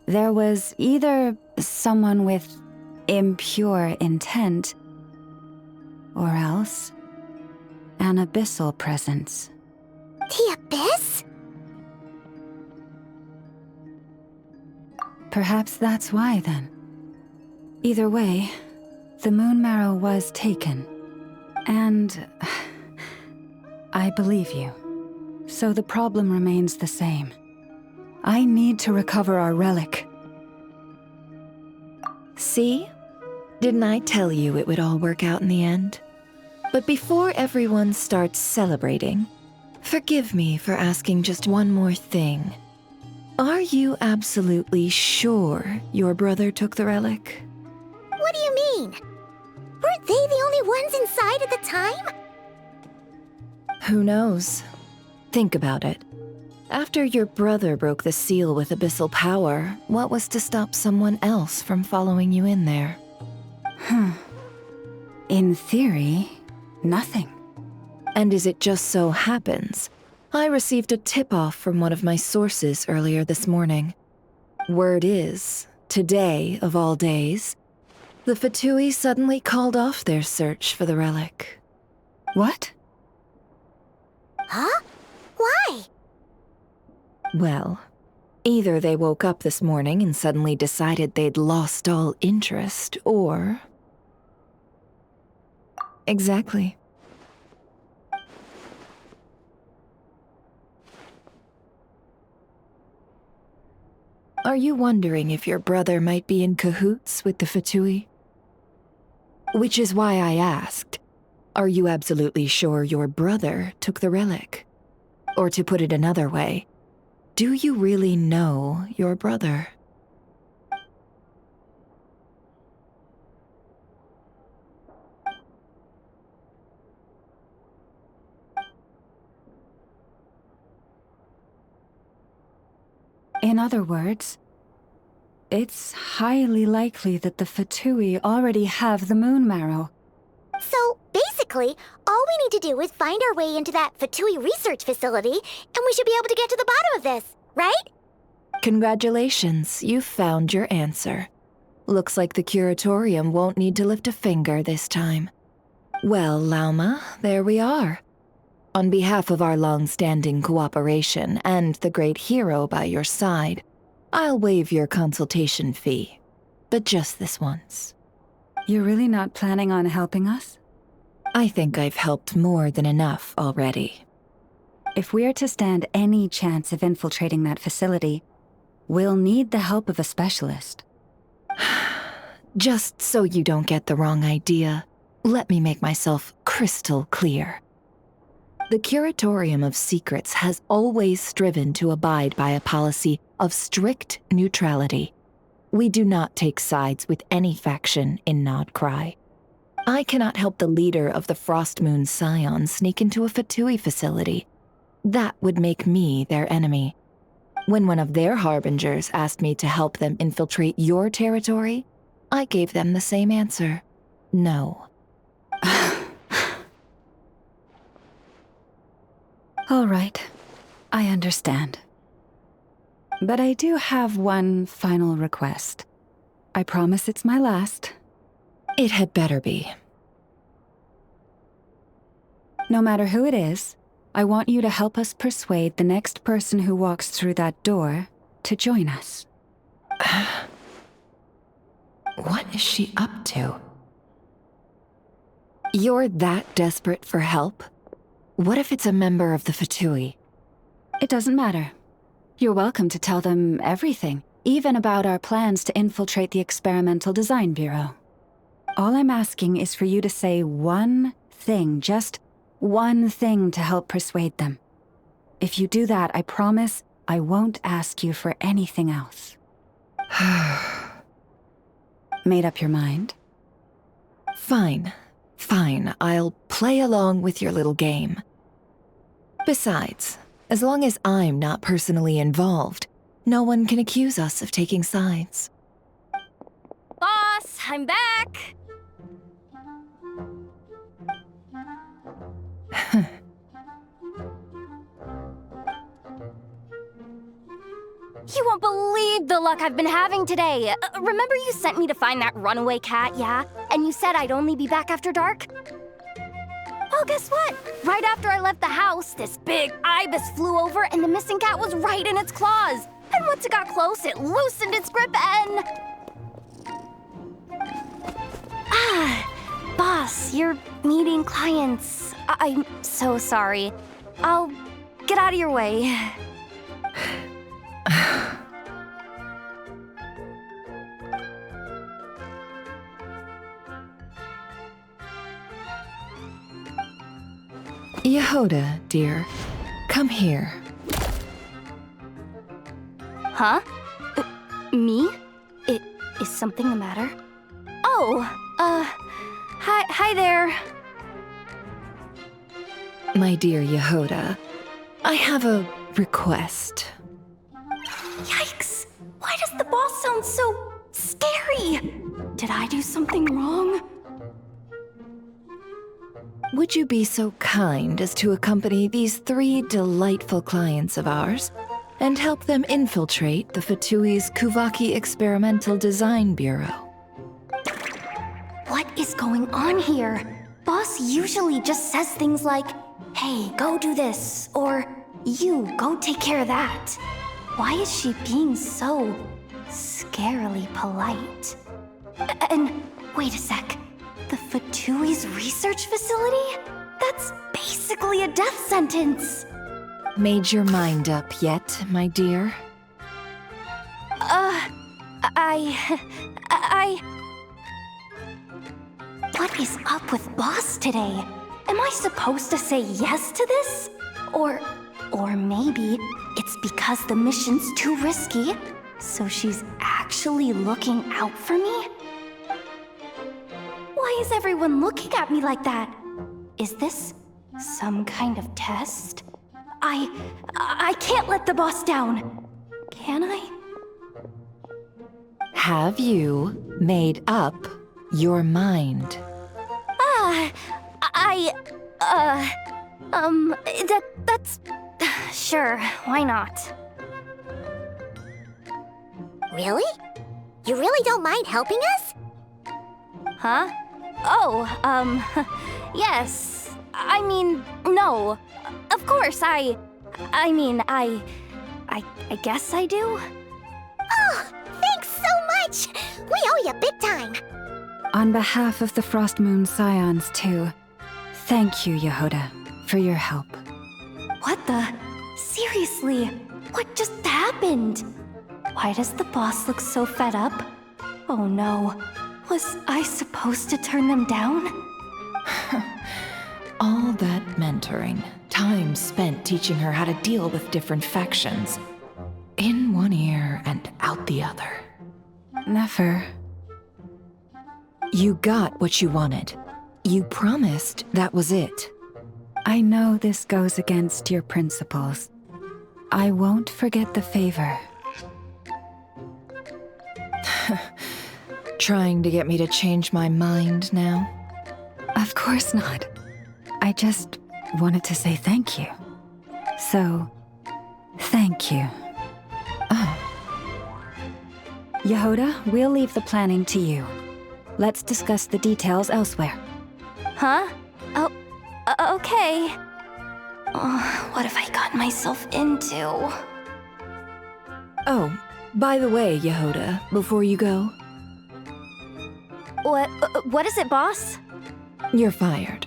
there was either someone with impure intent, or else an abyssal presence. The Abyss? Perhaps that's why, then. Either way, the Moon Marrow was taken. And I believe you. So the problem remains the same. I need to recover our relic. See? Didn't I tell you it would all work out in the end? But before everyone starts celebrating, forgive me for asking just one more thing. Are you absolutely sure your brother took the relic? What do you mean? Weren't they the only ones inside at the time? Who knows? Think about it. After your brother broke the seal with abyssal power, what was to stop someone else from following you in there? In theory, nothing. And as it just so happens, I received a tip-off from one of my sources earlier this morning. Word is, today of all days, the Fatui suddenly called off their search for the relic. What? Huh? Why? Well, either they woke up this morning and suddenly decided they'd lost all interest, or... Exactly. Are you wondering if your brother might be in cahoots with the Fatui? Which is why I asked, are you absolutely sure your brother took the relic? Or to put it another way, do you really know your brother? In other words, it's highly likely that the Fatui already have the Moon Marrow. So, basically, all we need to do is find our way into that Fatui research facility, and we should be able to get to the bottom of this, right? Congratulations, you've found your answer. Looks like the curatorium won't need to lift a finger this time. Well, Lauma, there we are. On behalf of our long-standing cooperation and the great hero by your side, I'll waive your consultation fee, but just this once. You're really not planning on helping us? I think I've helped more than enough already. If we're to stand any chance of infiltrating that facility, we'll need the help of a specialist. Just so you don't get the wrong idea, let me make myself crystal clear. The Curatorium of Secrets has always striven to abide by a policy of strict neutrality. We do not take sides with any faction in Nod-Krai. I cannot help the leader of the Frost Moon Scion sneak into a Fatui facility. That would make me their enemy. When one of their harbingers asked me to help them infiltrate your territory, I gave them the same answer. No. All right. I understand. But I do have one final request. I promise it's my last. It had better be. No matter who it is, I want you to help us persuade the next person who walks through that door to join us. What is she up to? You're that desperate for help? What if it's a member of the Fatui? It doesn't matter. You're welcome to tell them everything, even about our plans to infiltrate the Experimental Design Bureau. All I'm asking is for you to say one thing, just one thing to help persuade them. If you do that, I promise I won't ask you for anything else. Made up your mind? Fine. Fine, I'll play along with your little game. Besides, as long as I'm not personally involved, no one can accuse us of taking sides. Boss, I'm back! You won't believe the luck I've been having today. Remember you sent me to find that runaway cat, yeah? And you said I'd only be back after dark? Well, guess what? Right after I left the house, this big ibis flew over and the missing cat was right in its claws. And once it got close, it loosened its grip and... Boss, you're meeting clients. I'm so sorry. I'll get out of your way. Yehoda, dear, come here. Huh? Me? Is something the matter? Oh, hi there. My dear Yehoda, I have a request. Yikes! Why does the boss sound so scary? Did I do something wrong? Would you be so kind as to accompany these 3 delightful clients of ours and help them infiltrate the Fatui's Kuvaki Experimental Design Bureau? What is going on here? Boss usually just says things like, hey, go do this, or you, go take care of that. Why is she being so scarily polite? And wait a sec. The Fatui's research facility? That's basically a death sentence. Made your mind up yet, my dear? What is up with Boss today? Am I supposed to say yes to this? Or maybe it's because the mission's too risky, so she's actually looking out for me? Why is everyone looking at me like that? Is this some kind of test? I can't let the boss down. Can I? Have you made up your mind? That's... Sure, why not? Really? You really don't mind helping us? Huh? Oh, yes. I mean, no. Of course, I guess I do. Oh, thanks so much! We owe you big time! On behalf of the Frost Moon Scions, too, thank you, Yehoda, for your help. What the? Seriously, what just happened? Why does the boss look so fed up? Oh no, was I supposed to turn them down? All that mentoring, time spent teaching her how to deal with different factions. In one ear and out the other. Never. You got what you wanted. You promised that was it. I know this goes against your principles. I won't forget the favor. Trying to get me to change my mind now? Of course not. I just wanted to say thank you. So, thank you. Yehoda, we'll leave the planning to you. Let's discuss the details elsewhere. Huh? Oh, okay. What have I gotten myself into? Oh, by the way, Yehoda, before you go, What is it, boss? you're fired.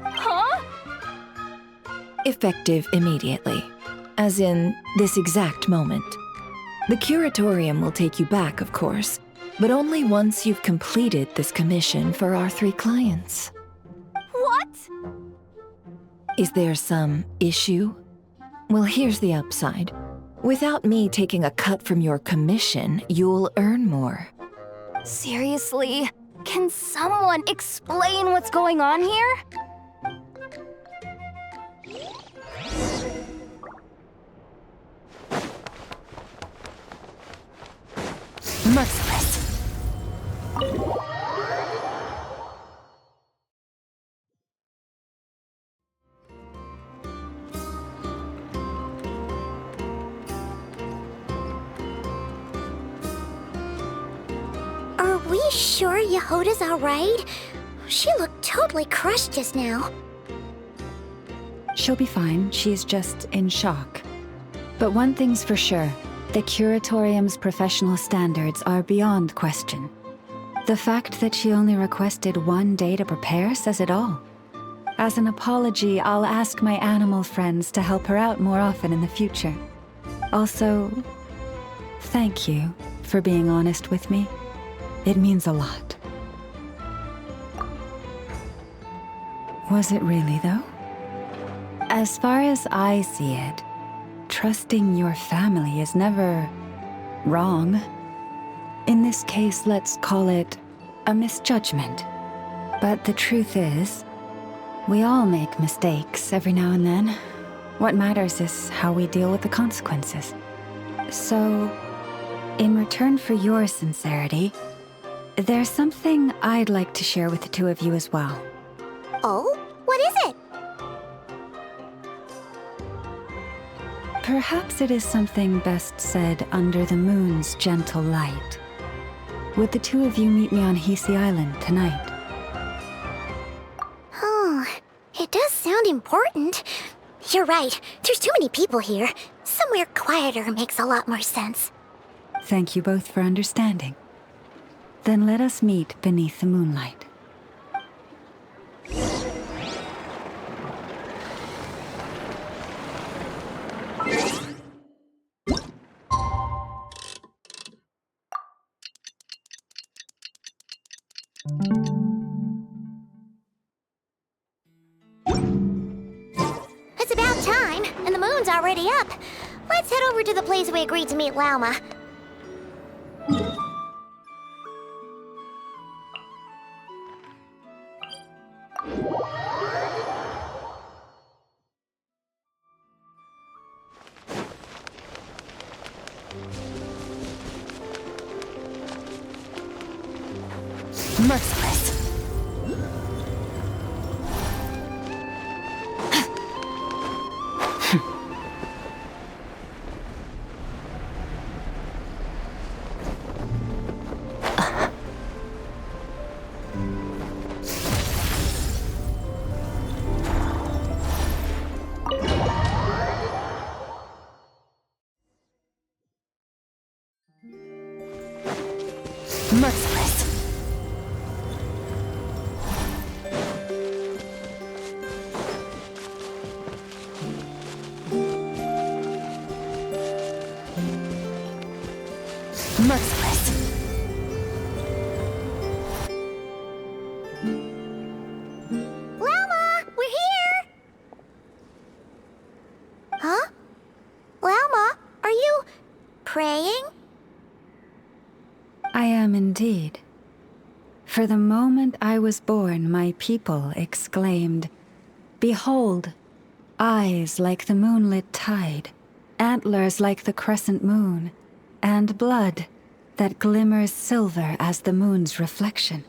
Huh? Effective immediately. As in, this exact moment. The curatorium will take you back, of course, but only once you've completed this commission for our 3 clients. What? Is there some issue? Well, here's the upside. Without me taking a cut from your commission, you'll earn more. Seriously? Can someone explain what's going on here? Merciless. Are we sure Yehoda's alright? She looked totally crushed just now. She'll be fine, she's just in shock. But one thing's for sure, the curatorium's professional standards are beyond question. The fact that she only requested 1 day to prepare says it all. As an apology, I'll ask my animal friends to help her out more often in the future. Also, thank you for being honest with me. It means a lot. Was it really, though? As far as I see it, trusting your family is never wrong. In this case, let's call it a misjudgment. But the truth is, we all make mistakes every now and then. What matters is how we deal with the consequences. So, in return for your sincerity, there's something I'd like to share with the 2 of you as well. Oh? What is it? Perhaps it is something best said under the moon's gentle light. Would the 2 of you meet me on Hisi Island tonight? Oh, it does sound important. You're right, there's too many people here. Somewhere quieter makes a lot more sense. Thank you both for understanding. Then let us meet beneath the moonlight. It's about time, and the moon's already up. Let's head over to the place we agreed to meet Lauma. Merciless. Merciless. Merciless. Lauma, we're here! Huh? Lauma, are you praying? I am indeed. For the moment I was born, my people exclaimed, "Behold, eyes like the moonlit tide, antlers like the crescent moon, and blood that glimmers silver as the moon's reflection."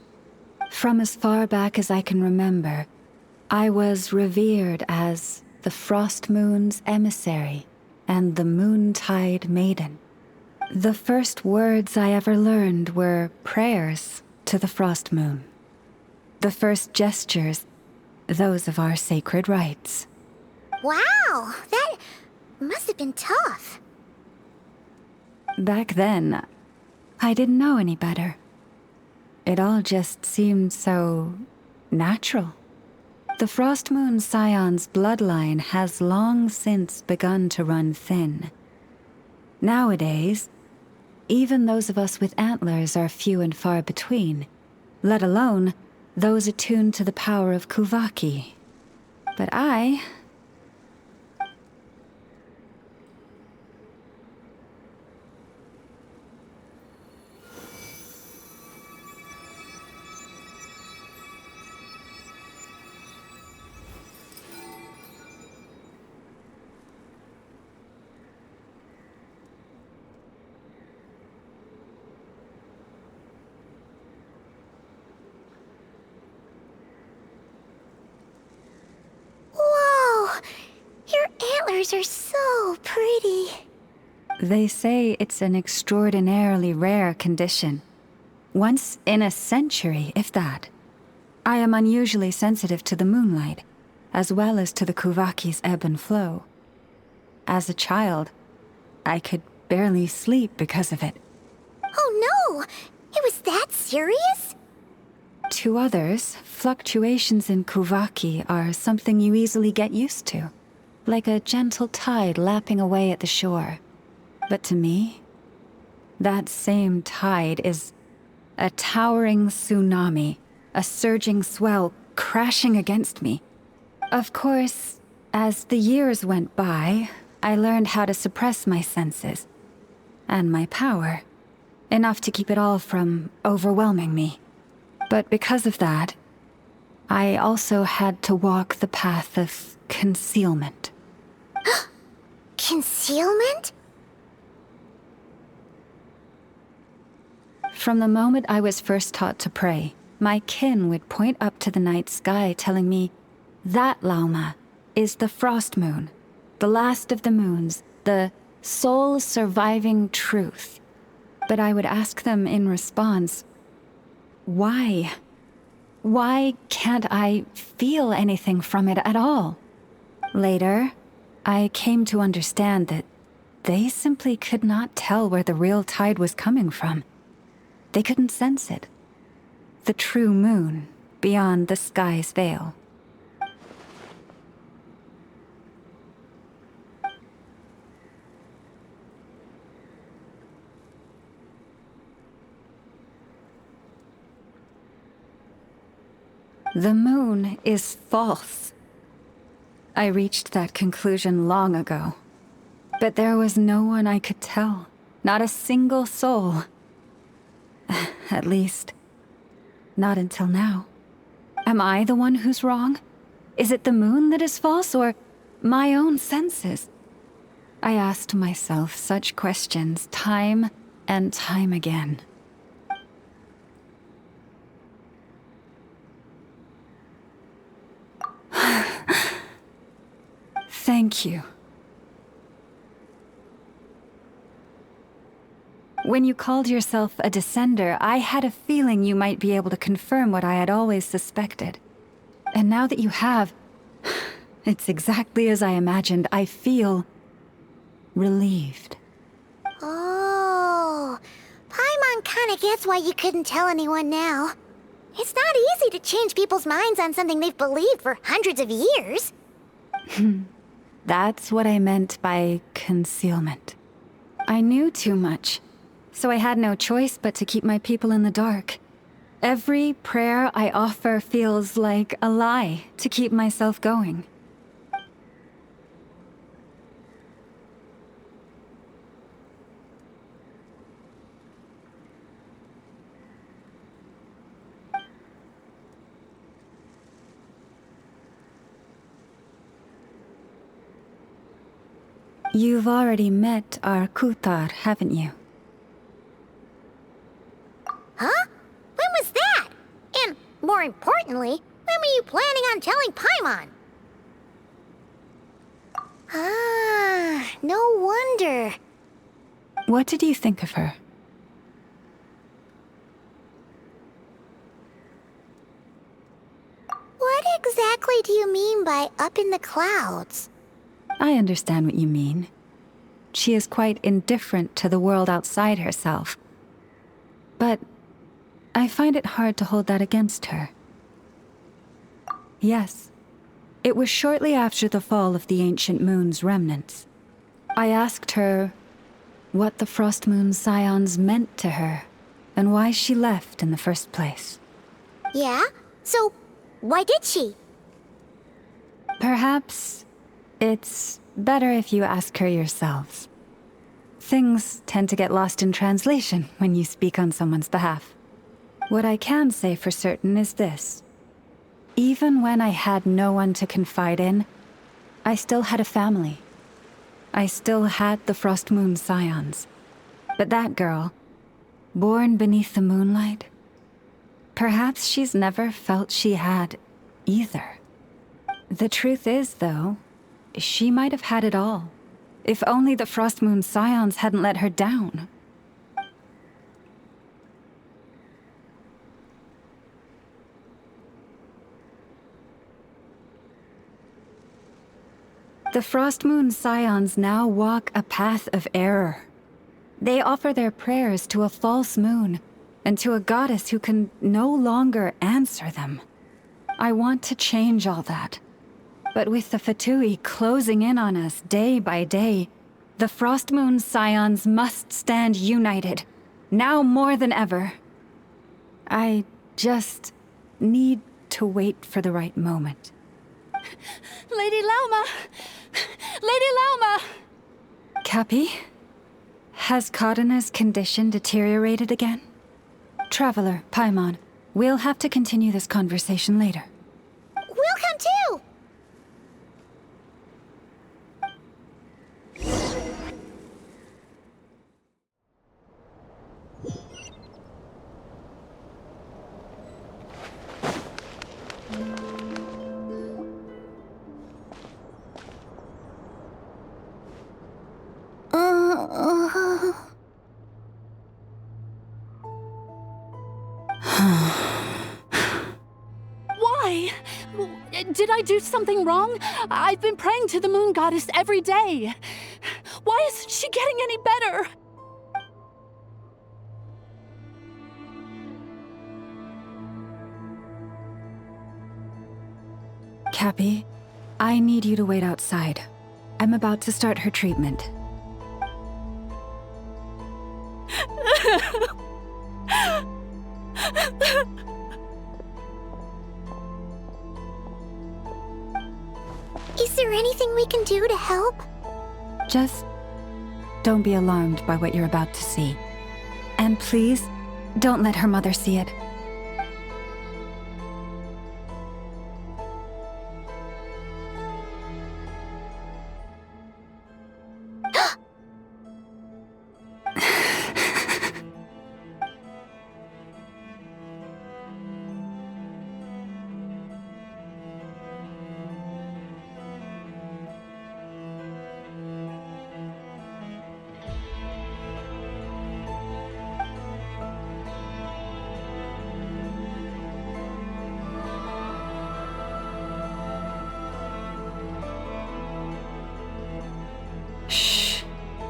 From as far back as I can remember, I was revered as the Frost Moon's emissary and the Moontide Maiden. The first words I ever learned were prayers to the Frost Moon. The first gestures, those of our sacred rites. Wow, that must have been tough. Back then, I didn't know any better. It all just seemed so natural. The Frost Moon Scion's bloodline has long since begun to run thin. Nowadays, even those of us with antlers are few and far between, let alone those attuned to the power of Kuvaki. But I... Antlers are so pretty. They say it's an extraordinarily rare condition. Once in a century, if that. I am unusually sensitive to the moonlight, as well as to the Kuvaki's ebb and flow. As a child, I could barely sleep because of it. Oh no! It was that serious? To others, fluctuations in Kuvaki are something you easily get used to. Like a gentle tide lapping away at the shore. But to me, that same tide is a towering tsunami, a surging swell crashing against me. Of course, as the years went by, I learned how to suppress my senses and my power, enough to keep it all from overwhelming me. But because of that, I also had to walk the path of concealment. Concealment? From the moment I was first taught to pray, my kin would point up to the night sky telling me, that Lauma is the Frost Moon, the last of the moons, the sole surviving truth. But I would ask them in response, why? Why can't I feel anything from it at all? Later, I came to understand that they simply could not tell where the real tide was coming from. They couldn't sense it. The true moon beyond the sky's veil. The moon is false. I reached that conclusion long ago. But there was no one I could tell. Not a single soul. At least, not until now. Am I the one who's wrong? Is it the moon that is false, or my own senses? I asked myself such questions time and time again. Thank you. When you called yourself a descender, I had a feeling you might be able to confirm what I had always suspected. And now that you have, it's exactly as I imagined. I feel relieved. Oh, Paimon kinda gets why you couldn't tell anyone now. It's not easy to change people's minds on something they've believed for hundreds of years. That's what I meant by concealment. I knew too much, so I had no choice but to keep my people in the dark. Every prayer I offer feels like a lie to keep myself going. You've already met our Kutar, haven't you? Huh? When was that? And, more importantly, when were you planning on telling Paimon? no wonder. What did you think of her? What exactly do you mean by up in the clouds? I understand what you mean. She is quite indifferent to the world outside herself. But I find it hard to hold that against her. Yes, it was shortly after the fall of the ancient moon's remnants. I asked her what the Frost Moon Scions meant to her, and why she left in the first place. Yeah? So, why did she? Perhaps it's better if you ask her yourselves. Things tend to get lost in translation when you speak on someone's behalf. What I can say for certain is this. Even when I had no one to confide in, I still had a family. I still had the Frost Moon Scions. But that girl, born beneath the moonlight, perhaps she's never felt she had either. The truth is, though, she might have had it all, if only the Frost Moon Scions hadn't let her down. The Frost Moon Scions now walk a path of error. They offer their prayers to a false moon, and to a goddess who can no longer answer them. I want to change all that. But with the Fatui closing in on us day by day, the Frost Moon Scions must stand united, now more than ever. I just need to wait for the right moment. Lady Lauma! Lady Lauma! Cappy? Has Kachina's condition deteriorated again? Traveler, Paimon, we'll have to continue this conversation later. We'll come too! Why? Did I do something wrong? I've been praying to the moon goddess every day. Why isn't she getting any better? Cappy, I need you to wait outside. I'm about to start her treatment. Is there anything we can do to help? Just don't be alarmed by what you're about to see. And please, don't let her mother see it.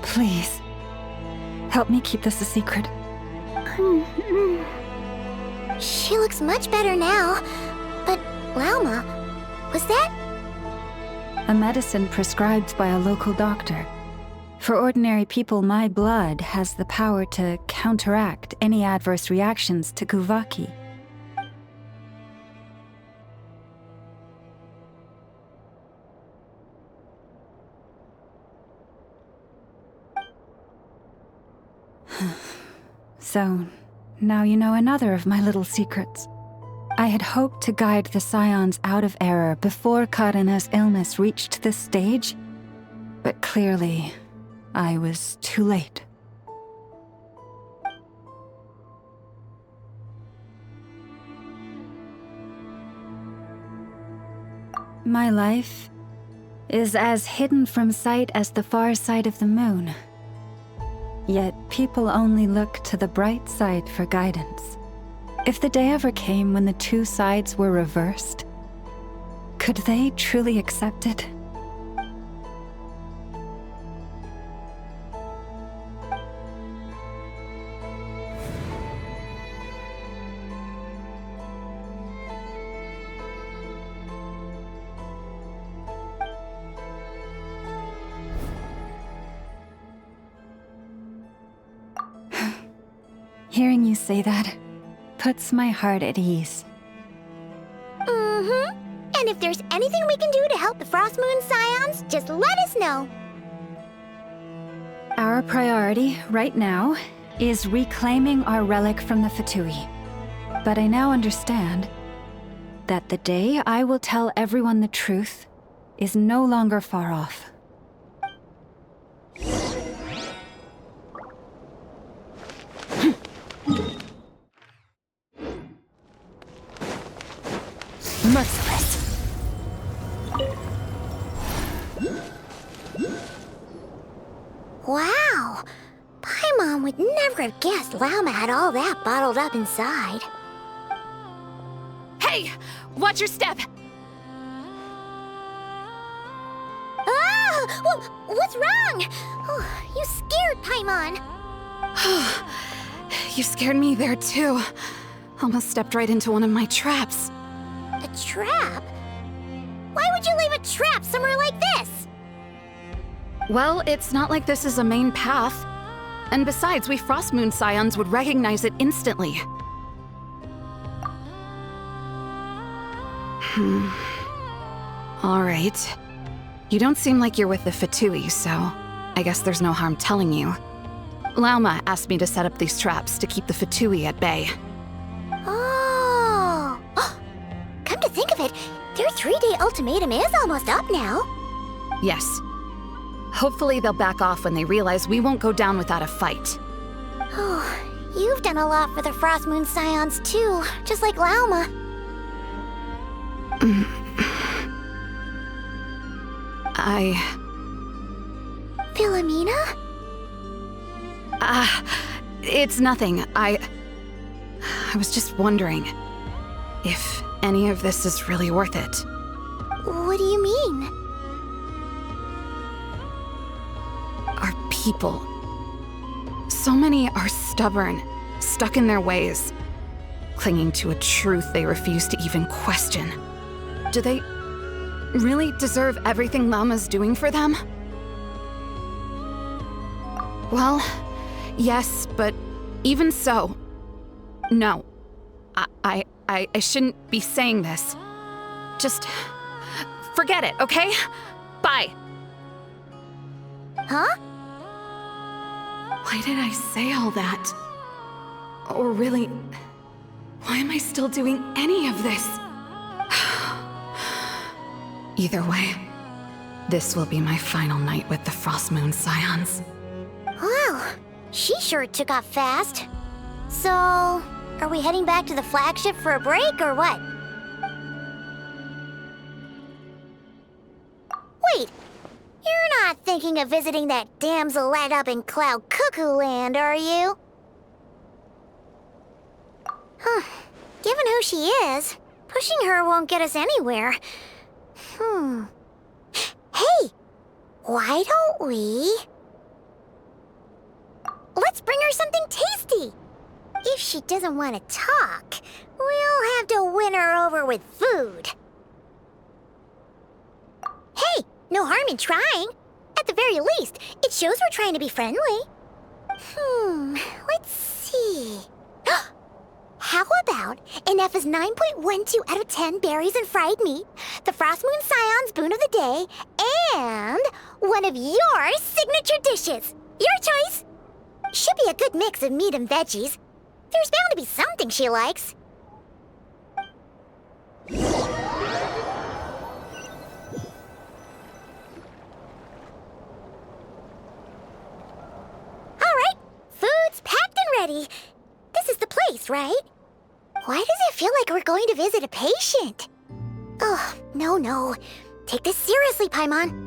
Please, help me keep this a secret. She looks much better now. But, Lauma, was that? A medicine prescribed by a local doctor. For ordinary people, my blood has the power to counteract any adverse reactions to Kuvaki. So, now you know another of my little secrets. I had hoped to guide the Scions out of error before Kachina's illness reached this stage, but clearly, I was too late. My life is as hidden from sight as the far side of the moon. Yet people only look to the bright side for guidance. If the day ever came when the two sides were reversed, could they truly accept it? Hearing you say that puts my heart at ease. Mm-hmm. And if there's anything we can do to help the Frost Moon Scions, just let us know. Our priority, right now, is reclaiming our relic from the Fatui. But I now understand that the day I will tell everyone the truth is no longer far off. Merciless. Wow! Paimon would never have guessed Lauma had all that bottled up inside. Hey! Watch your step! Ah! What's wrong? Oh, you scared Paimon. You scared me there too. Almost stepped right into one of my traps. A trap? Why would you leave a trap somewhere like this? Well, it's not like this is a main path. And besides, we Frost Moon Scions would recognize it instantly. Alright. You don't seem like you're with the Fatui, so I guess there's no harm telling you. Lauma asked me to set up these traps to keep the Fatui at bay. Oh! Come to think of it, their 3-day ultimatum is almost up now. Yes. Hopefully they'll back off when they realize we won't go down without a fight. Oh, you've done a lot for the Frost Moon Scions too, just like Lauma. Philomena? It's nothing. I was just wondering if any of this is really worth it. What do you mean? Our people. So many are stubborn, stuck in their ways, clinging to a truth they refuse to even question. Do they really deserve everything Lauma's doing for them? Well, yes, but even so, no. I shouldn't be saying this. Just forget it, okay? Bye. Huh? Why did I say all that? Or really, why am I still doing any of this? Either way, this will be my final night with the Frost Moon Scions. Wow, she sure took off fast. So, are we heading back to the flagship for a break or what? Wait, you're not thinking of visiting that damsel light up in Cloud Cuckoo Land, are you? Huh, given who she is, pushing her won't get us anywhere. Hey, why don't we... Let's bring her something tasty! If she doesn't want to talk, we'll have to win her over with food. Hey, no harm in trying. At the very least, it shows we're trying to be friendly. Let's see. How about Ineffa's 9.12 out of 10 berries and fried meat, the Frost Moon Scion's boon of the day, and one of your signature dishes? Your choice! Should be a good mix of meat and veggies. There's bound to be something she likes. Alright, food's packed and ready. This is the place, right? Why does it feel like we're going to visit a patient? Oh, no. Take this seriously, Paimon.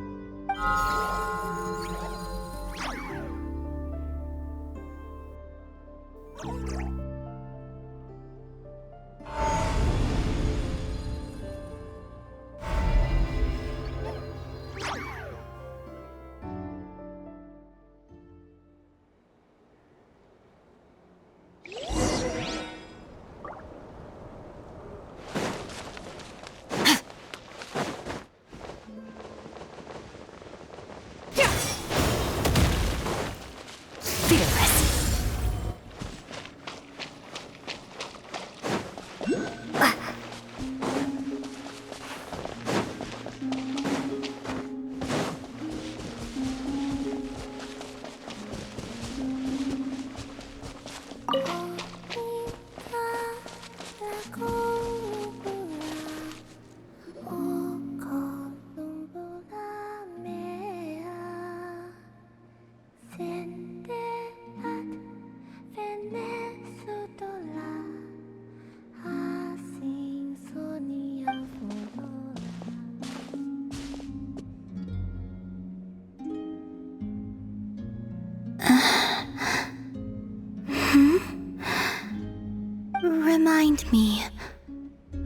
Remind me,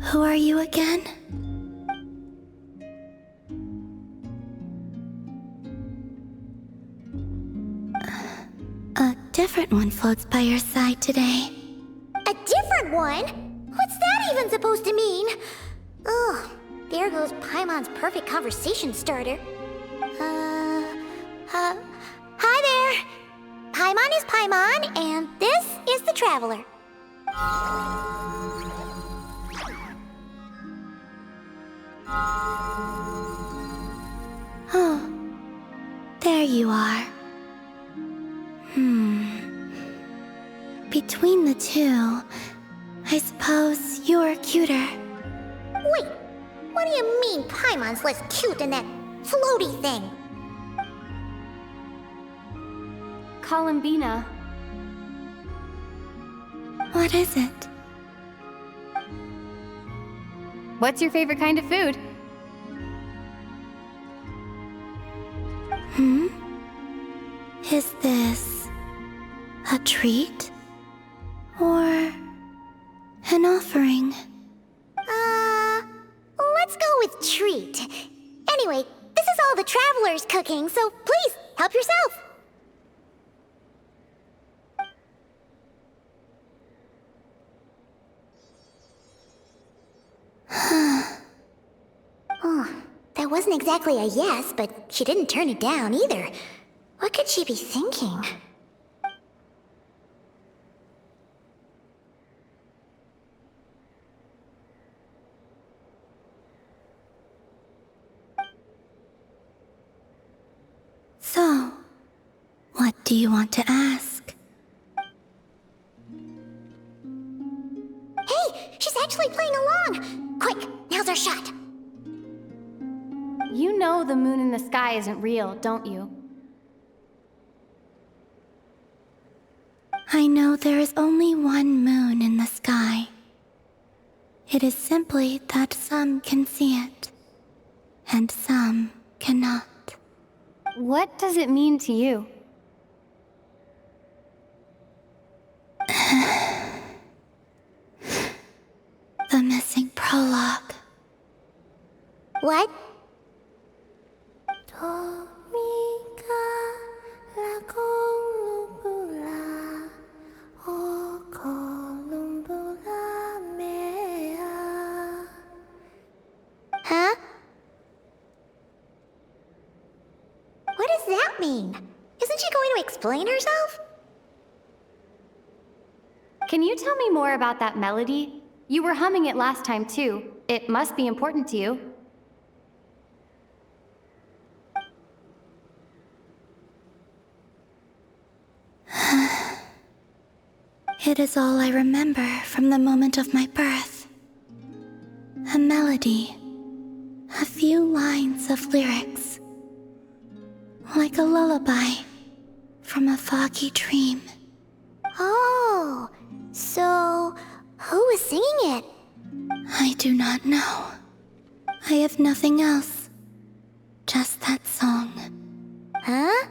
who are you again? A different one floats by your side today. A different one? What's that even supposed to mean? Ugh, there goes Paimon's perfect conversation starter. Hi there. Paimon is Paimon, and this is the Traveler. Oh, there you are. Between the two, I suppose you're cuter. Wait, what do you mean Paimon's less cute than that floaty thing? Columbina. What is it? What's your favorite kind of food? Is this a treat? Or an offering? Let's go with treat. Anyway, this is all the Traveler's cooking, so please, help yourself. Oh, that wasn't exactly a yes, but she didn't turn it down either. What could she be thinking? So, what do you want to ask? Hey, she's actually playing along! Quick, now's our shot. You know the moon in the sky isn't real, don't you? I know there is only one moon in the sky. It is simply that some can see it, and some cannot. What does it mean to you? The missing prologue. What? Huh? What does that mean? Isn't she going to explain herself? Can you tell me more about that melody? You were humming it last time too. It must be important to you. It is all I remember from the moment of my birth. A melody. A few lines of lyrics. Like a lullaby from a foggy dream. Oh, so who was singing it? I do not know. I have nothing else Just that song. Huh?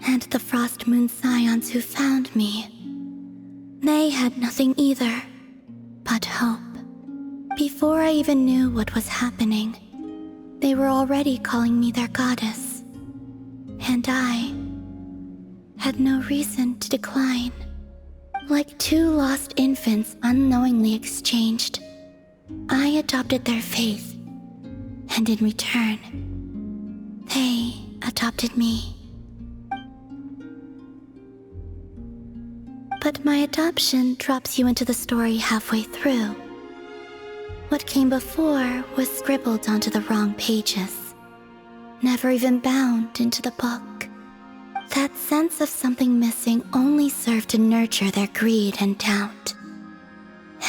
And the Frost Moon Scions who found me. They had nothing either but hope. Before I even knew what was happening, they were already calling me their goddess. And I had no reason to decline. Like two lost infants unknowingly exchanged, I adopted their faith, and in return, they adopted me. But my adoption drops you into the story halfway through. What came before was scribbled onto the wrong pages, never even bound into the book. That sense of something missing only served to nurture their greed and doubt.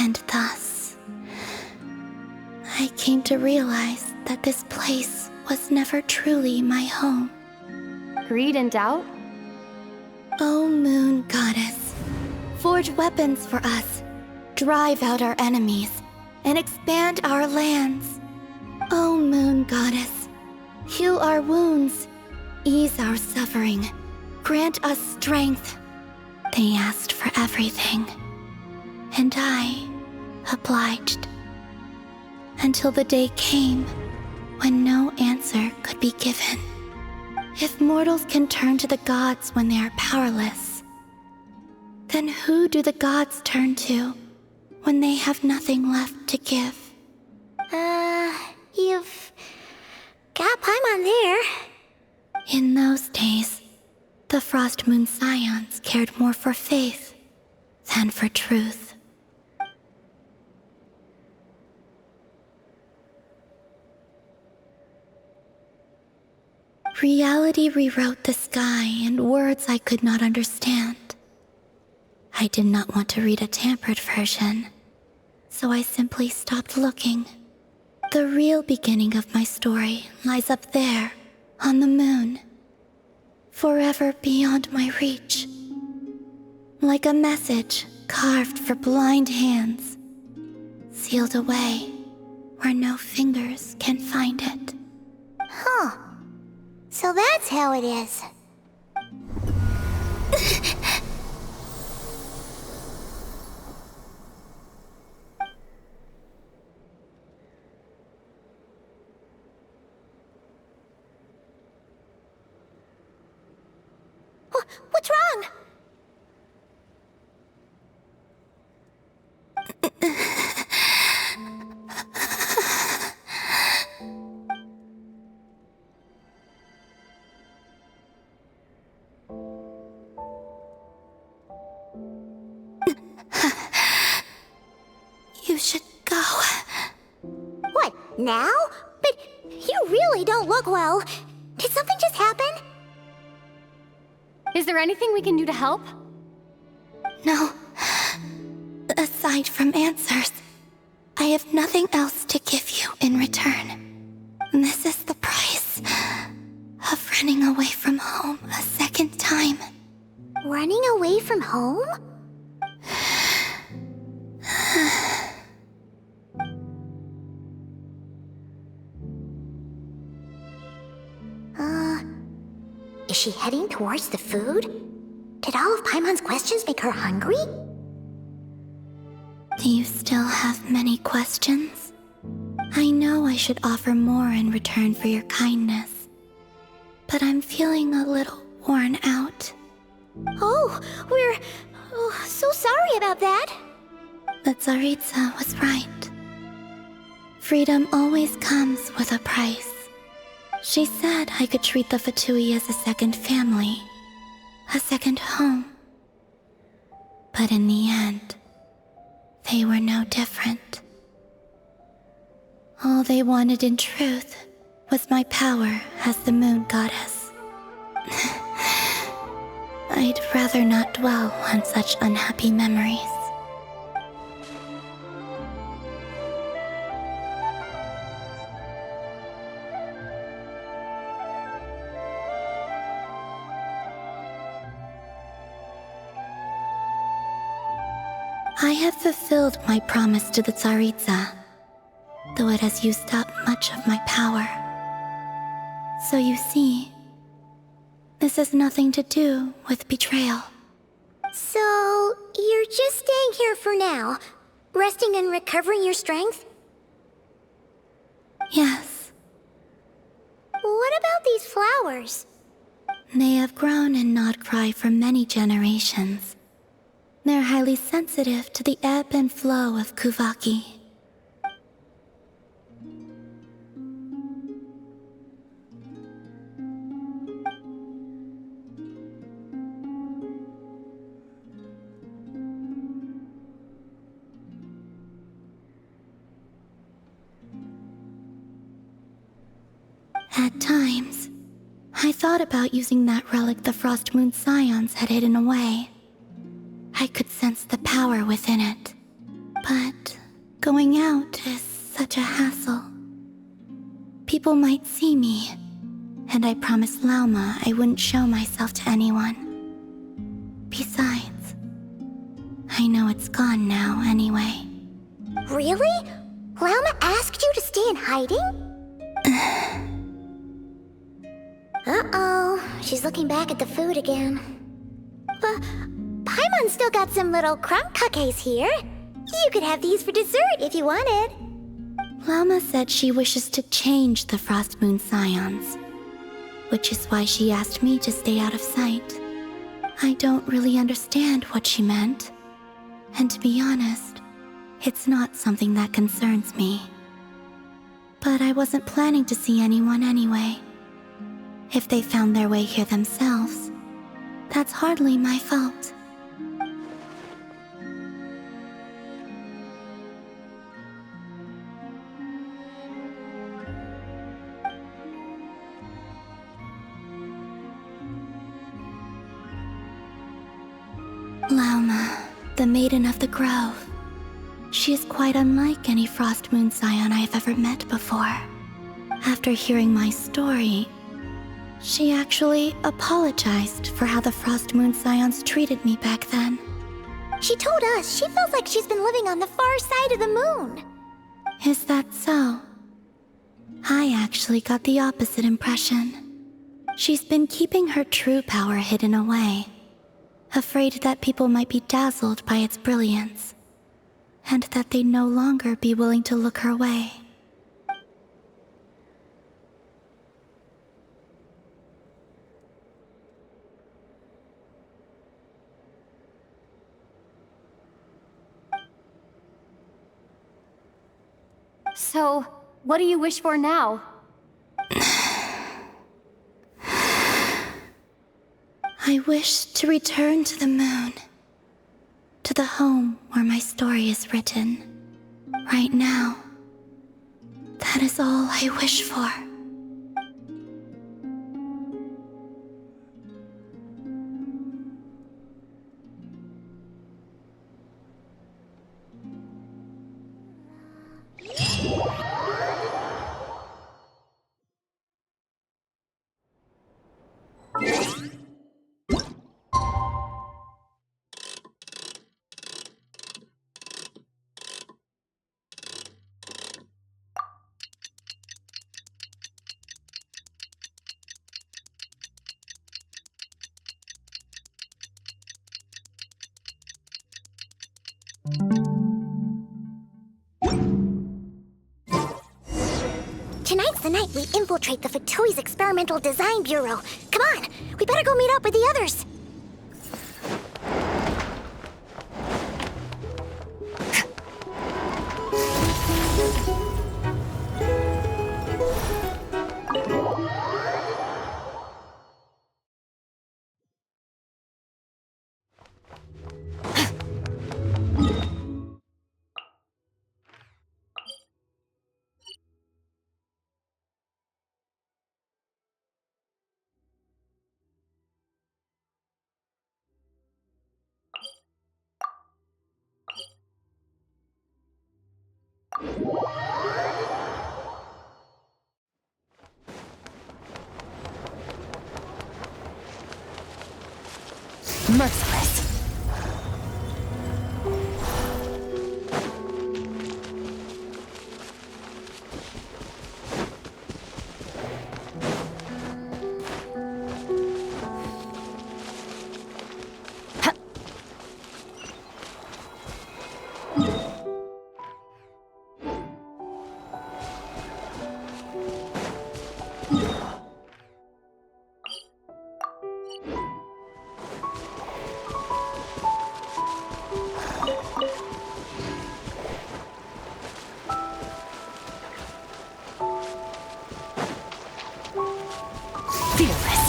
And thus, I came to realize that this place was never truly my home. Greed and doubt? O Moon Goddess, forge weapons for us, drive out our enemies, and expand our lands. O Moon Goddess, heal our wounds, ease our suffering, grant us strength. They asked for everything, and I obliged. Until the day came when no answer could be given. If mortals can turn to the gods when they are powerless, then who do the gods turn to when they have nothing left to give? You've got Paimon there. In those days, the Frost Moon Scions cared more for faith than for truth. Reality rewrote the sky in words I could not understand. I did not want to read a tampered version, so I simply stopped looking. The real beginning of my story lies up there, on the moon, forever beyond my reach. Like a message carved for blind hands, sealed away where no fingers can find it. Huh. So that's how it is. What's wrong? You should go. What, now? But you really don't look well. Did something just happen? Is there anything we can do to help? No. Aside from answers, I have nothing else to give you in return. This is the price of running away from home a second time. Running away from home? Is she heading towards the food? Did all of Paimon's questions make her hungry? Do you still have many questions? I know I should offer more in return for your kindness, but I'm feeling a little worn out. Oh, we're so sorry about that. The Tsaritsa was right. Freedom always comes with a price. She said I could treat the Fatui as a second family, a second home. But in the end, they were no different. All they wanted in truth was my power as the Moon Goddess. I'd rather not dwell on such unhappy memories. I have fulfilled my promise to the Tsaritsa, though it has used up much of my power. So you see, this has nothing to do with betrayal. So, you're just staying here for now, resting and recovering your strength? Yes. What about these flowers? They have grown in Nod-Krai for many generations. They're highly sensitive to the ebb and flow of Kuvaki. At times, I thought about using that relic the Frost Moon Scions had hidden away. I could sense the power within it. But going out is such a hassle. People might see me, and I promised Lauma I wouldn't show myself to anyone. Besides, I know it's gone now anyway. Really? Lauma asked you to stay in hiding? Uh-oh, she's looking back at the food again. Paimon still got some little crumb cookies here. You could have these for dessert if you wanted. Lauma said she wishes to change the Frost Moon Scions, which is why she asked me to stay out of sight. I don't really understand what she meant, and to be honest, it's not something that concerns me. But I wasn't planning to see anyone anyway. If they found their way here themselves, that's hardly my fault. Lauma, the Maiden of the Grove. She is quite unlike any Frost Moon Scion I have ever met before. After hearing my story, she actually apologized for how the Frost Moon Scions treated me back then. She told us she feels like she's been living on the far side of the moon. Is that so? I actually got the opposite impression. She's been keeping her true power hidden away, afraid that people might be dazzled by its brilliance, and that they'd no longer be willing to look her way. So, what do you wish for now? I wish to return to the moon. To the home where my story is written. Right now. That is all I wish for. Tonight's the night we infiltrate the Fatoi's Experimental Design Bureau. Come on, we better go meet up with the others. Merciless. Fearless.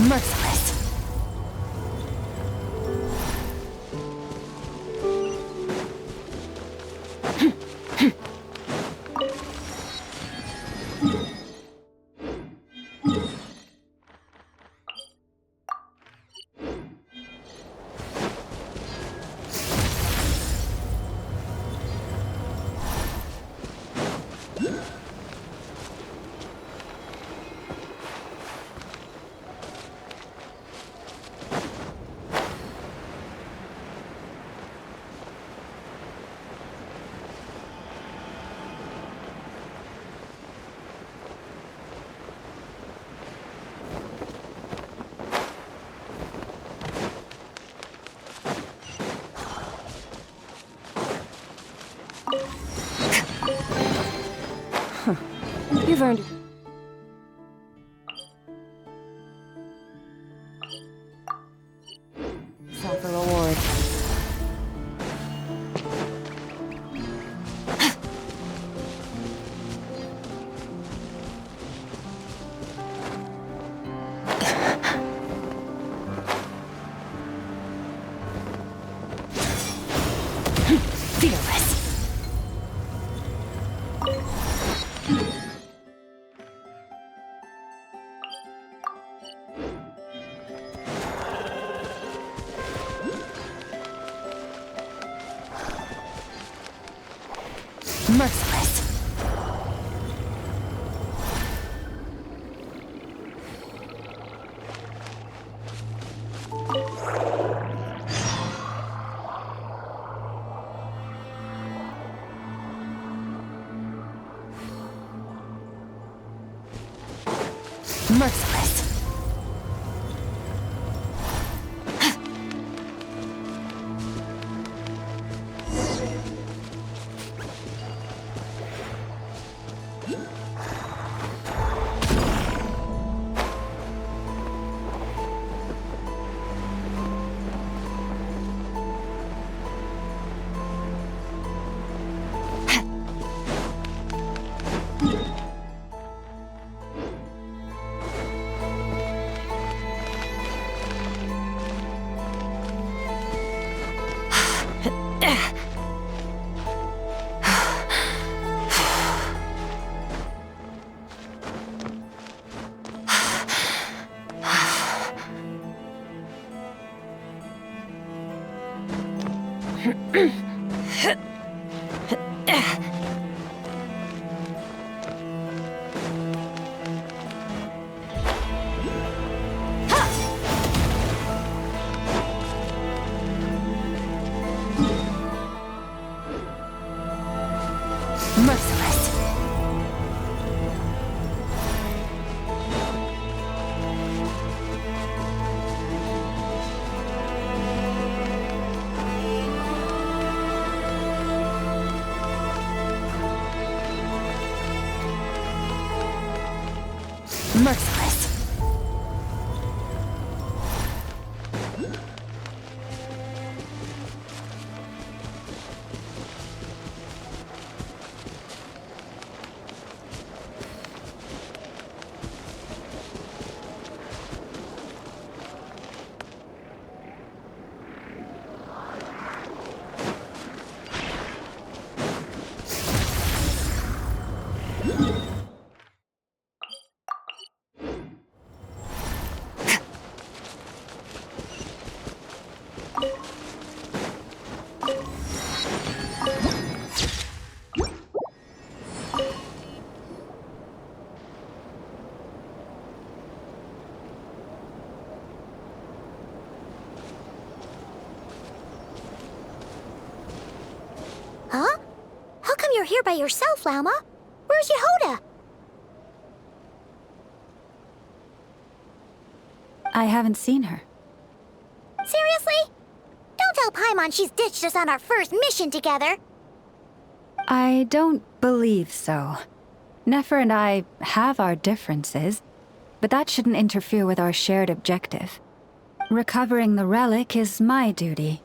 Merciless. You've earned it. Self a reward. Fearless. Merciless. Merciless. Merciless. Merciless. Huh? How come you're here by yourself, Lauma? Where's Yehoda? I haven't seen her. Seriously? tell Paimon she's ditched us on our first mission together. I don't believe so. Nefer and I have our differences, but that shouldn't interfere with our shared objective. Recovering the relic is my duty.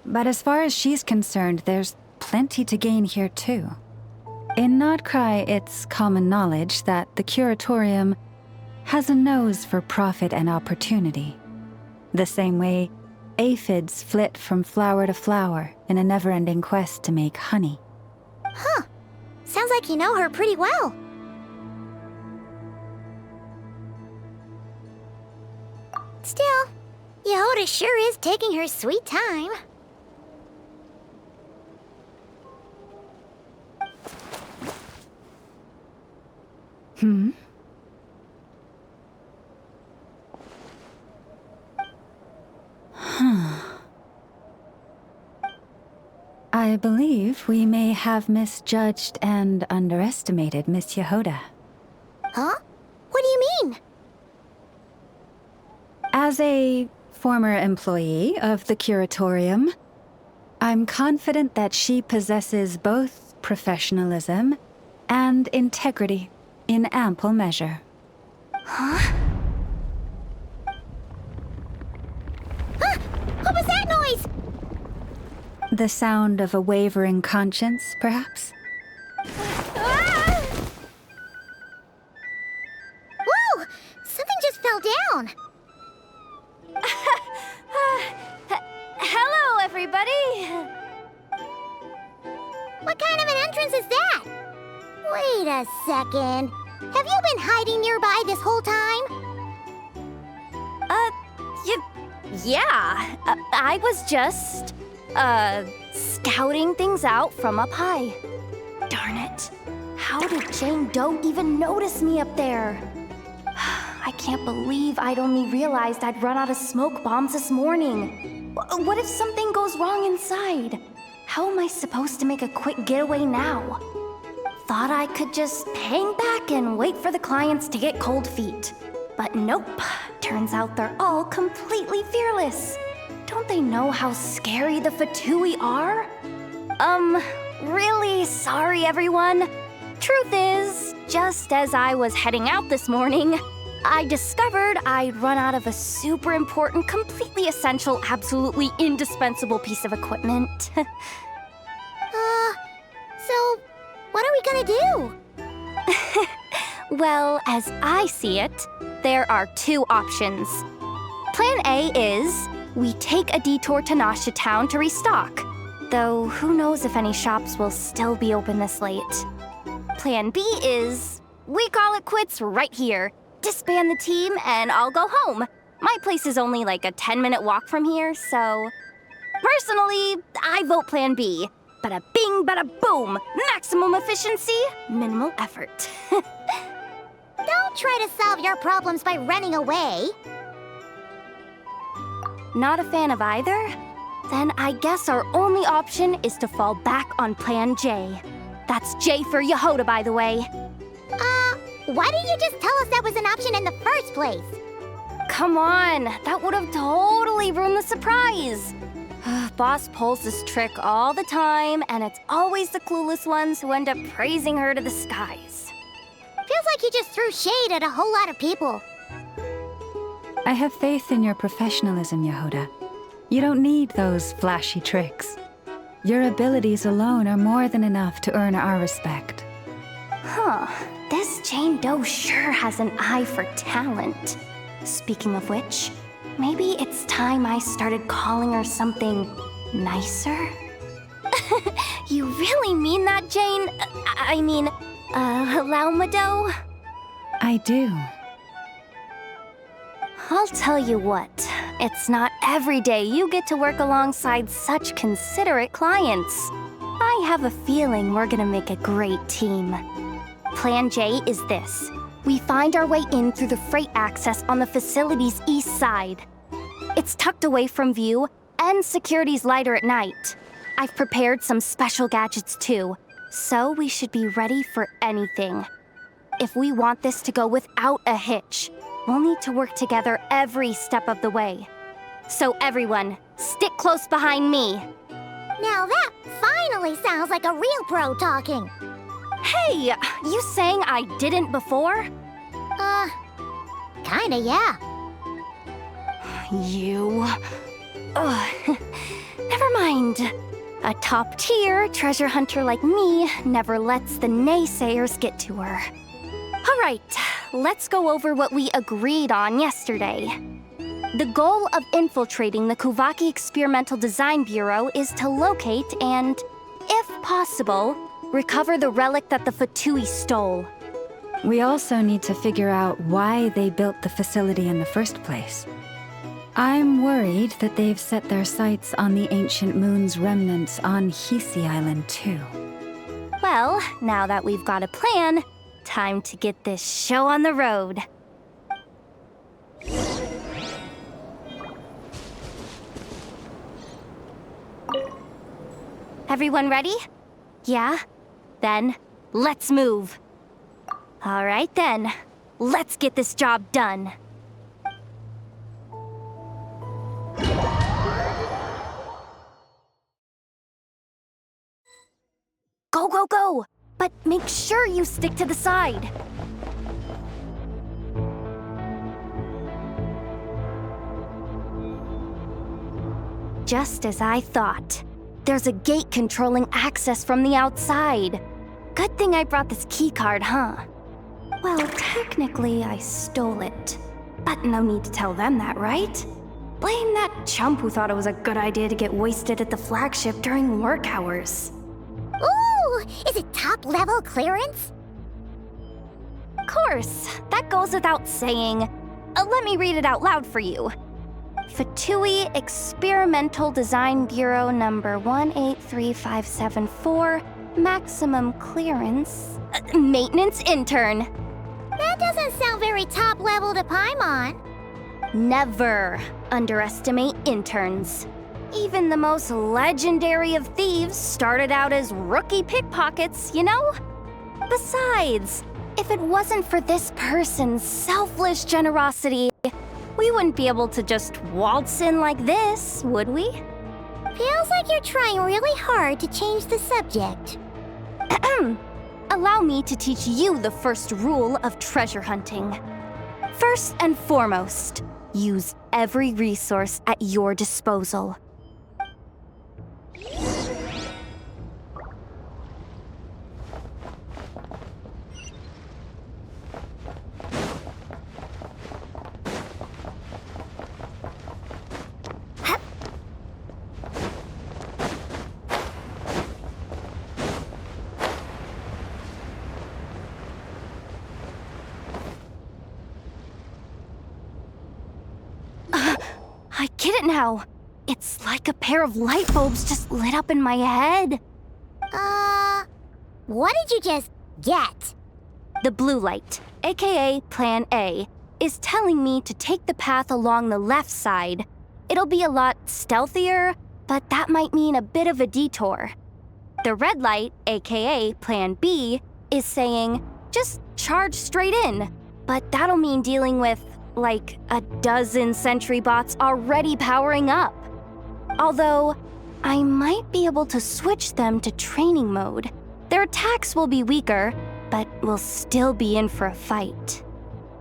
But as far as she's concerned, there's plenty to gain here too. In Nod-Krai, it's common knowledge that the Curatorium has a nose for profit and opportunity. The same way aphids flit from flower to flower in a never-ending quest to make honey. Huh. Sounds like you know her pretty well. Still, Yehoda sure is taking her sweet time. I believe we may have misjudged and underestimated Miss Yehoda. Huh? What do you mean? As a former employee of the Curatorium, I'm confident that she possesses both professionalism and integrity in ample measure. Huh? Huh? What was that noise? The sound of a wavering conscience, perhaps? Ah! Whoa! Something just fell down. Hello, everybody! What kind of an entrance is that? Wait a second. Have you been hiding nearby this whole time? Yeah. I was just, scouting things out from up high. Darn it. How did Jane Doe even notice me up there? I can't believe I'd only realized I'd run out of smoke bombs this morning. What if something goes wrong inside? How am I supposed to make a quick getaway now? Thought I could just hang back and wait for the clients to get cold feet. But nope. Turns out they're all completely fearless. Don't they know how scary the Fatui are? Really sorry, everyone. Truth is, just as I was heading out this morning, I discovered I'd run out of a super important, completely essential, absolutely indispensable piece of equipment. So, what are we gonna do? Well, as I see it, there are two options. Plan A is we take a detour to Nasha Town to restock, though who knows if any shops will still be open this late. Plan B is we call it quits right here, disband the team, and I'll go home. My place is only like a 10-minute walk from here, so... Personally, I vote Plan B. Bada bing, bada boom! Maximum efficiency, minimal effort. Don't try to solve your problems by running away. Not a fan of either? Then I guess our only option is to fall back on Plan J. That's J for Yehoda, by the way. Why didn't you just tell us that was an option in the first place? Come on, that would have totally ruined the surprise. Boss pulls this trick all the time, and it's always the clueless ones who end up praising her to the skies. Feels like you just threw shade at a whole lot of people. I have faith in your professionalism, Yehoda. You don't need those flashy tricks. Your abilities alone are more than enough to earn our respect. Huh. This Jane Doe sure has an eye for talent. Speaking of which, maybe it's time I started calling her something nicer? You really mean that, Jane? Laumado? I do. I'll tell you what, it's not every day you get to work alongside such considerate clients. I have a feeling we're gonna make a great team. Plan J is this. We find our way in through the freight access on the facility's east side. It's tucked away from view, and security's lighter at night. I've prepared some special gadgets too, so we should be ready for anything. If we want this to go without a hitch, we'll need to work together every step of the way. So everyone, stick close behind me. Now that finally sounds like a real pro talking. Hey, you saying I didn't before? Kinda, yeah. You... Ugh. Never mind. A top-tier treasure hunter like me never lets the naysayers get to her. All right, let's go over what we agreed on yesterday. The goal of infiltrating the Kuvaki Experimental Design Bureau is to locate and, if possible, recover the relic that the Fatui stole. We also need to figure out why they built the facility in the first place. I'm worried that they've set their sights on the ancient moon's remnants on Hisi Island too. Well, now that we've got a plan, time to get this show on the road. Everyone ready? Yeah? Then, let's move. All right then, let's get this job done. Go, go, go! But make sure you stick to the side. Just as I thought. There's a gate controlling access from the outside. Good thing I brought this keycard, huh? Well, technically I stole it. But no need to tell them that, right? Blame that chump who thought it was a good idea to get wasted at the flagship during work hours. Ooh, is it top-level clearance? Of course, that goes without saying. Let me read it out loud for you. Fatui Experimental Design Bureau number 183574, maximum clearance, maintenance intern. That doesn't sound very top-level to Paimon. Never underestimate interns. Even the most legendary of thieves started out as rookie pickpockets, you know? Besides, if it wasn't for this person's selfless generosity, we wouldn't be able to just waltz in like this, would we? Feels like you're trying really hard to change the subject. Allow me to teach you the first rule of treasure hunting. First and foremost, use every resource at your disposal. I get it now. It's like a pair of light bulbs just lit up in my head. What did you just get? The blue light, aka Plan A, is telling me to take the path along the left side. It'll be a lot stealthier, but that might mean a bit of a detour. The red light, aka Plan B, is saying, just charge straight in. But that'll mean dealing with like a dozen sentry bots already powering up. Although, I might be able to switch them to training mode. Their attacks will be weaker, but we'll still be in for a fight.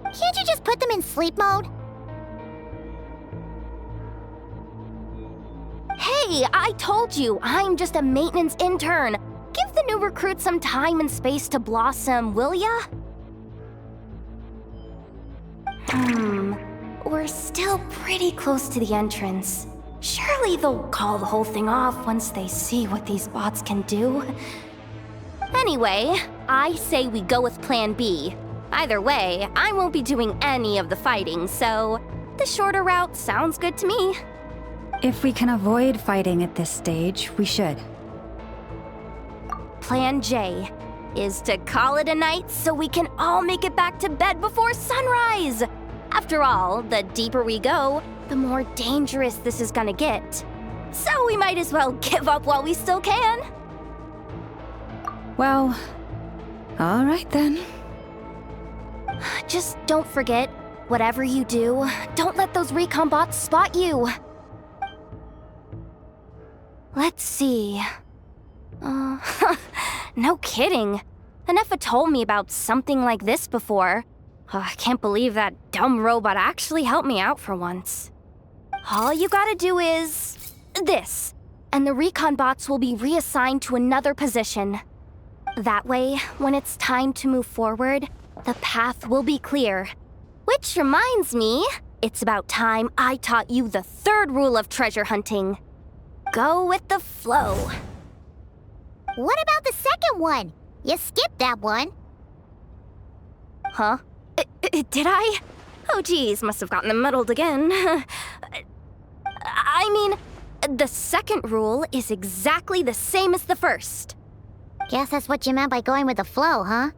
Can't you just put them in sleep mode? Hey, I told you, I'm just a maintenance intern. Give the new recruit some time and space to blossom, will ya? We're still pretty close to the entrance. Surely they'll call the whole thing off once they see what these bots can do. Anyway, I say we go with Plan B. Either way, I won't be doing any of the fighting, so the shorter route sounds good to me. If we can avoid fighting at this stage, we should. Plan J is to call it a night so we can all make it back to bed before sunrise. After all, the deeper we go, the more dangerous this is gonna get. So we might as well give up while we still can. Well, all right then. Just don't forget, whatever you do, don't let those recon bots spot you. Let's see. No kidding. Ineffa told me about something like this before. I can't believe that dumb robot actually helped me out for once. All you gotta do is this, and the recon bots will be reassigned to another position. That way, when it's time to move forward, the path will be clear. Which reminds me, it's about time I taught you the third rule of treasure hunting. Go with the flow. What about the second one? You skipped that one. Huh? Did I? Oh geez, must have gotten muddled again. I mean, the second rule is exactly the same as the first. Guess that's what you meant by going with the flow, huh?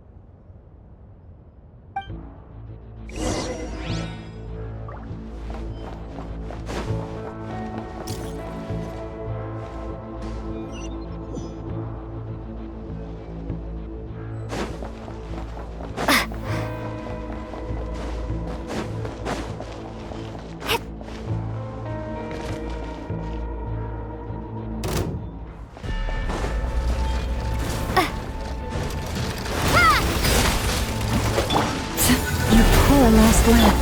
Last lap.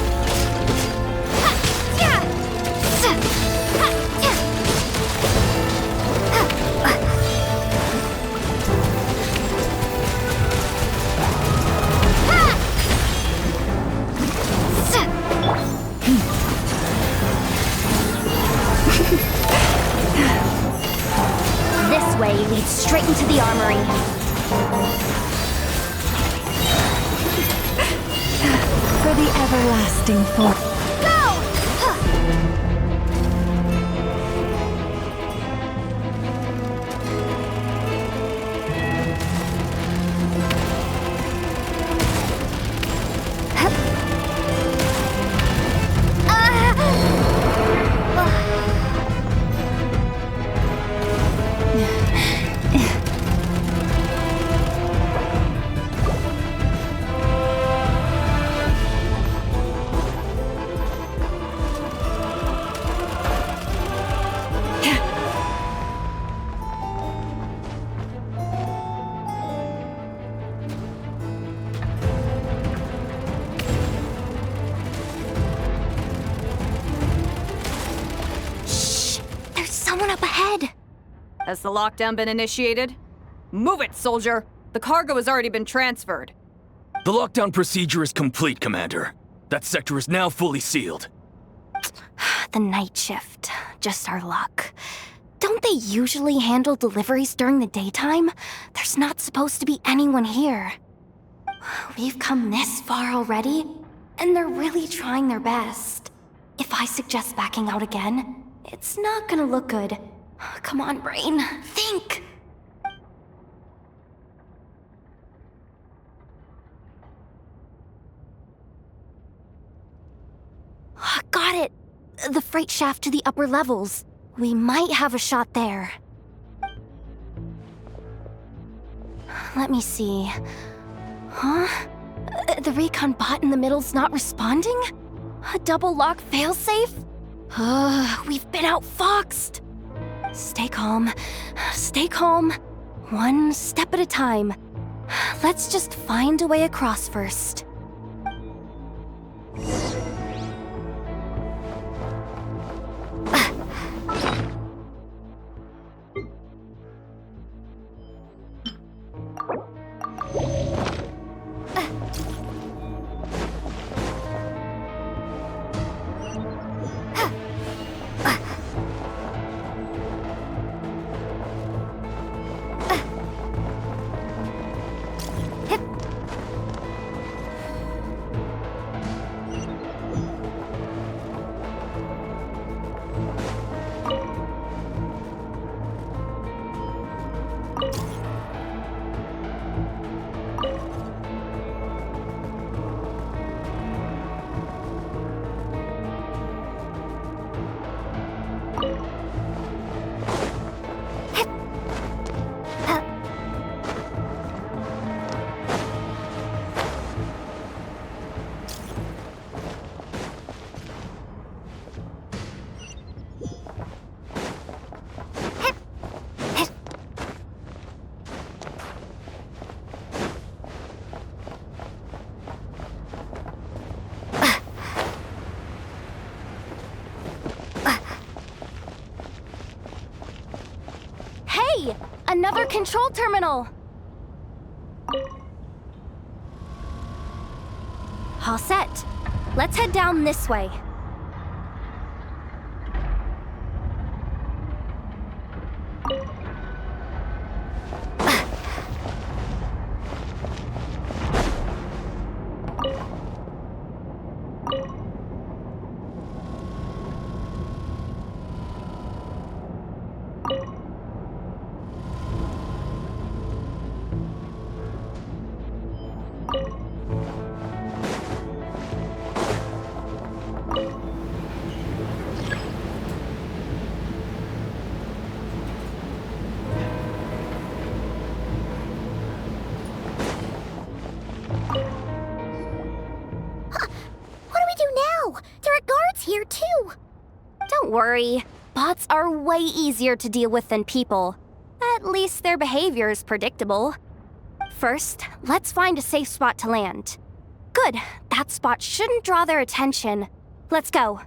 This way leads straight into the armory. For the everlasting fort. Has the lockdown been initiated? Move it, soldier! The cargo has already been transferred. The lockdown procedure is complete, Commander. That sector is now fully sealed. The night shift. Just our luck. Don't they usually handle deliveries during the daytime? There's not supposed to be anyone here. We've come this far already, and they're really trying their best. If I suggest backing out again, it's not gonna look good. Come on, brain. Think! Got it! The freight shaft to the upper levels. We might have a shot there. Let me see. Huh? The recon bot in the middle's not responding? A double lock failsafe? We've been outfoxed! Stay calm. Stay calm. One step at a time. Let's just find a way across first. Hey! Another control terminal! All set. Let's head down this way. Here too. Don't worry. Bots are way easier to deal with than people. At least their behavior is predictable. First, let's find a safe spot to land. Good. That spot shouldn't draw their attention. Let's go.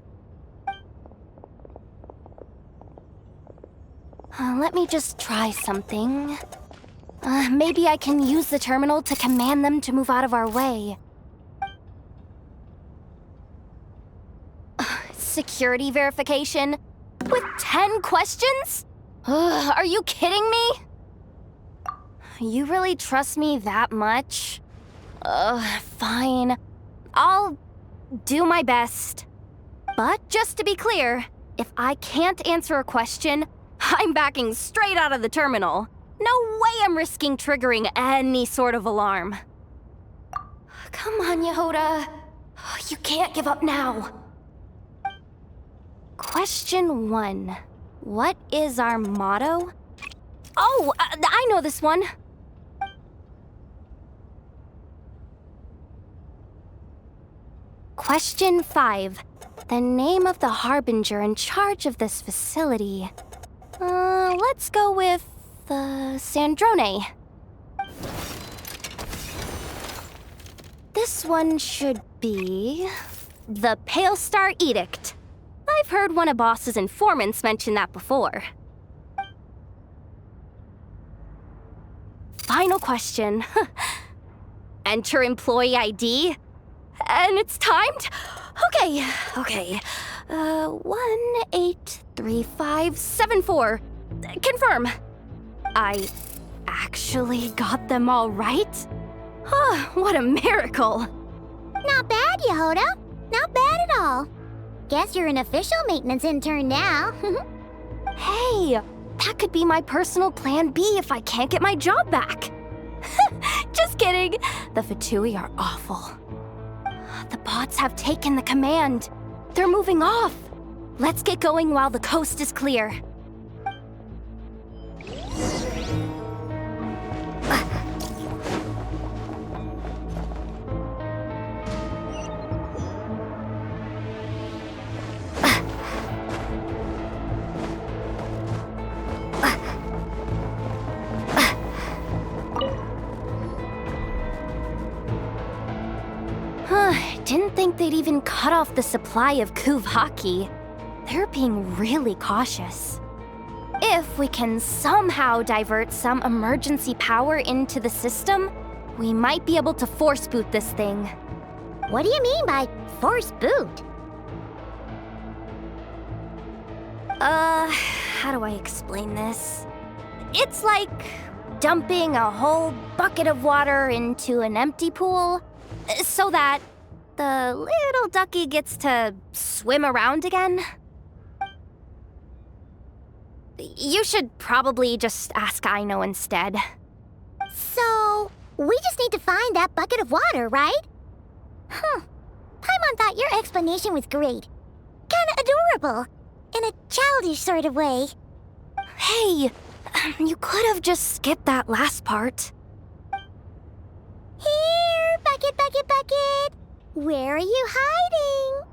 Let me just try something. Maybe I can use the terminal to command them to move out of our way. Security verification? With 10 questions? Are you kidding me? You really trust me that much? Fine. I'll do my best. But just to be clear, if I can't answer a question, I'm backing straight out of the terminal. No way I'm risking triggering any sort of alarm. Come on, Yehoda. You can't give up now. Question 1. What is our motto? Oh, I know this one. Question 5. The name of the harbinger in charge of this facility. Let's go with, Sandrone. This one should be the Pale Star Edict. I've heard one of Boss's informants mention that before. Final question. Enter employee ID. And it's timed? Okay. 183574. Confirm. I actually got them all right? What a miracle. Not bad, Yehoda. Not bad at all. Guess you're an official maintenance intern now. Hey, that could be my personal plan B if I can't get my job back. Just kidding. The Fatui are awful. The bots have taken the command. They're moving off. Let's get going while the coast is clear. Didn't think they'd even cut off the supply of Kuvaki. They're being really cautious. If we can somehow divert some emergency power into the system, we might be able to force boot this thing. What do you mean by force boot? How do I explain this? It's like dumping a whole bucket of water into an empty pool, so that the little ducky gets to swim around again. You should probably just ask Aino instead. So, we just need to find that bucket of water, right? Paimon thought your explanation was great. Kinda adorable. In a childish sort of way. Hey, you could have just skipped that last part. Here, bucket, bucket, bucket. Where are you hiding?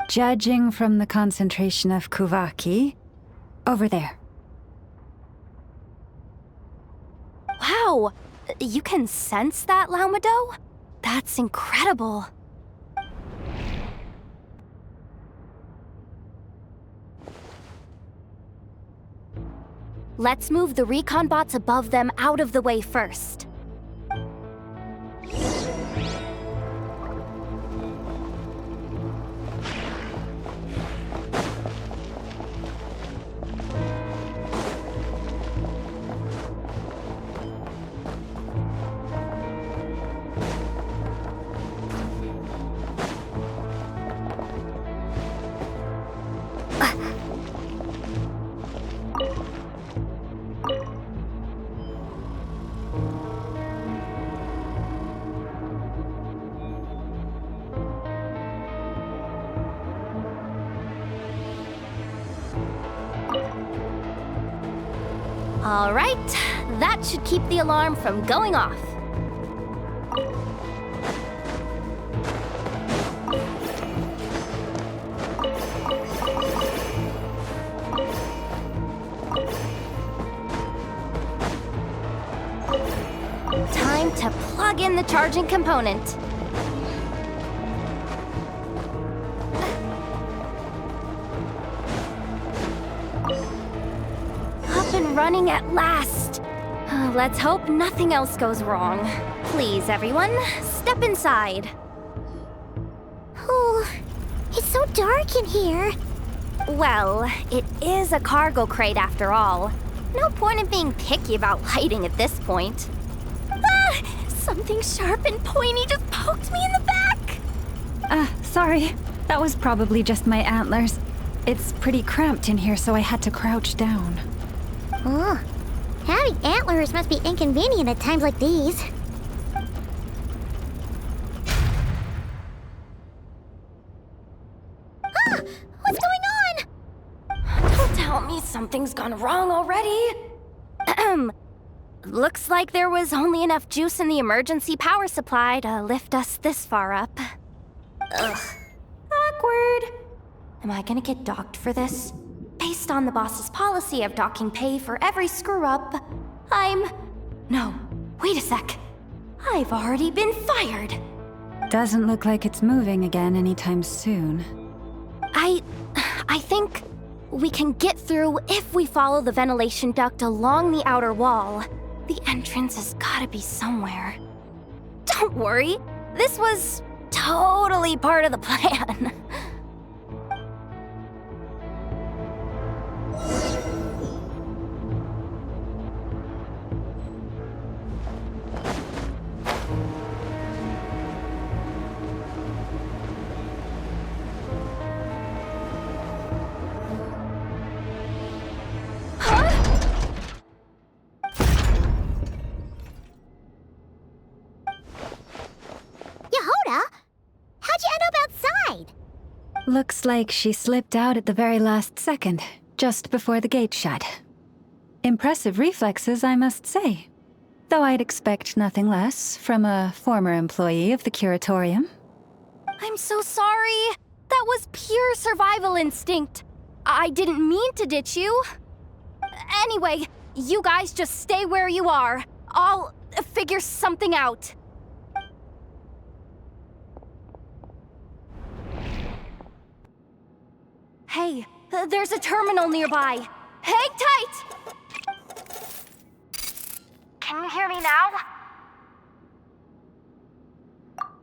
Judging from the concentration of Kuvaki, over there. Wow, you can sense that, Laumado? That's incredible. Let's move the recon bots above them out of the way first. All right, that should keep the alarm from going off. Time to plug in the charging component. Running at last. Let's hope nothing else goes wrong. Please, everyone, step inside. Oh, it's so dark in here. Well, it is a cargo crate after all. No point in being picky about lighting at this point. Ah! Something sharp and pointy just poked me in the back! Sorry. That was probably just my antlers. It's pretty cramped in here, so I had to crouch down. Oh, having antlers must be inconvenient at times like these. Ah! What's going on? Don't tell me something's gone wrong already. Looks like there was only enough juice in the emergency power supply to lift us this far up. Ugh. Awkward. Am I gonna get docked for this? Based on the boss's policy of docking pay for every screw-up, No, wait a sec. I've already been fired. Doesn't look like it's moving again anytime soon. I think we can get through if we follow the ventilation duct along the outer wall. The entrance has gotta be somewhere. Don't worry, this was totally part of the plan. Looks like she slipped out at the very last second, just before the gate shut. Impressive reflexes, I must say. Though I'd expect nothing less from a former employee of the Curatorium. I'm so sorry. That was pure survival instinct. I didn't mean to ditch you. Anyway, you guys just stay where you are. I'll figure something out. Hey, there's a terminal nearby. Hang tight! Can you hear me now?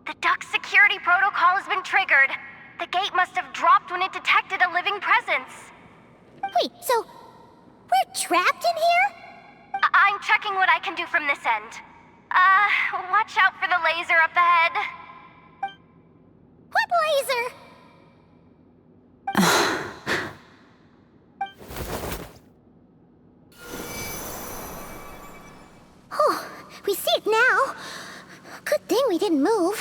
The duct security protocol has been triggered. The gate must have dropped when it detected a living presence. Wait, so we're trapped in here? I'm checking what I can do from this end. Watch out for the laser up ahead. What laser? Oh, we see it now. Good thing we didn't move.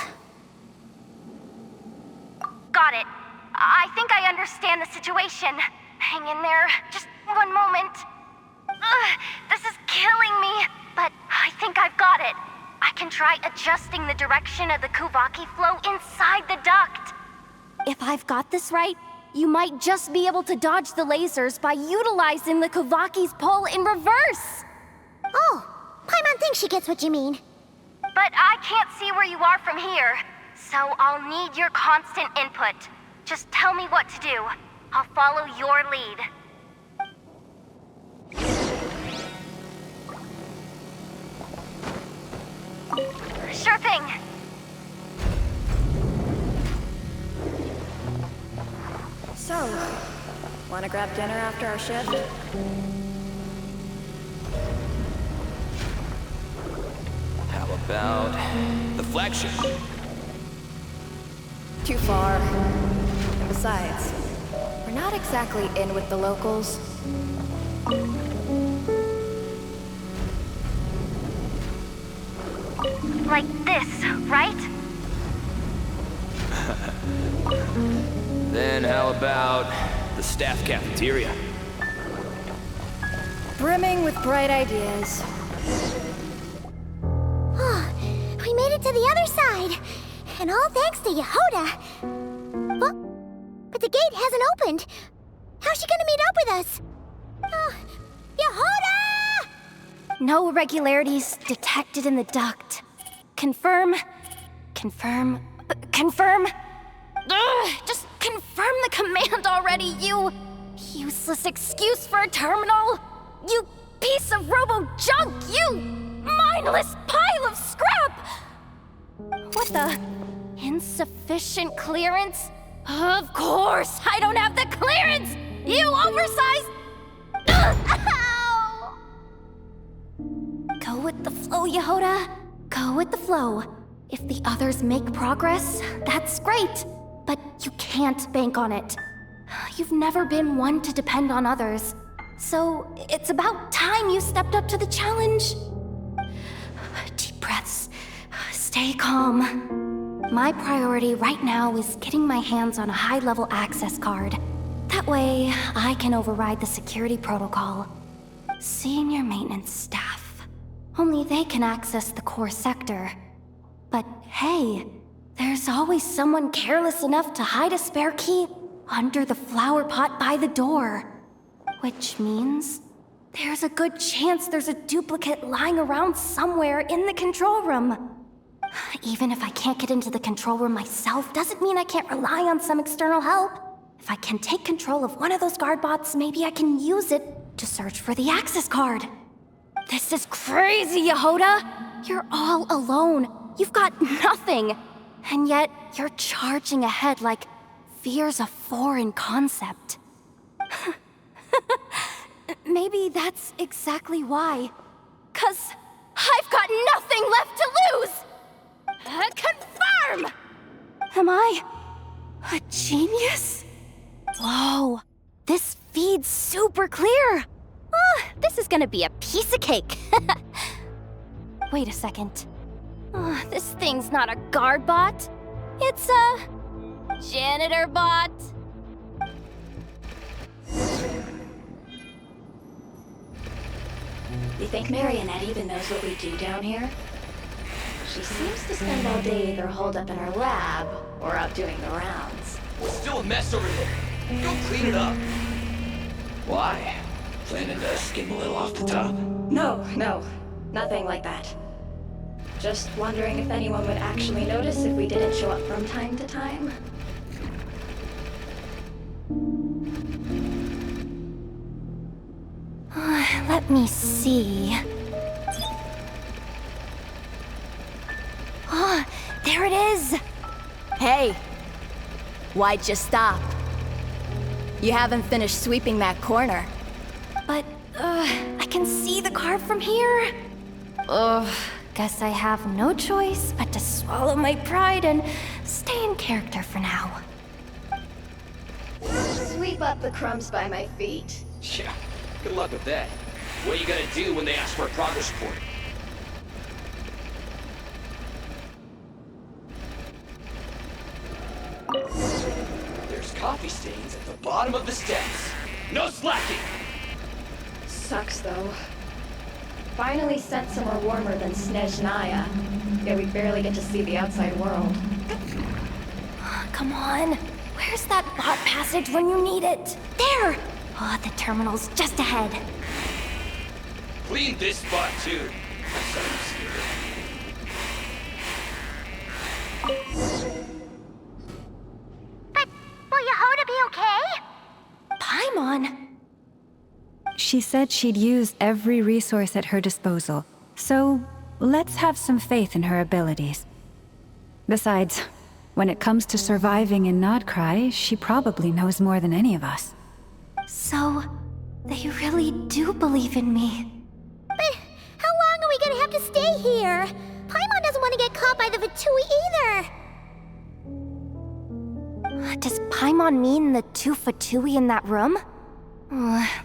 Got it. I think I understand the situation. Hang in there. Just one moment. This is killing me, but I think I've got it. I can try adjusting the direction of the Kuvaki flow inside the duct. If I've got this right, you might just be able to dodge the lasers by utilizing the Kuvaki's pull in reverse. Oh, Paimon thinks she gets what you mean. But I can't see where you are from here, so I'll need your constant input. Just tell me what to do. I'll follow your lead. Wanna grab dinner after our shift? How about the flagship? Too far. Besides, we're not exactly in with the locals. Like this, right? Then how about the staff cafeteria? Brimming with bright ideas. We made it to the other side! And all thanks to Yehoda! But the gate hasn't opened! How's she gonna meet up with us? Yehoda! No irregularities detected in the duct. Confirm. Confirm. Confirm. Ugh, just confirm the command already, you useless excuse for a terminal! You piece of robo-junk! You mindless pile of scrap! What the? Insufficient clearance? Of course! I don't have the clearance! You oversized... Ow! Go with the flow, Yehoda. Go with the flow. If the others make progress, that's great. But you can't bank on it. You've never been one to depend on others. So it's about time you stepped up to the challenge. Deep breaths. Stay calm. My priority right now is getting my hands on a high-level access card. That way, I can override the security protocol. Senior maintenance staff. Only they can access the core sector. But hey, there's always someone careless enough to hide a spare key under the flower pot by the door. Which means there's a good chance there's a duplicate lying around somewhere in the control room. Even if I can't get into the control room myself, doesn't mean I can't rely on some external help. If I can take control of one of those guard bots, maybe I can use it to search for the access card. This is crazy, Yehoda! You're all alone. You've got nothing. And yet, you're charging ahead like fear's a foreign concept. Maybe that's exactly why. 'Cause I've got nothing left to lose! Confirm! Am I a genius? Whoa, this feed's super clear. This is gonna be a piece of cake. Wait a second. This thing's not a guard bot. It's a janitor bot. You think Marionette even knows what we do down here? She seems to spend all day either holed up in her lab or out doing the rounds. We're still a mess over there. Go clean it up. Why? Planning to skim a little off the top? No, nothing like that. Just wondering if anyone would actually notice if we didn't show up from time to time. Let me see. There it is! Hey! Why'd you stop? You haven't finished sweeping that corner. But, I can see the card from here. Guess I have no choice but to swallow my pride and stay in character for now. Sweep up the crumbs by my feet. Yeah, good luck with that. What are you gonna do when they ask for a progress report? There's coffee stains at the bottom of the steps. No slacking! Sucks, though. Finally sent somewhere warmer than Snezhnaya. Yet we barely get to see the outside world. Come on. Where's that bot passage when you need it? There! The terminal's just ahead. Clean this spot, too. But will Yehoda be okay? Paimon? She said she'd use every resource at her disposal, so let's have some faith in her abilities. Besides, when it comes to surviving in Nod-Krai, she probably knows more than any of us. So, they really do believe in me. But how long are we gonna have to stay here? Paimon doesn't want to get caught by the Fatui either. Does Paimon mean the two Fatui in that room?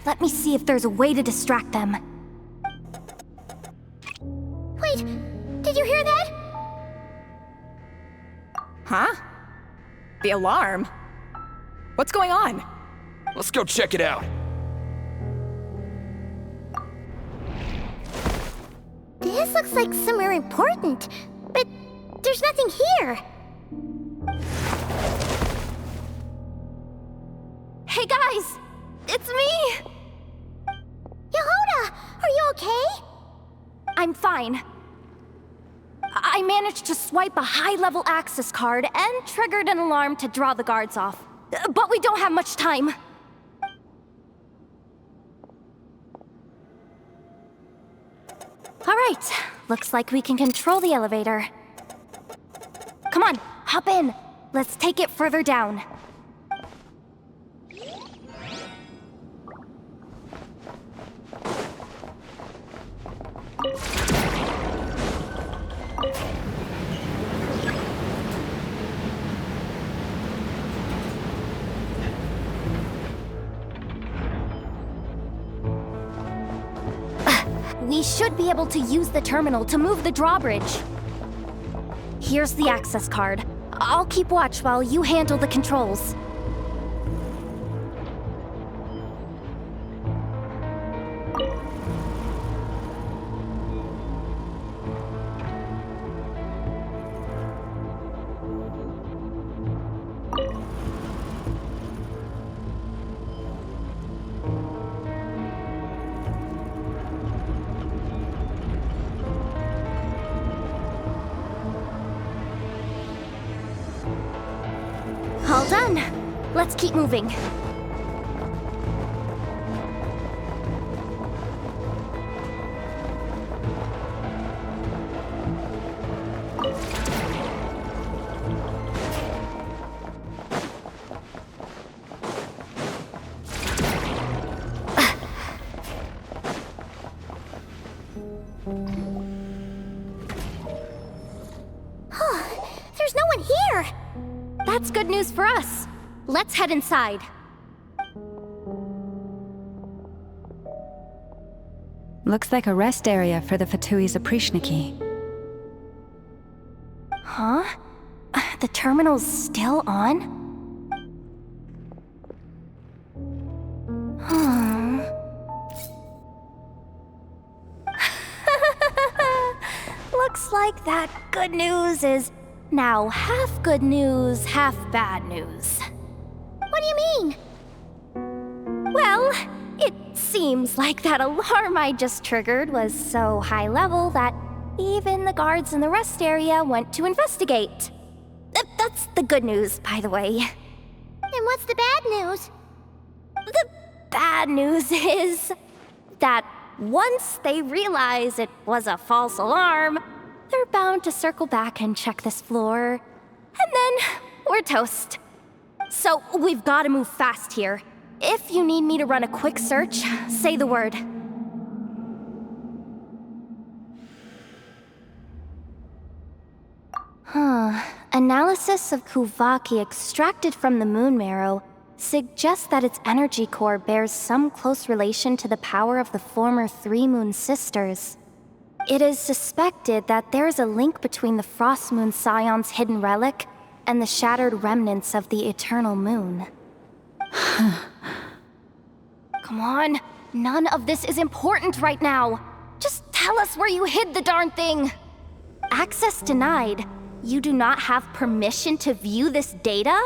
Let me see if there's a way to distract them. Wait, did you hear that? Huh? The alarm? What's going on? Let's go check it out. This looks like somewhere important, but there's nothing here. Hey guys! It's me! Yehuda, are you okay? I'm fine. I managed to swipe a high-level access card and triggered an alarm to draw the guards off. But we don't have much time. Alright, looks like we can control the elevator. Come on, hop in. Let's take it further down. We should be able to use the terminal to move the drawbridge. Here's the access card. I'll keep watch while you handle the controls. All done. Let's keep moving. There's no one here! That's good news for us. Let's head inside. Looks like a rest area for the Fatui's Oprishniki. Huh? The terminal's still on? Looks like that good news is now half good news, half bad news. What do you mean? Well, it seems like that alarm I just triggered was so high level that even the guards in the rest area went to investigate. That's the good news, by the way. And what's the bad news? The bad news is that once they realize it was a false alarm, they're bound to circle back and check this floor. And then we're toast. So we've got to move fast here. If you need me to run a quick search, say the word. Analysis of Kuvaki extracted from the moon marrow suggests that its energy core bears some close relation to the power of the former Three Moon Sisters. It is suspected that there is a link between the Frost Moon Scion's hidden relic and the shattered remnants of the Eternal Moon. Come on, none of this is important right now. Just tell us where you hid the darn thing. Access denied. You do not have permission to view this data?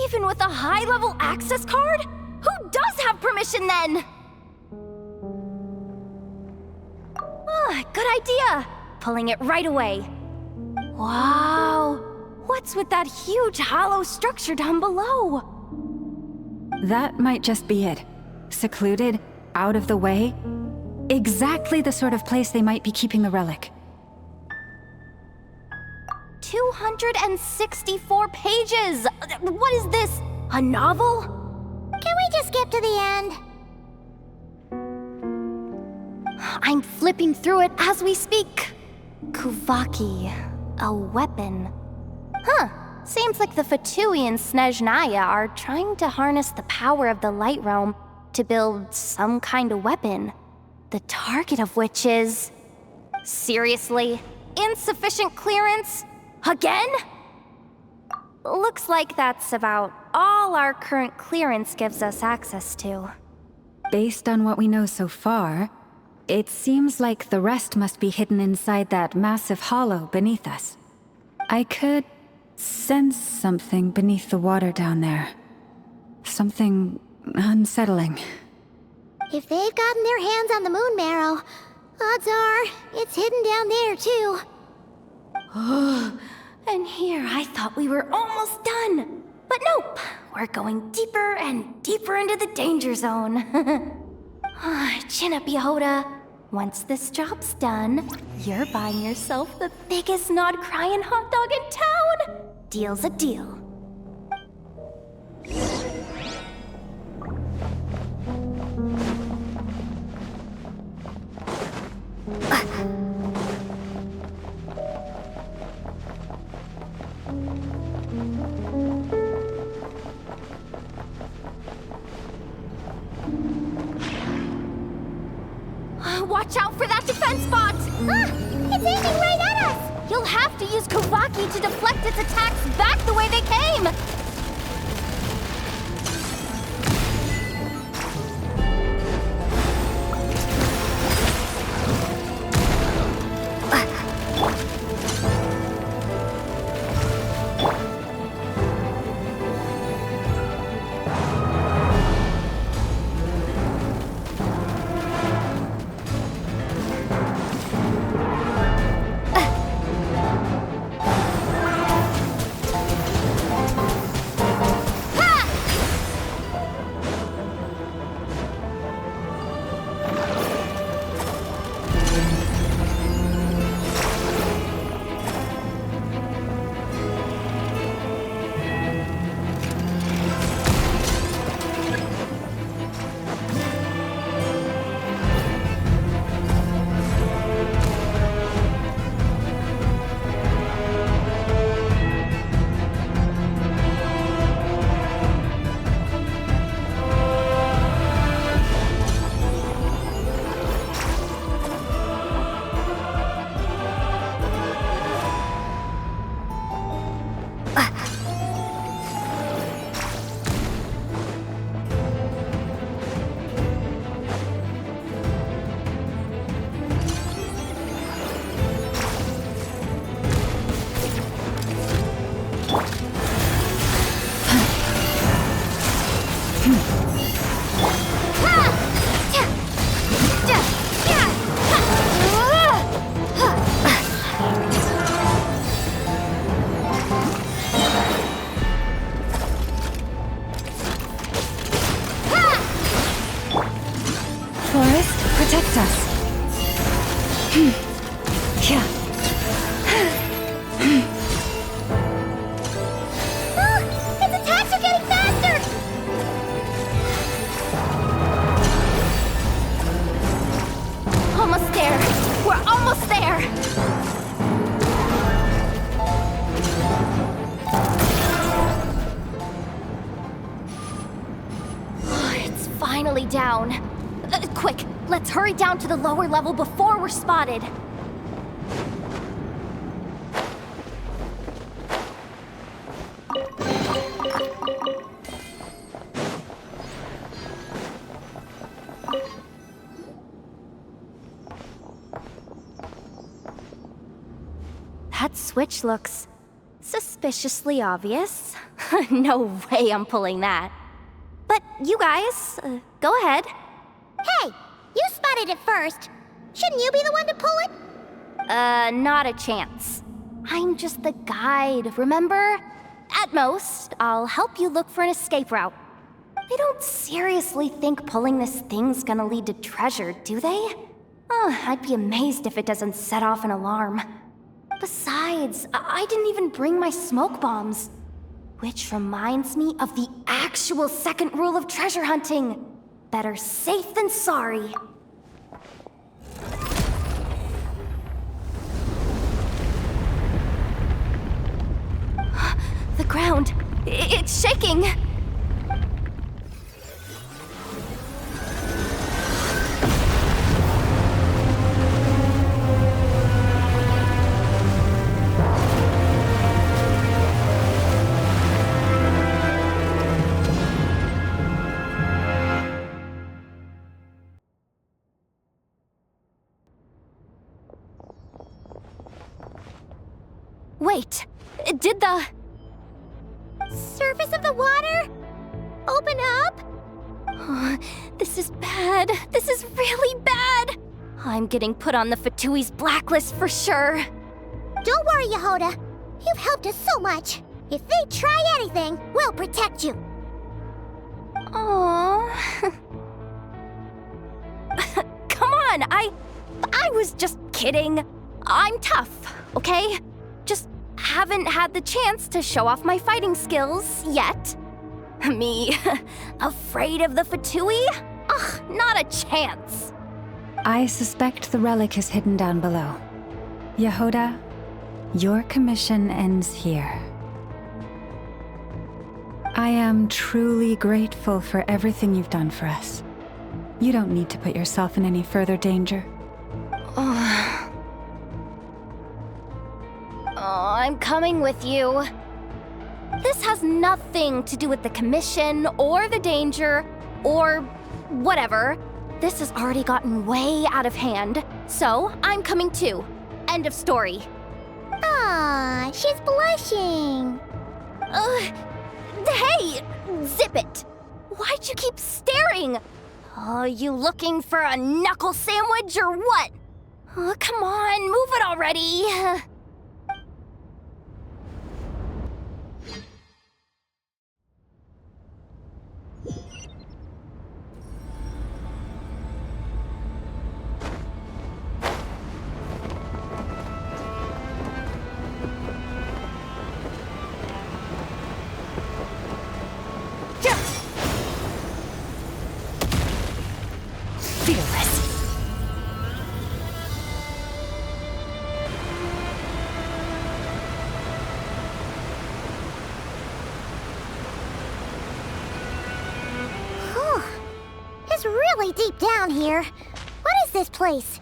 Even with a high-level access card? Who does have permission then? Good idea. Pulling it right away. Wow. What's with that huge hollow structure down below? That might just be it. Secluded, out of the way. Exactly the sort of place they might be keeping the relic. 264 pages! What is this? A novel? Can we just skip to the end. I'm flipping through it as we speak. Kuvaki, a weapon. Huh. Seems like the Fatui and Snezhnaya are trying to harness the power of the Light Realm to build some kind of weapon. The target of which is... Seriously? Insufficient clearance? Again? Looks like that's about all our current clearance gives us access to. Based on what we know so far, it seems like the rest must be hidden inside that massive hollow beneath us. I could sense something beneath the water down there. Something unsettling. If they've gotten their hands on the moon marrow, odds are it's hidden down there too. And here I thought we were almost done. But nope, we're going deeper and deeper into the danger zone. Chin up, Yehoda. Once this job's done, you're buying yourself the biggest Nod-Krai and hot dog in town. Deal's a deal. Watch out for that defense bot! It's aiming right at us! You'll have to use Kuvaki to deflect its attacks back the way they came! Protect us. Yeah. Its attacks are getting faster! Almost there. We're almost there. It's finally down. Quick, let's hurry down to the lower level before we're spotted. That switch looks suspiciously obvious. No way I'm pulling that. But you guys, go ahead. Hey, you spotted it first. Shouldn't you be the one to pull it? Not a chance. I'm just the guide, remember? At most, I'll help you look for an escape route. They don't seriously think pulling this thing's gonna lead to treasure, do they? I'd be amazed if it doesn't set off an alarm. Besides, I didn't even bring my smoke bombs. Which reminds me of the actual second rule of treasure hunting. Better safe than sorry. The ground, it's shaking! Wait, did the surface of the water open up? This is bad. This is really bad. I'm getting put on the Fatui's blacklist for sure. Don't worry, Yehoda. You've helped us so much. If they try anything, we'll protect you. Aww. Come on, I was just kidding. I'm tough, okay? Just haven't had the chance to show off my fighting skills yet. Me, afraid of the Fatui? Ugh, not a chance. I suspect the relic is hidden down below. Yehoda, your commission ends here. I am truly grateful for everything you've done for us. You don't need to put yourself in any further danger. I'm coming with you. This has nothing to do with the commission, or the danger, or whatever. This has already gotten way out of hand, so I'm coming too. End of story. Ah, she's blushing. Hey! Zip it! Why'd you keep staring? You looking for a knuckle sandwich or what? Come on, move it already! It's really deep down here. What is this place?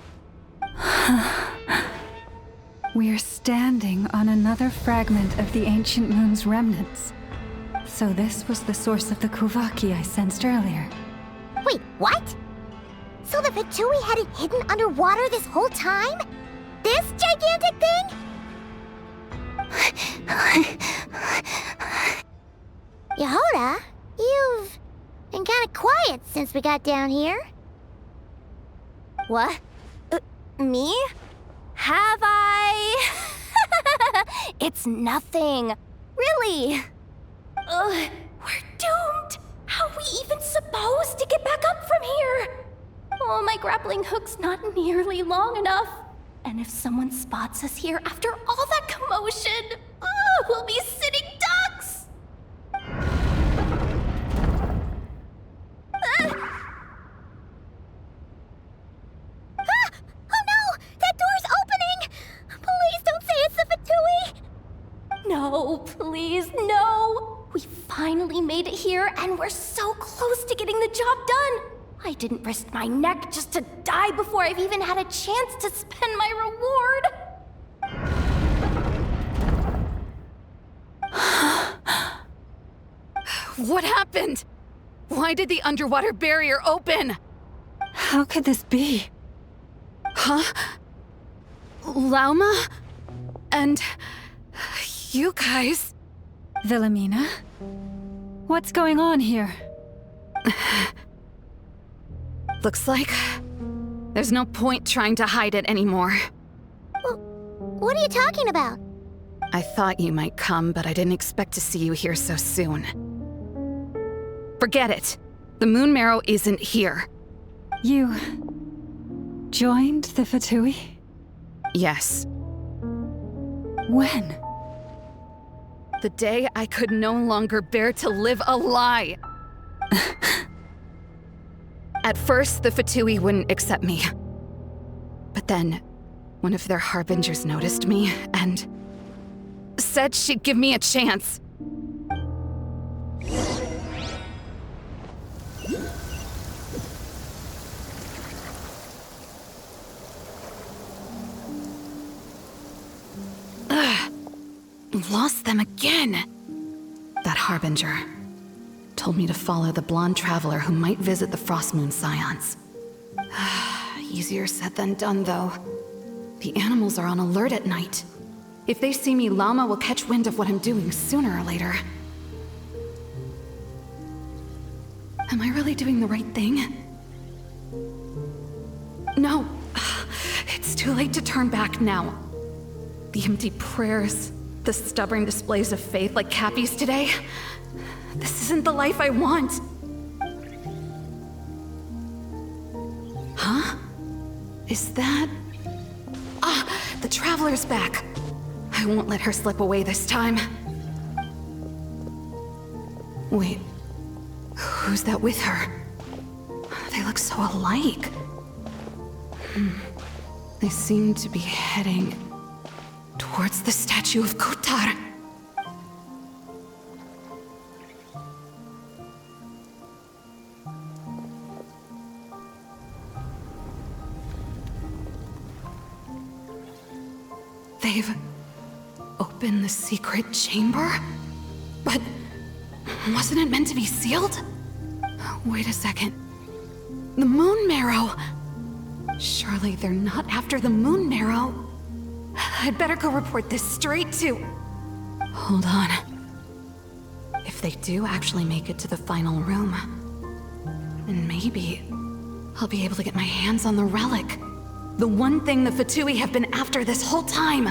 We're standing on another fragment of the ancient moon's remnants. So this was the source of the Kuvaki I sensed earlier. Wait, what? So the Fatui had it hidden underwater this whole time? This gigantic thing? Yehoda, you've been kind of quiet since we got down here. What? Me? Have I? It's nothing. Really. We're doomed. How are we even supposed to get back up from here? Oh, my grappling hook's not nearly long enough. And if someone spots us here after all that commotion, we'll be sitting ducks! Oh no! That door's opening! Please don't say it's the Fatui! No, please, no! We finally made it here, and we're so close to getting the job done! I didn't risk my neck just to die before I've even had a chance to spend my reward! What happened? Why did the underwater barrier open? How could this be? Huh? Lauma? And you guys? Wilhelmina? What's going on here? Looks like there's no point trying to hide it anymore. Well, what are you talking about? I thought you might come, but I didn't expect to see you here so soon. Forget it. The Moon Marrow isn't here. You joined the Fatui? Yes. When? The day I could no longer bear to live a lie. At first, the Fatui wouldn't accept me. But then, one of their harbingers noticed me and said she'd give me a chance. Ugh. Lost them again. That harbinger told me to follow the blonde traveler who might visit the Frostmoon Scions. Easier said than done, though. The animals are on alert at night. If they see me, Llama will catch wind of what I'm doing sooner or later. Am I really doing the right thing? No. It's too late to turn back now. The empty prayers, the stubborn displays of faith like Cappy's today. This isn't the life I want. Huh? Is that... the Traveler's back. I won't let her slip away this time. Wait, who's that with her? They look so alike. They seem to be heading towards the statue of Kotar. They've opened the secret chamber? But wasn't it meant to be sealed? Wait a second. The Moon Marrow! Surely they're not after the Moon Marrow. I'd better go report this straight to... Hold on. If they do actually make it to the final room, then maybe I'll be able to get my hands on the relic. The one thing the Fatui have been after this whole time.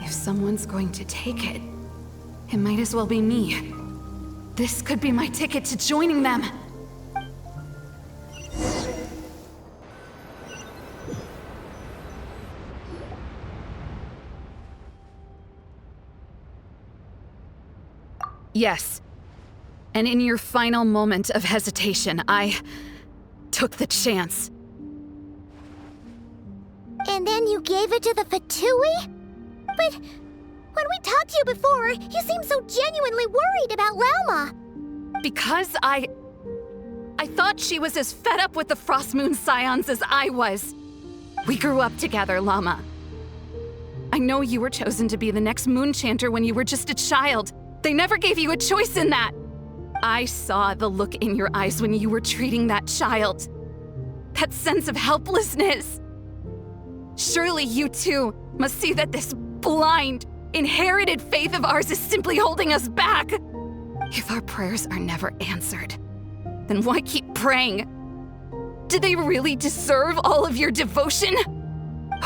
If someone's going to take it, it might as well be me. This could be my ticket to joining them. Yes. And in your final moment of hesitation, I took the chance. And then you gave it to the Fatui? But when we talked to you before, you seemed so genuinely worried about Lauma. Because I thought she was as fed up with the Frostmoon Scions as I was. We grew up together, Llama. I know you were chosen to be the next Moon Chanter when you were just a child. They never gave you a choice in that. I saw the look in your eyes when you were treating that child. That sense of helplessness. Surely you too must see that this blind, inherited faith of ours is simply holding us back. If our prayers are never answered, then why keep praying? Do they really deserve all of your devotion?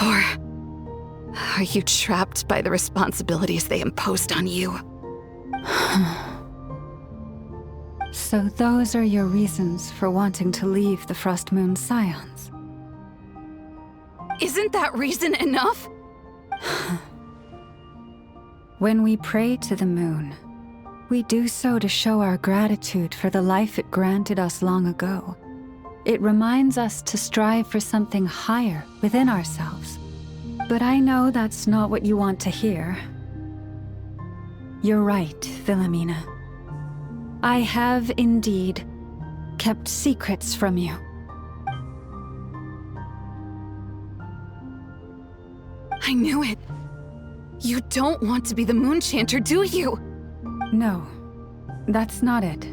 Or are you trapped by the responsibilities they imposed on you? So those are your reasons for wanting to leave the Frostmoon Scions? Isn't that reason enough? When we pray to the moon, we do so to show our gratitude for the life it granted us long ago. It reminds us to strive for something higher within ourselves. But I know that's not what you want to hear. You're right, Philomena. I have indeed kept secrets from you. I knew it. You don't want to be the Moon Chanter, do you? No, that's not it.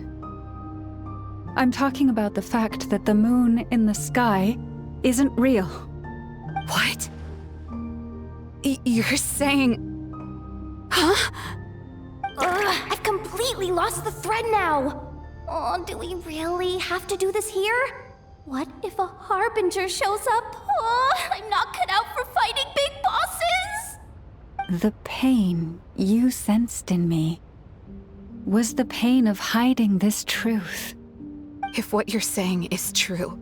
I'm talking about the fact that the moon in the sky isn't real. What? You're saying... Huh? I've completely lost the thread now. Oh, do we really have to do this here? What if a Harbinger shows up? Oh, I'm not cut out for fighting big bosses! The pain you sensed in me was the pain of hiding this truth. If what you're saying is true,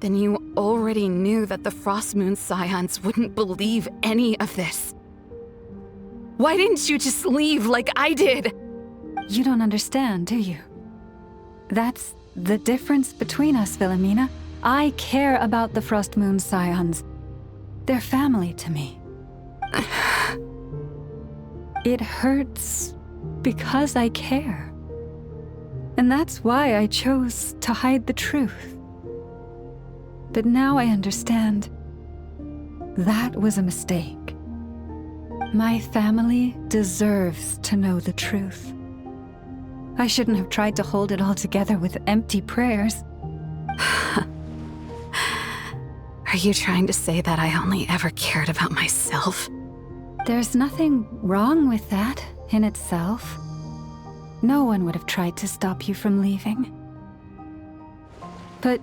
then you already knew that the Frostmoon Scions wouldn't believe any of this. Why didn't you just leave like I did? You don't understand, do you? That's the difference between us, Wilhelmina. I care about the Frost Moon Scions. They're family to me. It hurts because I care. And that's why I chose to hide the truth. But now I understand that was a mistake. My family deserves to know the truth. I shouldn't have tried to hold it all together with empty prayers. Are you trying to say that I only ever cared about myself? There's nothing wrong with that in itself. No one would have tried to stop you from leaving. But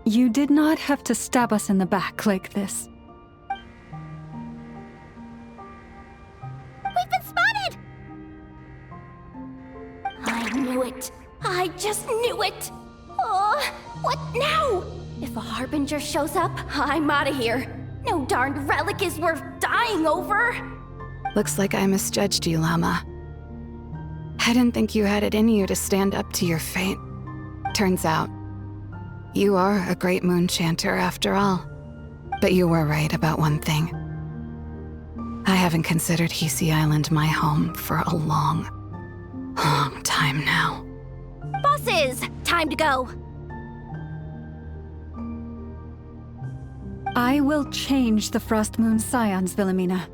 you did not have to stab us in the back like this. We've been spotted! I knew it. I just knew it. Oh, what now? If a Harbinger shows up, I'm out of here. No darned relic is worth dying over. Looks like I misjudged you, Llama. I didn't think you had it in you to stand up to your fate. Turns out, you are a great moon chanter after all. But you were right about one thing. I haven't considered Hisi Island my home for a long time now. Bosses, time to go. I will change the Frost Moon Scions, Wilhelmina,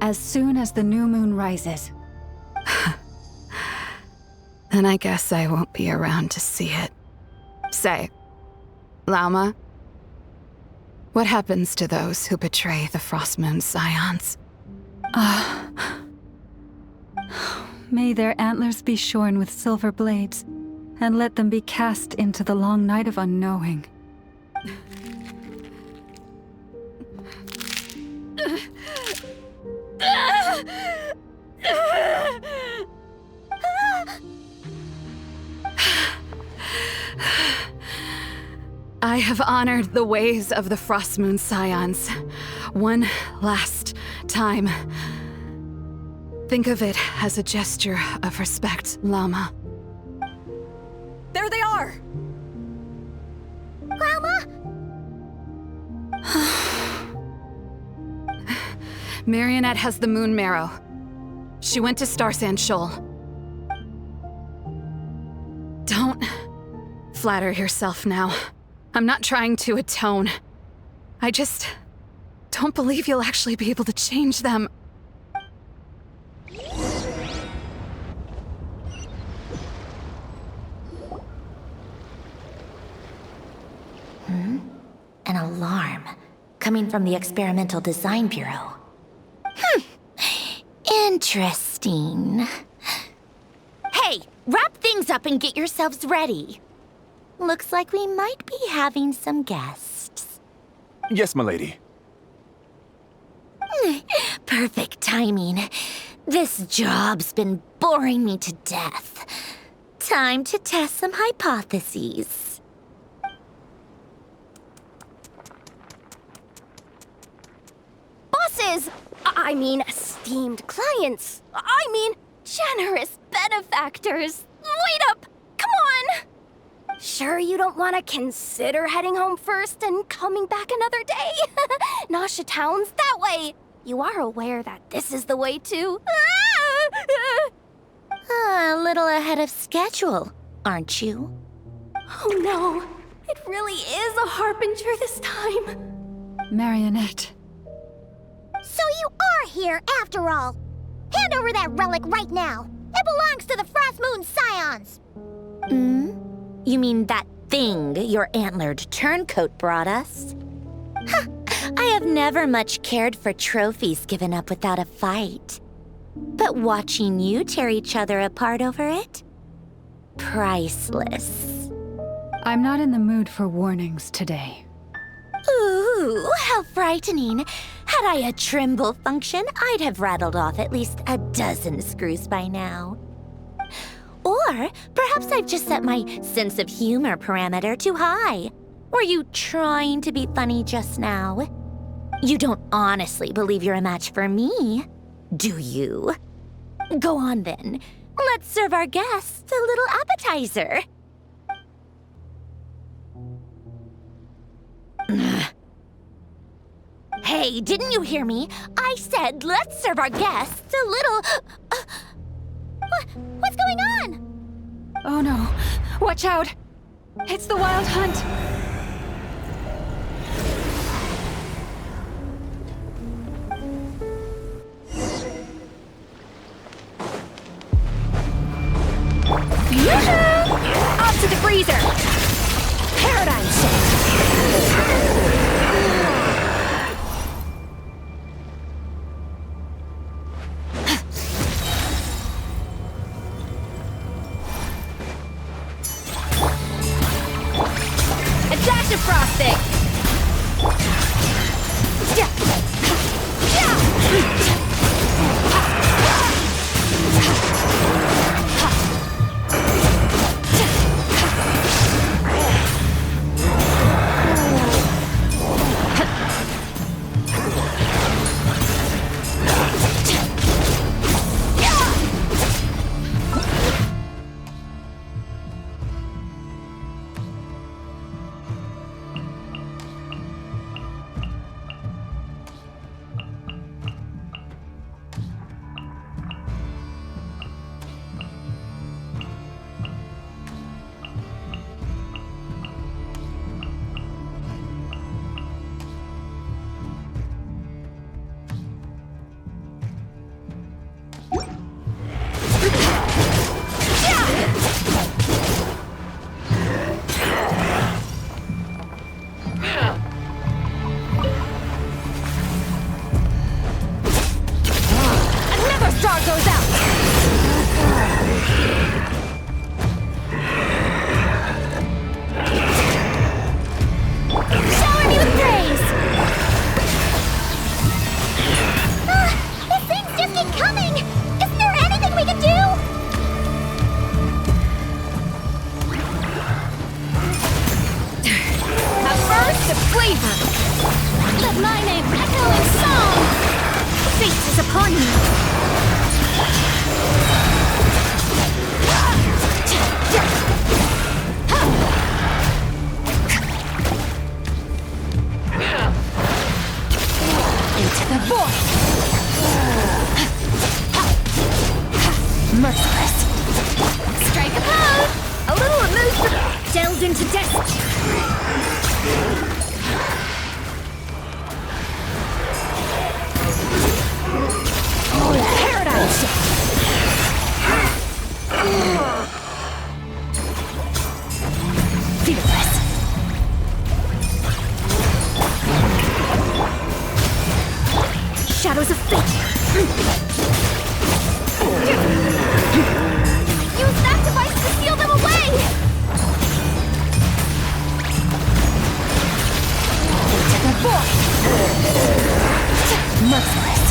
as soon as the new moon rises. Then I guess I won't be around to see it. Say, Llama, what happens to those who betray the Frost Moon Scions? May their antlers be shorn with silver blades, and let them be cast into the long night of unknowing. I have honored the ways of the Frost Moon Scions one last time. Think of it as a gesture of respect, Llama. There they are! Grandma? Marionette has the moon marrow. She went to Starsand Shoal. Don't flatter yourself now. I'm not trying to atone. I just don't believe you'll actually be able to change them. An alarm coming from the Experimental Design Bureau. Interesting. Hey, wrap things up and get yourselves ready. Looks like we might be having some guests. Yes, milady. Perfect timing. This job's been boring me to death. Time to test some hypotheses. Bosses! I mean, esteemed clients. I mean, generous benefactors. Wait up! Come on! Sure you don't want to consider heading home first and coming back another day? Nasha Town's that way. You are aware that this is the way too. A little ahead of schedule, aren't you? Oh no, it really is a Harbinger this time. Marionette. So you are here after all. Hand over that relic right now. It belongs to the Frost Moon Scions. You mean that thing your antlered turncoat brought us? I have never much cared for trophies given up without a fight. But watching you tear each other apart over it? Priceless. I'm not in the mood for warnings today. Ooh, how frightening. Had I a Trimble function, I'd have rattled off at least a dozen screws by now. Or perhaps I've just set my sense of humor parameter too high. Were you trying to be funny just now? You don't honestly believe you're a match for me, do you? Go on then. Let's serve our guests a little appetizer. Hey, didn't you hear me? I said let's serve our guests a little... What's going on? Oh no. Watch out! It's the Wild Hunt! Up to the freezer! Paradigm shift! A dash of frosting! Shadows of fate! Use that device to seal them away! Into the void! Merciless!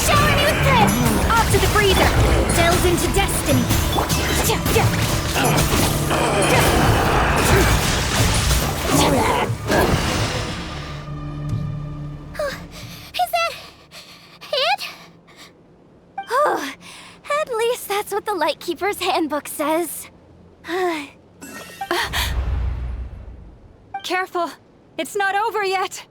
Shower me with this! Off to the freezer! Delve into destiny! Is that it? Oh, at least that's what the Lightkeeper's Handbook says. Careful! It's not over yet!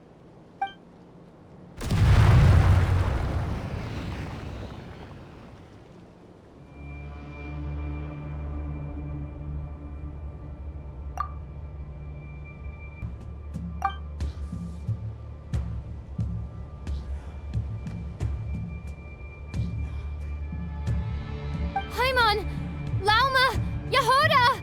Paimon! Lauma! Yehoda!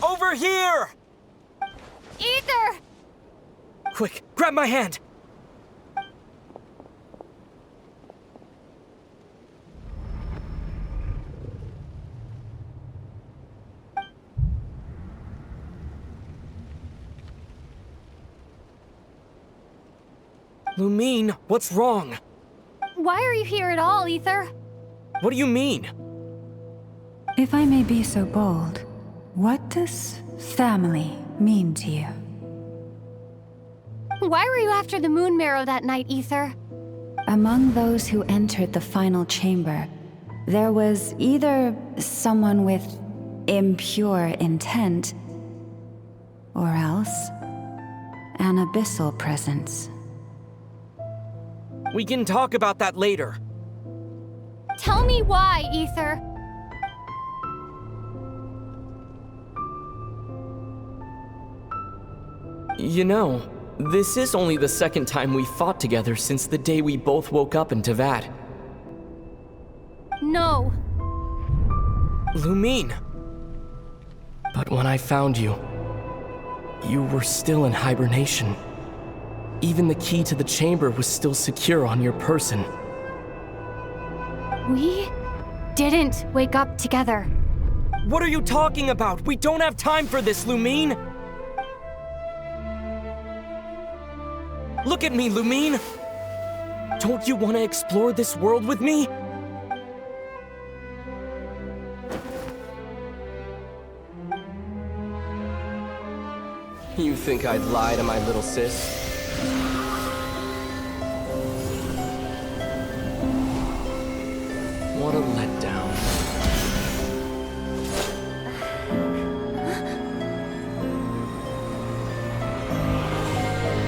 Over here! Ether! Quick, grab my hand! Lumine, what's wrong? Why are you here at all, Ether? What do you mean? If I may be so bold, what does family mean to you? Why were you after the moon marrow that night, Ether? Among those who entered the final chamber, there was either someone with impure intent, or else an abyssal presence. We can talk about that later. Tell me why, Ether. You know, this is only the second time we fought together since the day we both woke up in Teyvat. No. Lumine. But when I found you, you were still in hibernation. Even the key to the chamber was still secure on your person. We didn't wake up together. What are you talking about? We don't have time for this, Lumine! Look at me, Lumine! Don't you want to explore this world with me? You think I'd lie to my little sis? What a letdown.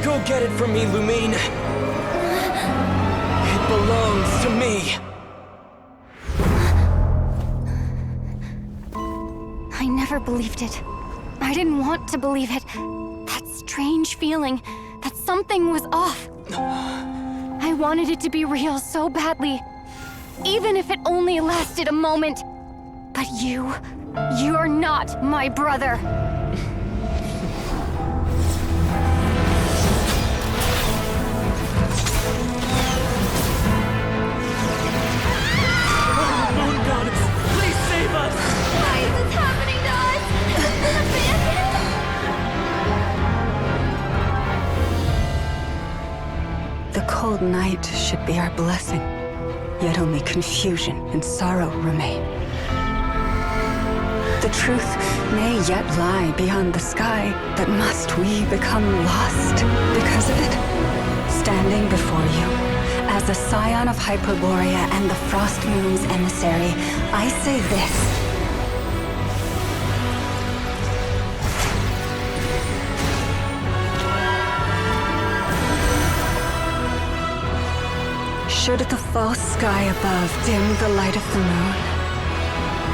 Go get it from me, Lumine! It belongs to me! I never believed it. I didn't want to believe it. That strange feeling that something was off. I wanted it to be real so badly. Even if it only lasted a moment. But you're not my brother. Moon goddess, please save us! Why is this happening to us? The cold night should be our blessing, yet only confusion and sorrow remain. The truth may yet lie beyond the sky, but must we become lost because of it? Standing before you, as a scion of Hyperborea and the Frost Moon's emissary, I say this. Should the false sky above dim the light of the moon,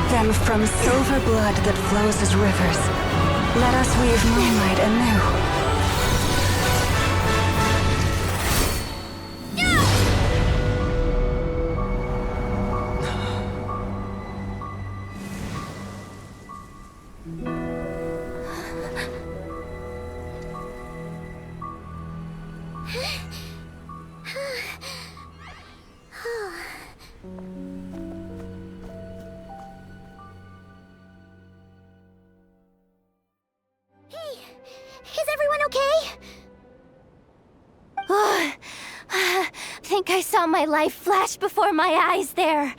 then from silver blood that flows as rivers, let us weave moonlight anew. My life flashed before my eyes there.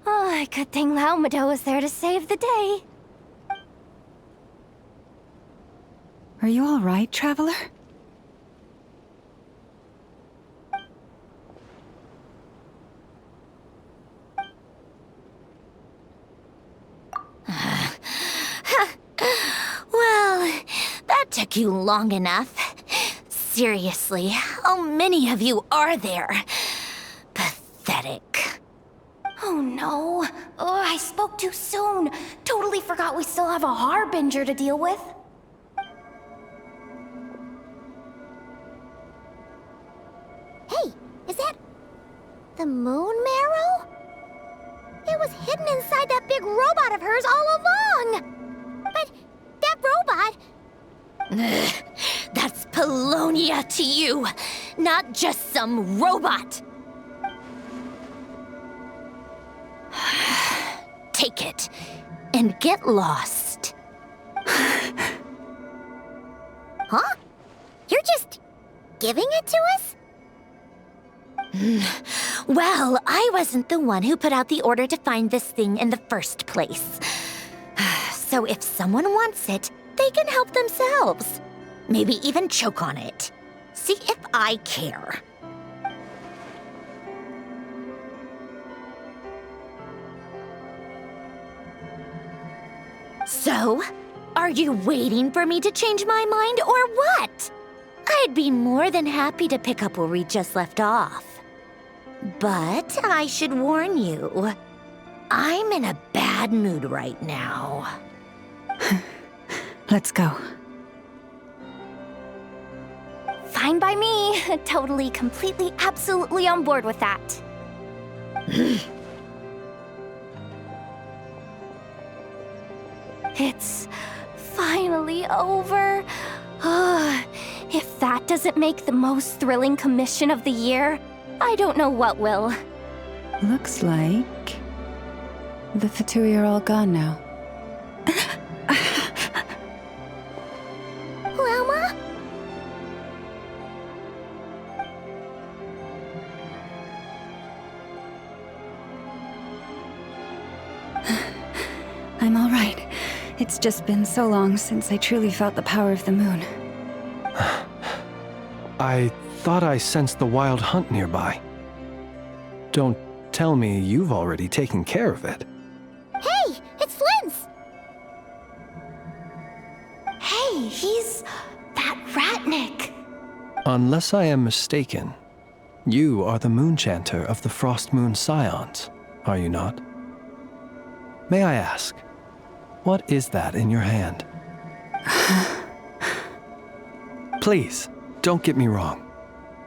Oh, good thing Laumado was there to save the day. Are you all right, traveler? Well, that took you long enough. Seriously, how many of you are there? Pathetic. Oh no. Oh, I spoke too soon. Totally forgot we still have a Harbinger to deal with. Hey, is that the moon marrow? It was hidden inside that big robot of hers all along! But that Ugh, that's Polonia to you, not just some robot. Take it and get lost. Huh? You're just giving it to us? Well, I wasn't the one who put out the order to find this thing in the first place. So if someone wants it, they can help themselves. Maybe even choke on it. See if I care. So, are you waiting for me to change my mind or what? I'd be more than happy to pick up where we just left off. But I should warn you, I'm in a bad mood right now. Let's go. Fine by me. Totally, completely, absolutely on board with that. It's finally over. If that doesn't make the most thrilling commission of the year, I don't know what will. Looks like the Fatui are all gone now. Llama? I'm all right. It's just been so long since I truly felt the power of the moon. I thought I sensed the wild hunt nearby. Don't tell me you've already taken care of it. Hey, it's Flynn's! Hey, he's that Ratnik. Unless I am mistaken, you are the Moonchanter of the Frost Moon Scions, are you not? May I ask, what is that in your hand? Please, don't get me wrong.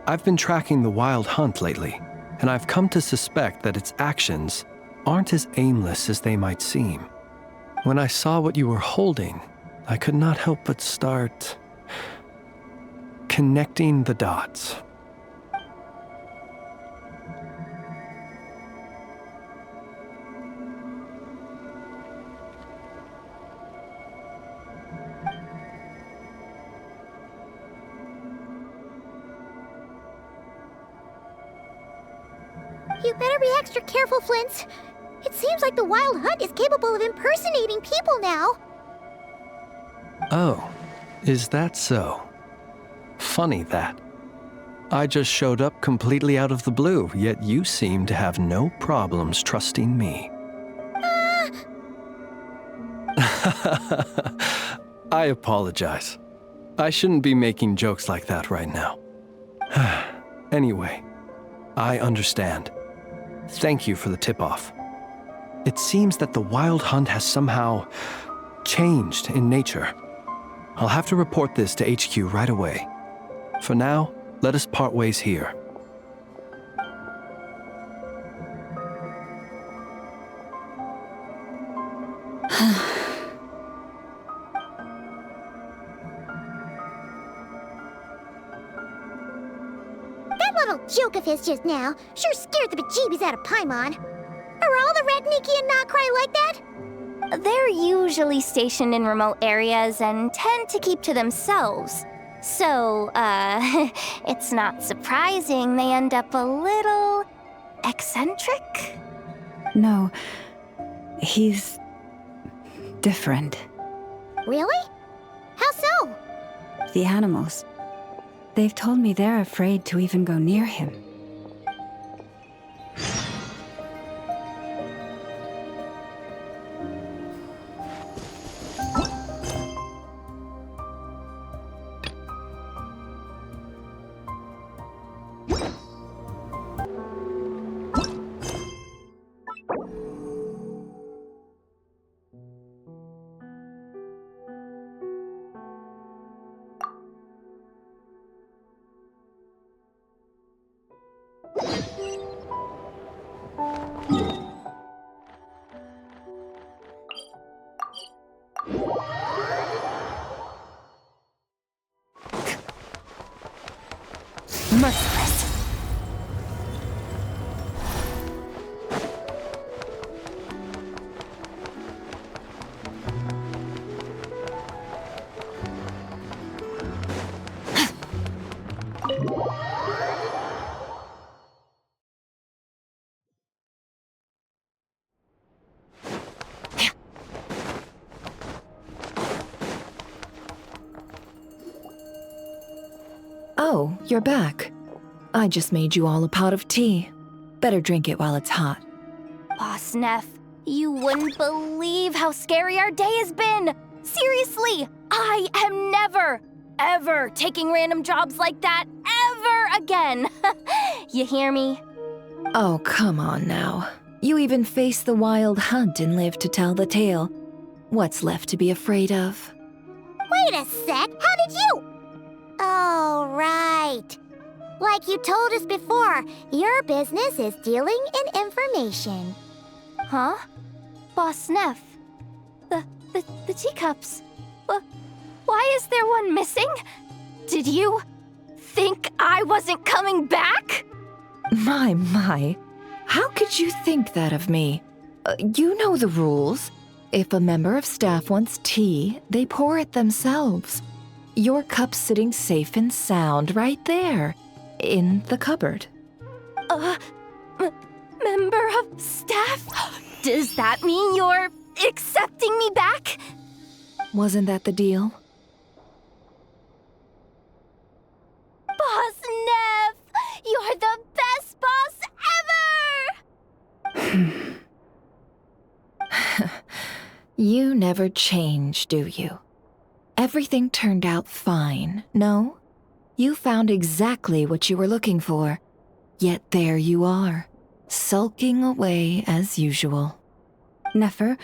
I've been tracking the wild hunt lately, and I've come to suspect that its actions aren't as aimless as they might seem. When I saw what you were holding, I could not help but start connecting the dots. You better be extra careful, Flint. It seems like the Wild Hunt is capable of impersonating people now. Oh, is that so? Funny that. I just showed up completely out of the blue, yet you seem to have no problems trusting me. I apologize. I shouldn't be making jokes like that right now. Anyway, I understand. Thank you for the tip-off. It seems that the Wild Hunt has somehow changed in nature. I'll have to report this to HQ right away. For now, let us part ways here. That little joke of his just now sure scared the bejeebies out of Paimon. Are all the Nod-Krai and Nod-Krai like that? They're usually stationed in remote areas and tend to keep to themselves. So, it's not surprising they end up a little eccentric? No, he's different. Really? How so? The animals. They've told me they're afraid to even go near him. Oh, you're back. I just made you all a pot of tea. Better drink it while it's hot. Boss Neff, you wouldn't believe how scary our day has been! Seriously, I am never, ever taking random jobs like that ever again! You hear me? Oh, come on now. You even faced the wild hunt and lived to tell the tale. What's left to be afraid of? Wait a sec, how did you? Oh, right. Like you told us before, your business is dealing in information. Huh? Boss Neff? The teacups? Why is there one missing? Did you think I wasn't coming back? My. How could you think that of me? You know the rules. If a member of staff wants tea, they pour it themselves. Your cup's sitting safe and sound right there, in the cupboard. Member of staff? Does that mean you're accepting me back? Wasn't that the deal? Boss Neff! You're the best boss ever! You never change, do you? Everything turned out fine, no? You found exactly what you were looking for. Yet there you are, sulking away as usual. Nefer,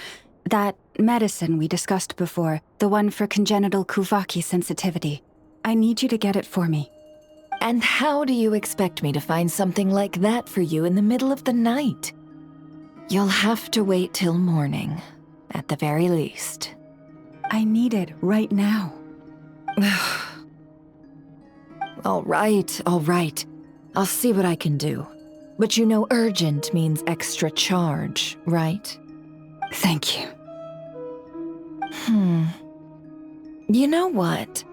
that medicine we discussed before, the one for congenital Kuvaki sensitivity, I need you to get it for me. And how do you expect me to find something like that for you in the middle of the night? You'll have to wait till morning, at the very least. I need it right now. All right. I'll see what I can do. But you know urgent means extra charge, right? Thank you. You know what?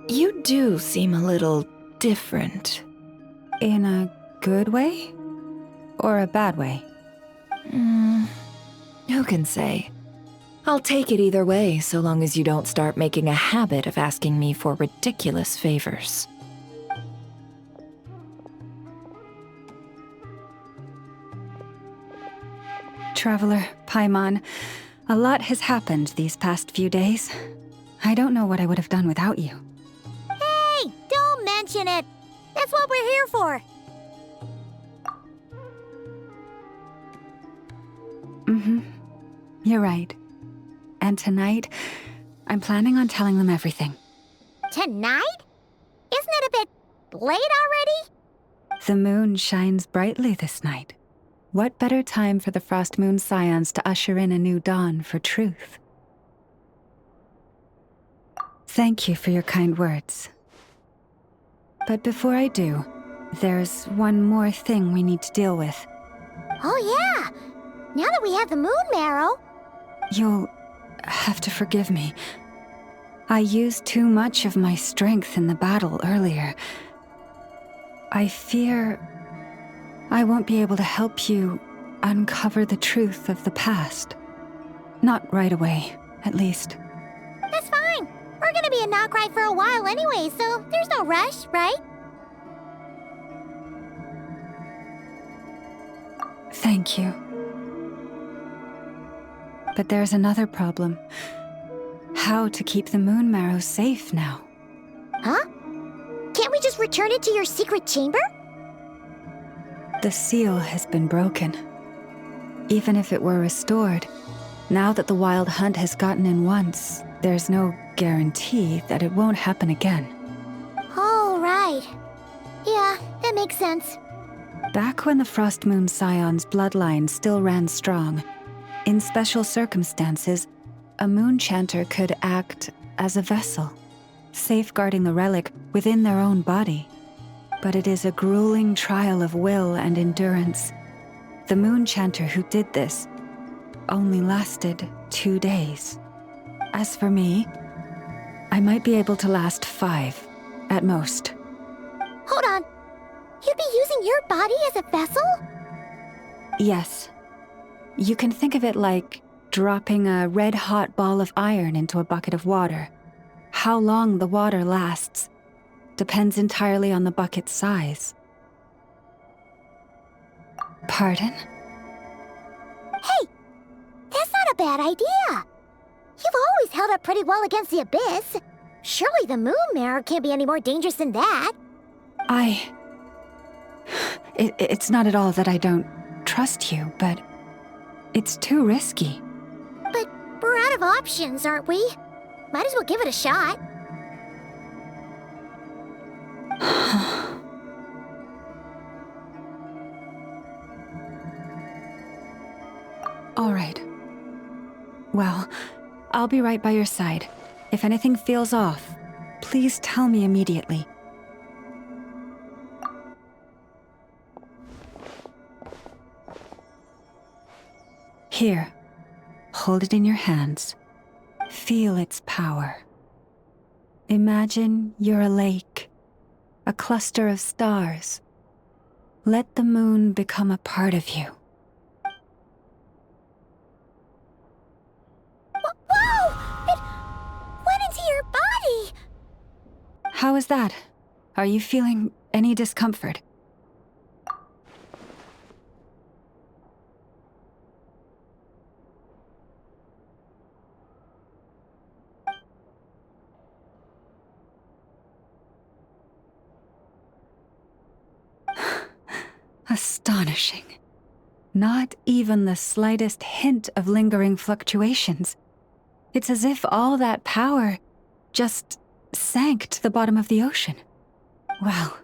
You do seem a little different. In a good way? Or a bad way? Who can say? I'll take it either way, so long as you don't start making a habit of asking me for ridiculous favors. Traveler, Paimon, a lot has happened these past few days. I don't know what I would have done without you. Hey, don't mention it. That's what we're here for. You're right. And tonight, I'm planning on telling them everything. Tonight? Isn't it a bit late already? The moon shines brightly this night. What better time for the Frost Moon Scions to usher in a new dawn for truth? Thank you for your kind words. But before I do, there's one more thing we need to deal with. Oh yeah! Now that we have the moon marrow... You'll have to forgive me. I used too much of my strength in the battle earlier. I fear I won't be able to help you uncover the truth of the past. Not right away, at least. That's fine. We're gonna be in Nod-Krai for a while anyway, so there's no rush, right? Thank you. But there's another problem. How to keep the moon marrow safe now? Huh? Can't we just return it to your secret chamber? The seal has been broken. Even if it were restored, now that the wild hunt has gotten in once, there's no guarantee that it won't happen again. Oh, right. Yeah, that makes sense. Back when the Frost Moon Scion's bloodline still ran strong, in special circumstances, a moon chanter could act as a vessel, safeguarding the relic within their own body. But it is a grueling trial of will and endurance. The moon chanter who did this only lasted 2 days. As for me, I might be able to last 5, at most. Hold on. You'd be using your body as a vessel? Yes. You can think of it like dropping a red-hot ball of iron into a bucket of water. How long the water lasts depends entirely on the bucket's size. Pardon? Hey, that's not a bad idea. You've always held up pretty well against the abyss. Surely the moon mirror can't be any more dangerous than that. It's not at all that I don't trust you, but it's too risky. But we're out of options, aren't we? Might as well give it a shot. All right. Well, I'll be right by your side. If anything feels off, please tell me immediately. Here, hold it in your hands. Feel its power. Imagine you're a lake, a cluster of stars. Let the moon become a part of you. Whoa! It went into your body! How is that? Are you feeling any discomfort? Astonishing. Not even the slightest hint of lingering fluctuations. It's as if all that power just sank to the bottom of the ocean. Well,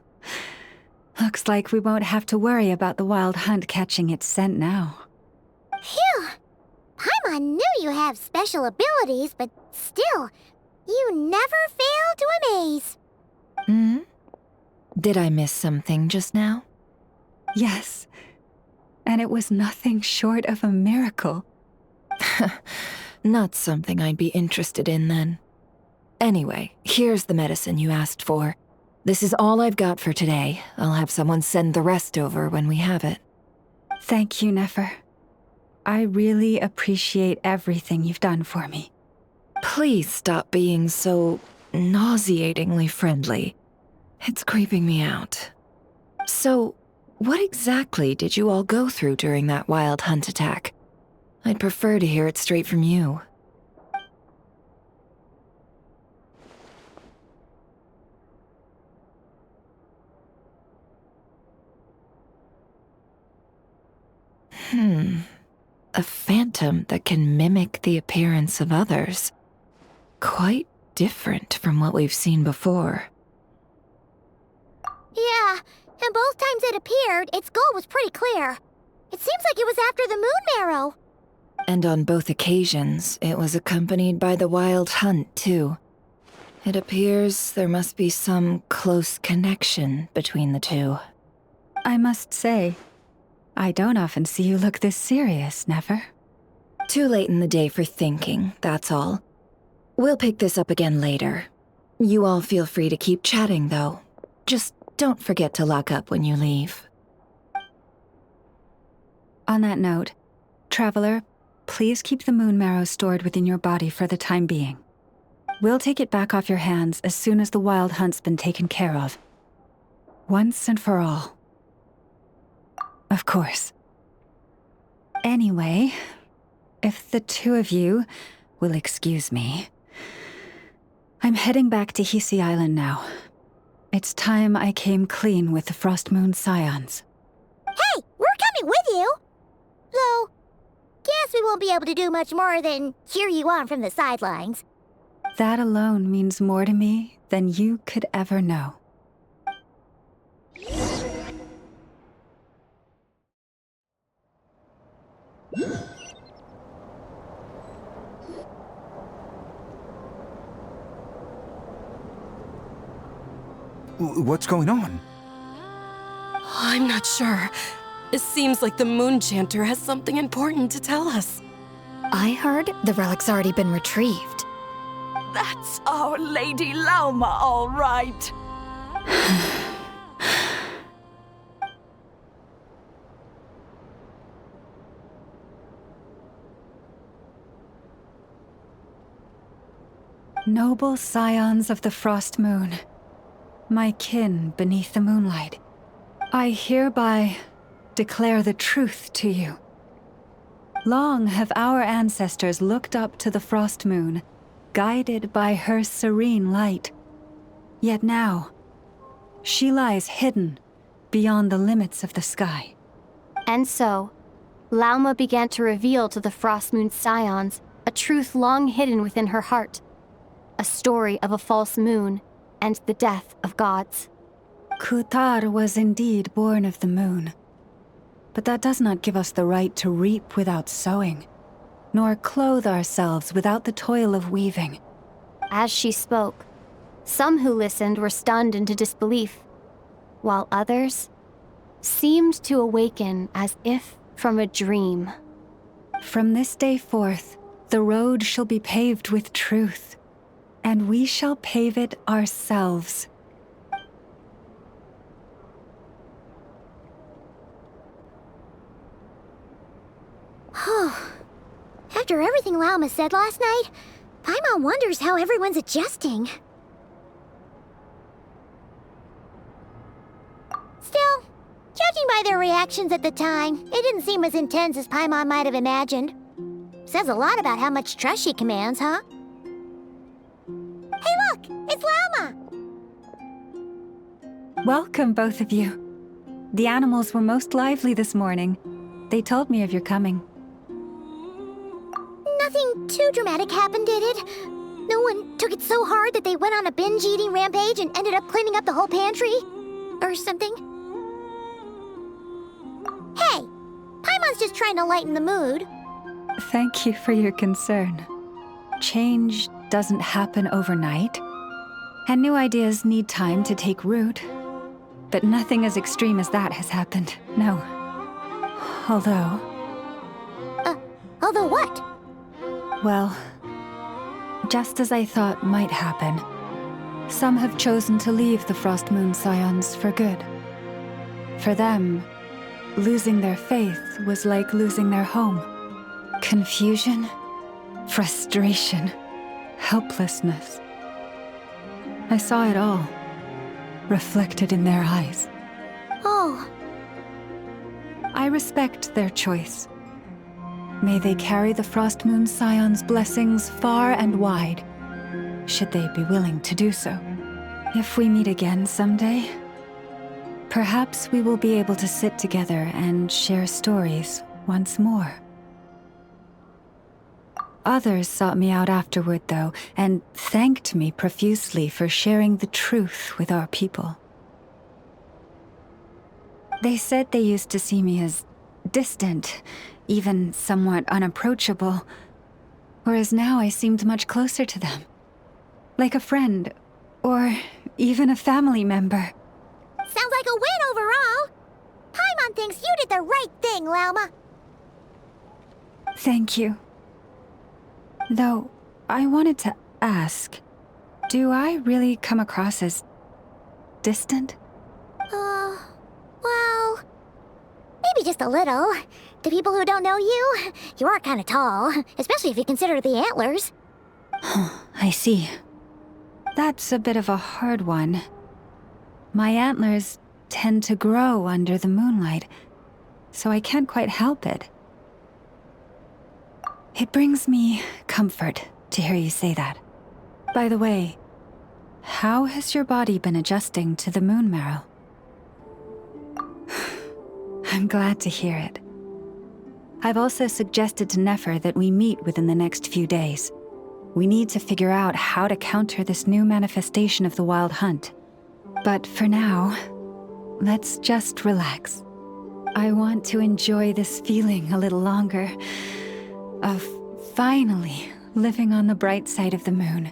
looks like we won't have to worry about the wild hunt catching its scent now. Phew! Paimon knew you have special abilities, but still, you never fail to amaze. Did I miss something just now? Yes, and it was nothing short of a miracle. Not something I'd be interested in then. Anyway, here's the medicine you asked for. This is all I've got for today. I'll have someone send the rest over when we have it. Thank you, Nefer. I really appreciate everything you've done for me. Please stop being so nauseatingly friendly. It's creeping me out. So, what exactly did you all go through during that wild hunt attack? I'd prefer to hear it straight from you. A phantom that can mimic the appearance of others. Quite different from what we've seen before. Yeah, and both times it appeared, its goal was pretty clear. It seems like it was after the moon marrow. And on both occasions, it was accompanied by the wild hunt, too. It appears there must be some close connection between the two. I must say, I don't often see you look this serious, Nefer. Too late in the day for thinking, that's all. We'll pick this up again later. You all feel free to keep chatting, though. Just don't forget to lock up when you leave. On that note, Traveler, please keep the moon marrow stored within your body for the time being. We'll take it back off your hands as soon as the wild hunt's been taken care of. Once and for all. Of course. Anyway, if the two of you will excuse me, I'm heading back to Hisi Island now. It's time I came clean with the Frost Moon Scions. Hey, we're coming with you! Though, guess we won't be able to do much more than cheer you on from the sidelines. That alone means more to me than you could ever know. What's going on? I'm not sure. It seems like the Moon Chanter has something important to tell us. I heard the relic's already been retrieved. That's our Lady Lauma, all right. Noble scions of the Frost Moon, my kin beneath the moonlight, I hereby declare the truth to you. Long have our ancestors looked up to the frost moon, guided by her serene light. Yet now, she lies hidden beyond the limits of the sky. And so, Lauma began to reveal to the Frost Moon Scions a truth long hidden within her heart. A story of a false moon and the death of gods. Kutar was indeed born of the moon. But that does not give us the right to reap without sowing, nor clothe ourselves without the toil of weaving. As she spoke, some who listened were stunned into disbelief, while others seemed to awaken as if from a dream. From this day forth, the road shall be paved with truth, and we shall pave it ourselves. After everything Lauma said last night, Paimon wonders how everyone's adjusting. Still, judging by their reactions at the time, it didn't seem as intense as Paimon might have imagined. Says a lot about how much trust she commands, huh? Hey look! It's Lauma! Welcome, both of you. The animals were most lively this morning. They told me of your coming. Nothing too dramatic happened, did it? No one took it so hard that they went on a binge-eating rampage and ended up cleaning up the whole pantry? Or something? Hey! Paimon's just trying to lighten the mood. Thank you for your concern. Change doesn't happen overnight, and new ideas need time to take root. But nothing as extreme as that has happened, no. Although... Although what? Well, just as I thought might happen, some have chosen to leave the Frost Moon Scions for good. For them, losing their faith was like losing their home. Confusion, frustration, helplessness. I saw it all, reflected in their eyes. Oh. I respect their choice. May they carry the Frost Moon Scions' blessings far and wide, should they be willing to do so. If we meet again someday, perhaps we will be able to sit together and share stories once more. Others sought me out afterward, though, and thanked me profusely for sharing the truth with our people. They said they used to see me as distant, even somewhat unapproachable, whereas now I seemed much closer to them. Like a friend, or even a family member. Sounds like a win overall! Paimon thinks you did the right thing, Lauma. Thank you. Though, I wanted to ask, do I really come across as distant? Well, maybe just a little. To people who don't know you, you are kind of tall, especially if you consider the antlers. I see. That's a bit of a hard one. My antlers tend to grow under the moonlight, so I can't quite help it. It brings me comfort to hear you say that. By the way, how has your body been adjusting to the moon marrow? I'm glad to hear it. I've also suggested to Nefer that we meet within the next few days. We need to figure out how to counter this new manifestation of the Wild Hunt. But for now, let's just relax. I want to enjoy this feeling a little longer of finally living on the bright side of the moon.